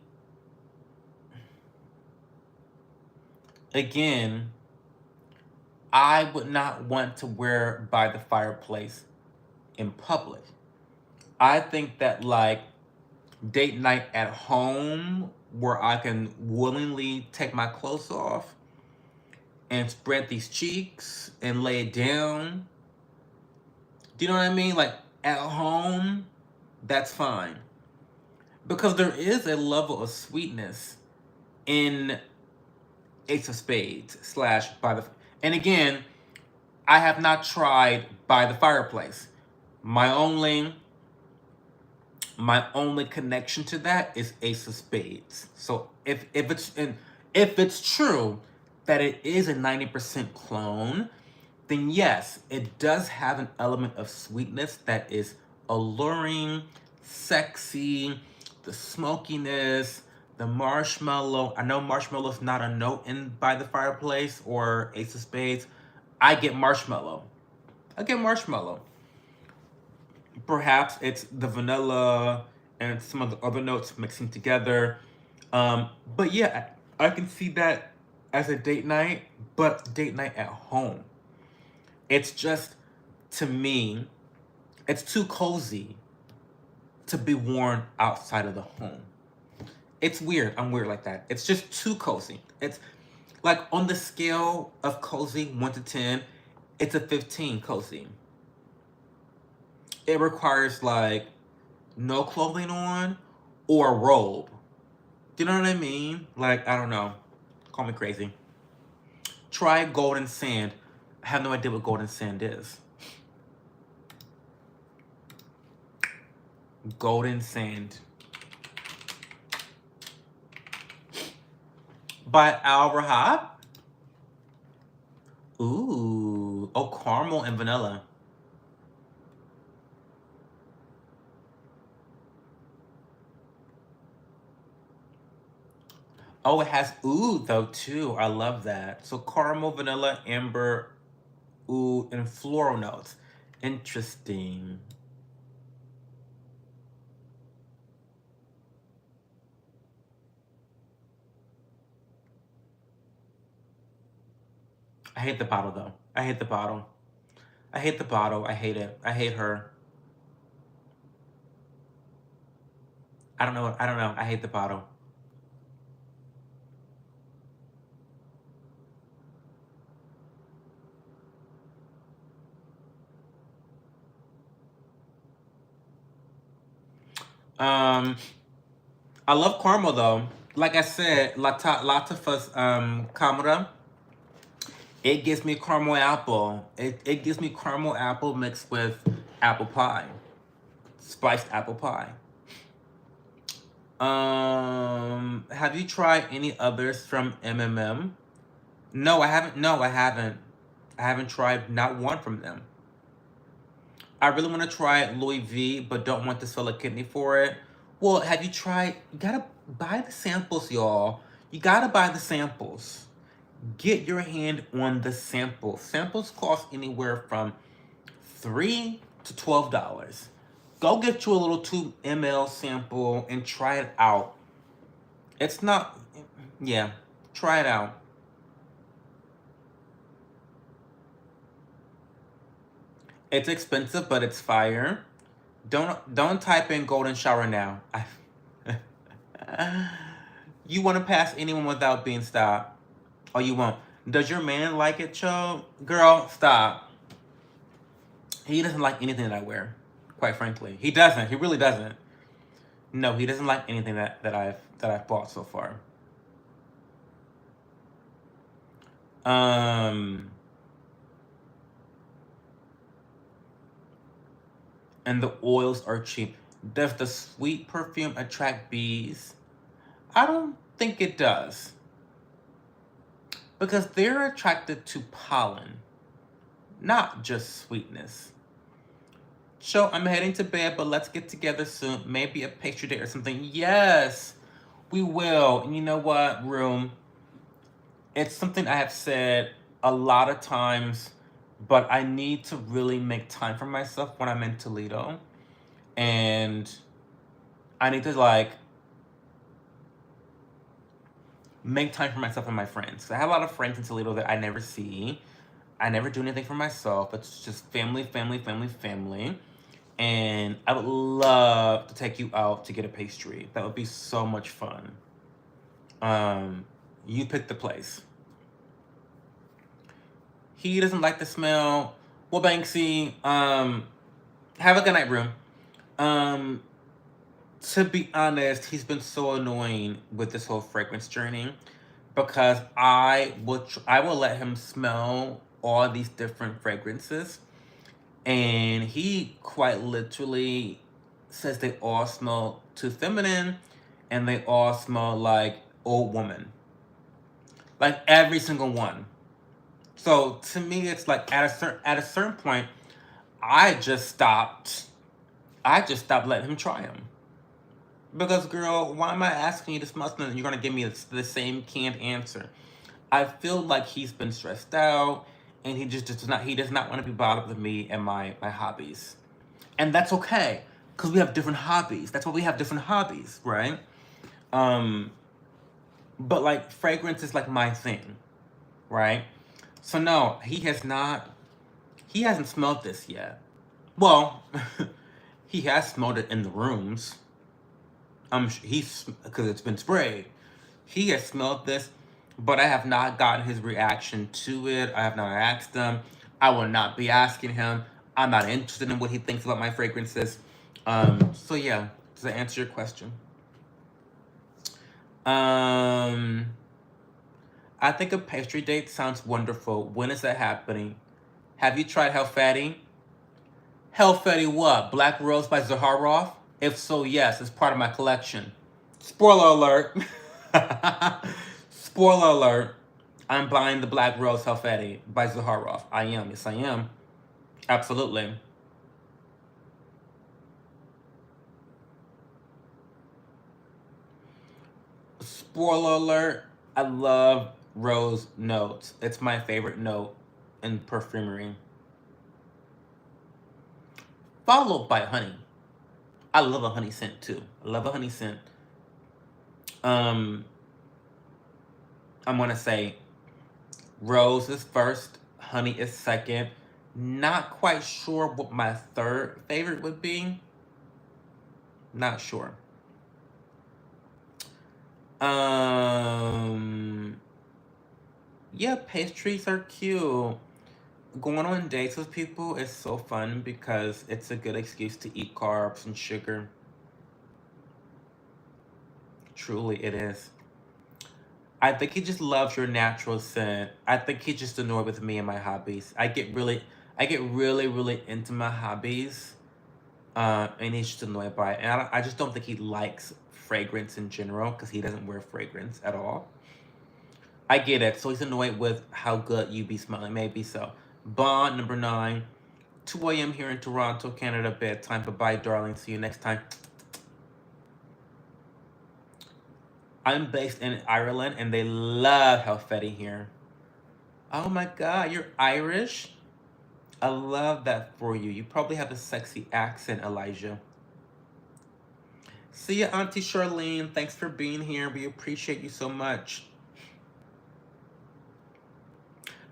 again, I would not want to wear By the Fireplace in public. I think that like date night at home where I can willingly take my clothes off and spread these cheeks and lay it down. Do you know what I mean? Like at home, that's fine. Because there is a level of sweetness in Ace of Spades slash by the. And again, I have not tried by the fireplace. My only my only connection to that is Ace of Spades. So if it's true that it is a 90% clone, then yes, it does have an element of sweetness that is alluring, sexy, the smokiness, the marshmallow. I know marshmallow's not a note in By the Fireplace or Ace of Spades. I get marshmallow. I get marshmallow. Perhaps it's the vanilla and some of the other notes mixing together. But yeah, I can see that as a date night, but date night at home. It's just, to me, it's too cozy to be worn outside of the home. It's weird. I'm weird like that. It's just too cozy. It's like on the scale of cozy 1 to 10, it's a 15 cozy. It requires like no clothing on or a robe. Do you know what I mean? Like, I don't know. Call me crazy. Try Golden Sand. I have no idea what Golden Sand is. Golden Sand. By Al Rahab. Ooh. Oh, caramel and vanilla. Oh, it has oud though too. I love that. So caramel, vanilla, amber, oud, and floral notes. Interesting. I hate the bottle though. I hate the bottle. I hate the bottle. I hate it. I hate her. I don't know. I don't know. I hate the bottle. Um, I love caramel though. Like I said, Latifa's Camera, it gives me caramel apple. It gives me caramel apple mixed with apple pie. Spiced apple pie. Have you tried any others from MMM? No, I haven't. No, I haven't. I haven't tried not one from them. I really want to try Louis V, but don't want to sell a kidney for it. Well, have you tried? You gotta buy the samples, y'all. You gotta buy the samples. Get your hand on the samples. Samples cost anywhere from $3 to $12. Go get you a little 2 ml sample and try it out. It's not, yeah, try it out. It's expensive, but it's fire. Don't type in golden shower now. You want to pass anyone without being stopped? Oh, you won't. Does your man like it, Cho? Girl, stop. He doesn't like anything that I wear. Quite frankly, he doesn't. He really doesn't. No, he doesn't like anything that I've bought so far. Um, and the oils are cheap. Does the sweet perfume attract bees? I don't think it does. Because they're attracted to pollen, not just sweetness. So I'm heading to bed, but let's get together soon. Maybe a pastry date or something. Yes, we will. And you know what, Room? It's something I have said a lot of times, but I need to really make time for myself when I'm in Toledo. And I need to like make time for myself and my friends. 'Cause I have a lot of friends in Toledo that I never see. I never do anything for myself. It's just family, family, family, family. and I would love to take you out to get a pastry. That would be so much fun. Um, you pick the place. He doesn't like the smell. Well, Banksy, have a good night, room. Um, to be honest, he's been so annoying with this whole fragrance journey because I will let him smell all these different fragrances, and he quite literally says they all smell too feminine and they all smell like old woman, like every single one. So to me, it's like at a certain point, I just stopped. I just stopped letting him try them. Because, girl, why am I asking you to smell something and you're gonna give me the same canned answer? I feel like he's been stressed out, and he just does not. He does not want to be bothered with me and my hobbies, and that's okay, cause we have different hobbies. That's why we have different hobbies, right? Um, but like fragrance is like my thing, right? So no, he has not. He hasn't smelled this yet. Well, he has smelled it in the rooms. He's because it's been sprayed. He has smelled this, but I have not gotten his reaction to it. I have not asked him. I will not be asking him. I'm not interested in what he thinks about my fragrances. So yeah, does that answer your question? Um, I think a pastry date sounds wonderful. When is that happening? Have you tried Helfati? Helfati what? Black Rose by Zaharoff? If so, yes, it's part of my collection. Spoiler alert. Spoiler alert. I'm buying the Black Rose Helfati by Zaharoff. I am. Yes, I am. Absolutely. Spoiler alert. I love rose notes. It's my favorite note in perfumery. Followed by honey. I love a honey scent too. I love a honey scent. Um, I'm gonna say rose is first, honey is second. Not quite sure what my third favorite would be. Not sure. Um, yeah, pastries are cute. Going on dates with people is so fun because it's a good excuse to eat carbs and sugar. Truly, it is. I think he just loves your natural scent. I think he's just annoyed with me and my hobbies. I get really, really into my hobbies, and he's just annoyed by it. And I just don't think he likes fragrance in general because he doesn't wear fragrance at all. I get it. So he's annoyed with how good you be smelling. Maybe so. Bond number 9. 2 a.m. here in Toronto, Canada, bedtime. Bye-bye, darling. See you next time. I'm based in Ireland, and they love Helfeti here. Oh my god, you're Irish? I love that for you. You probably have a sexy accent, Elijah. See ya, Auntie Charlene. Thanks for being here. We appreciate you so much.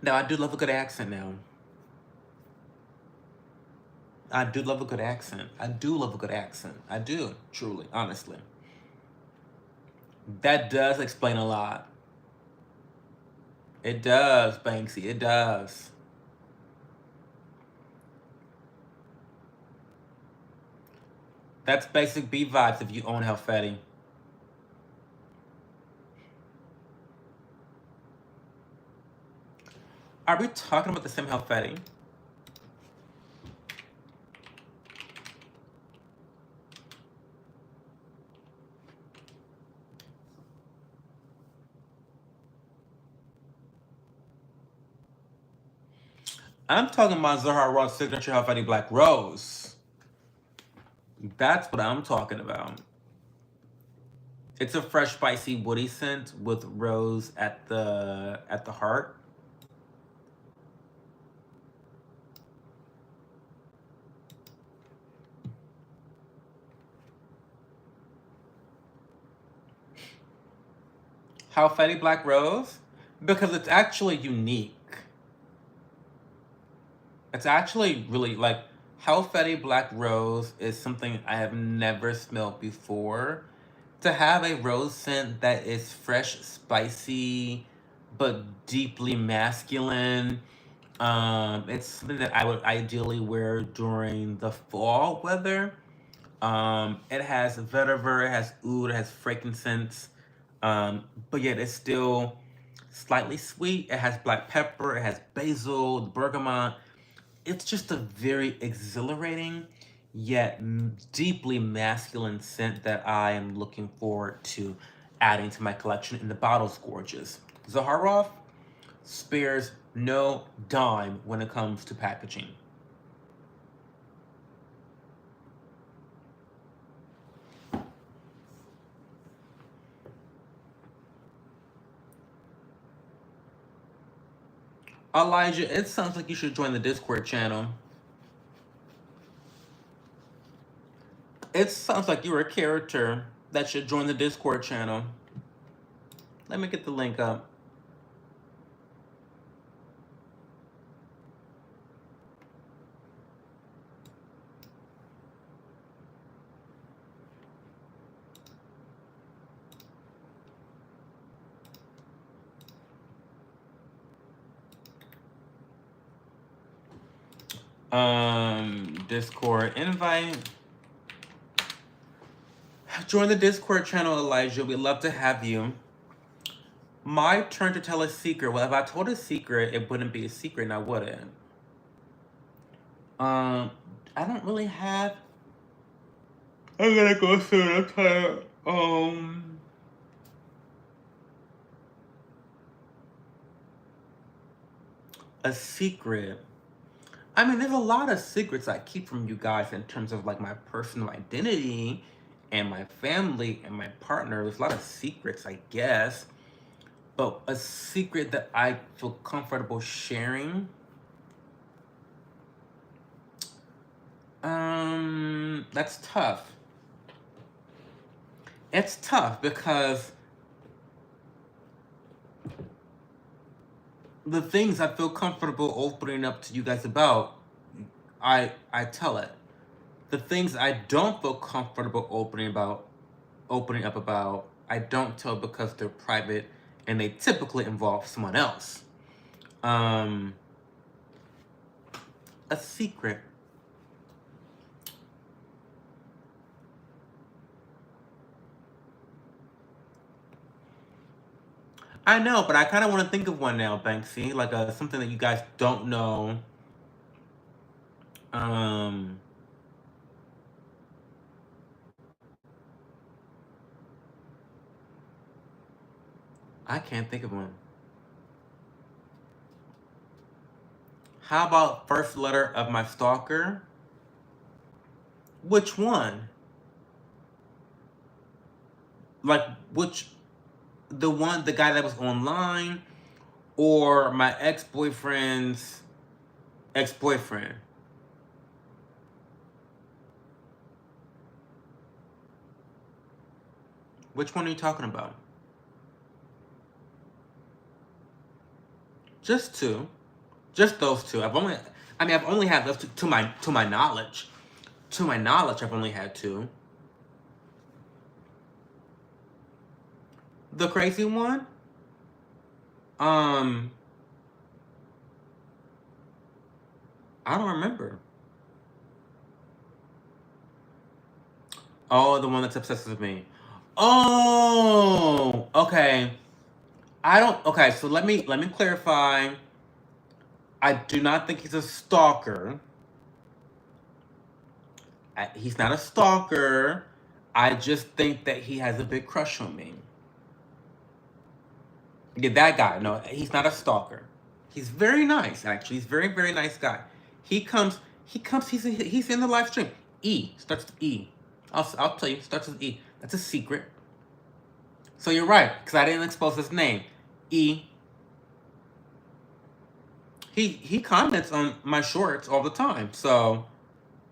Now, I do love a good accent now. I do love a good accent. I do love a good accent. I do, truly, honestly. That does explain a lot. It does, Banksy. It does. That's basic B vibes if you own Helfeti. Are we talking about the same Helfeti? I'm talking about Zahara Ross Signature Helfeti Black Rose. That's what I'm talking about. It's a fresh, spicy, woody scent with rose at the heart. Helfeti Black Rose? Because it's actually unique. It's actually really like House Fatty Black Rose is something I have never smelled before. To have a rose scent that is fresh, spicy, but deeply masculine, it's something that I would ideally wear during the fall weather. It has vetiver, it has oud, it has frankincense, but yet it's still slightly sweet. It has black pepper, it has basil, bergamot. It's just a very exhilarating yet deeply masculine scent that I am looking forward to adding to my collection, and the bottle's gorgeous. Zaharoff spares no dime when it comes to packaging. Elijah, it sounds like you should join the Discord channel. It sounds like you're a character that should join the Discord channel. Let me get the link up. Discord invite. Join the Discord channel, Elijah. We'd love to have you. My turn to tell a secret. Well, if I told a secret, it wouldn't be a secret now, would it? I don't really have. I'm gonna go through the time. A secret. I mean, there's a lot of secrets I keep from you guys in terms of like my personal identity and my family and my partner. There's a lot of secrets, I guess. But a secret that I feel comfortable sharing. That's tough. It's tough because the things I feel comfortable opening up to you guys about, I tell it. The things I don't feel comfortable opening up about, I don't tell because they're private and they typically involve someone else. A secret. I know, but I kind of want to think of one now, Banksy, like something that you guys don't know. I can't think of one. How about first letter of my stalker? Which one? Like which? The guy that was online, or my ex-boyfriend's ex-boyfriend? Which one are you talking about? Just two. Just those two. I've only had those two to my knowledge. To my knowledge, I've only had two. The crazy one? I don't remember. Oh, the one that's obsessed with me. Oh, okay. Okay, so let me clarify. I do not think he's a stalker. He's not a stalker. I just think that he has a big crush on me. Yeah, that guy. No, he's not a stalker. He's very nice, actually. He's very, very nice guy. He comes, he's in the live stream. E, starts with E. I'll tell you, starts with E. That's a secret. So you're right, because I didn't expose his name. E. He comments on my shorts all the time, so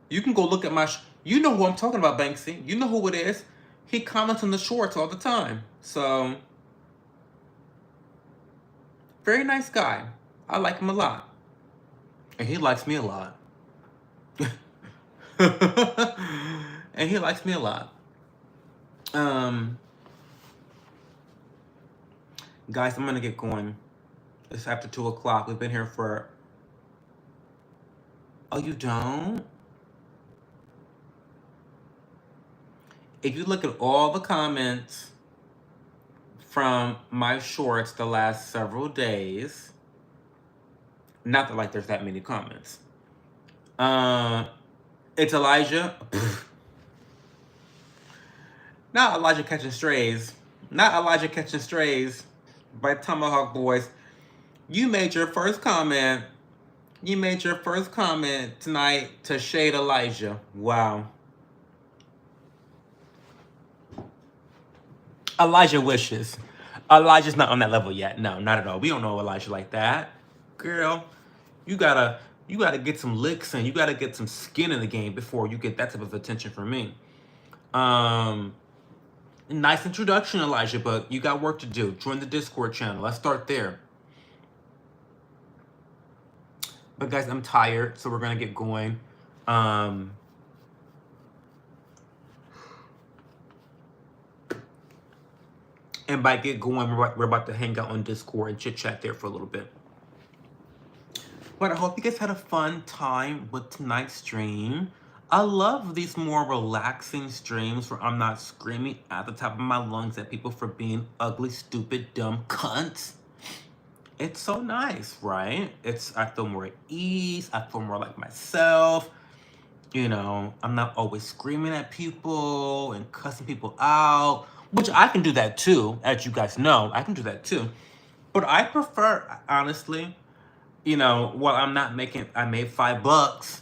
you can go look at my. You know who I'm talking about, Banksy. You know who it is. He comments on the shorts all the time, so very nice guy. I like him a lot, and he likes me a lot. And he likes me a lot. Guys, I'm gonna get going. It's after 2 o'clock. We've been here for... Oh, you don't? If you look at all the comments from my shorts the last several days, not that like there's that many comments. It's Elijah. Not Elijah Catching Strays. Not Elijah Catching Strays by Tomahawk Boys. You made your first comment. You made your first comment tonight to shade Elijah. Wow. Elijah wishes. Elijah's not on that level yet. No, not at all. We don't know Elijah like that. Girl, you gotta get some licks in. You gotta get some skin in the game before you get that type of attention from me. Nice introduction, Elijah, but you got work to do. Join the Discord channel. Let's start there. But guys, I'm tired, so we're gonna get going. And by get going, we're about to hang out on Discord and chit chat there for a little bit. But I hope you guys had a fun time with tonight's stream. I love these more relaxing streams where I'm not screaming at the top of my lungs at people for being ugly, stupid, dumb cunts. It's so nice, right? I feel more at ease. I feel more like myself. You know, I'm not always screaming at people and cussing people out, which I can do that too, as you guys know. I can do that too. But I prefer, honestly, you know, while I'm not making, I made $5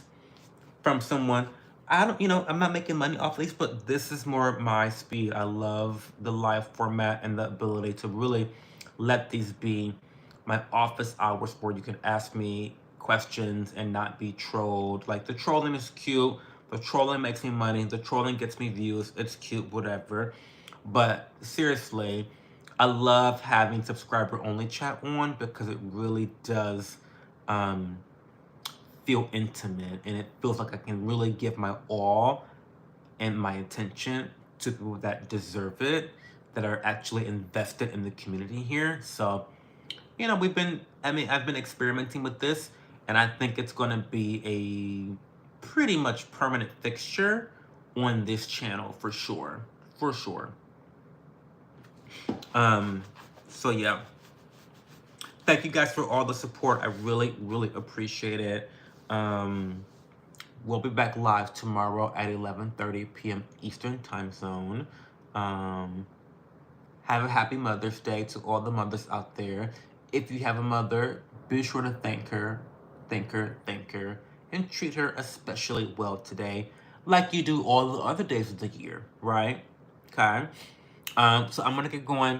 from someone. I'm not making money off these, but this is more my speed. I love the live format and the ability to really let these be my office hours where you can ask me questions and not be trolled. Like, the trolling is cute. The trolling makes me money. The trolling gets me views. It's cute, whatever. But seriously, I love having subscriber-only chat on because it really does feel intimate, and it feels like I can really give my all and my attention to people that deserve it, that are actually invested in the community here. So, you know, I've been experimenting with this, and I think it's gonna be a pretty much permanent fixture on this channel for sure. For sure. So yeah. Thank you guys for all the support. I really, really appreciate it. We'll be back live tomorrow at 11:30 p.m. Eastern Time Zone. Have a happy Mother's Day to all the mothers out there. If you have a mother, be sure to thank her, and treat her especially well today, like you do all the other days of the year, right? Okay. So I'm gonna get going.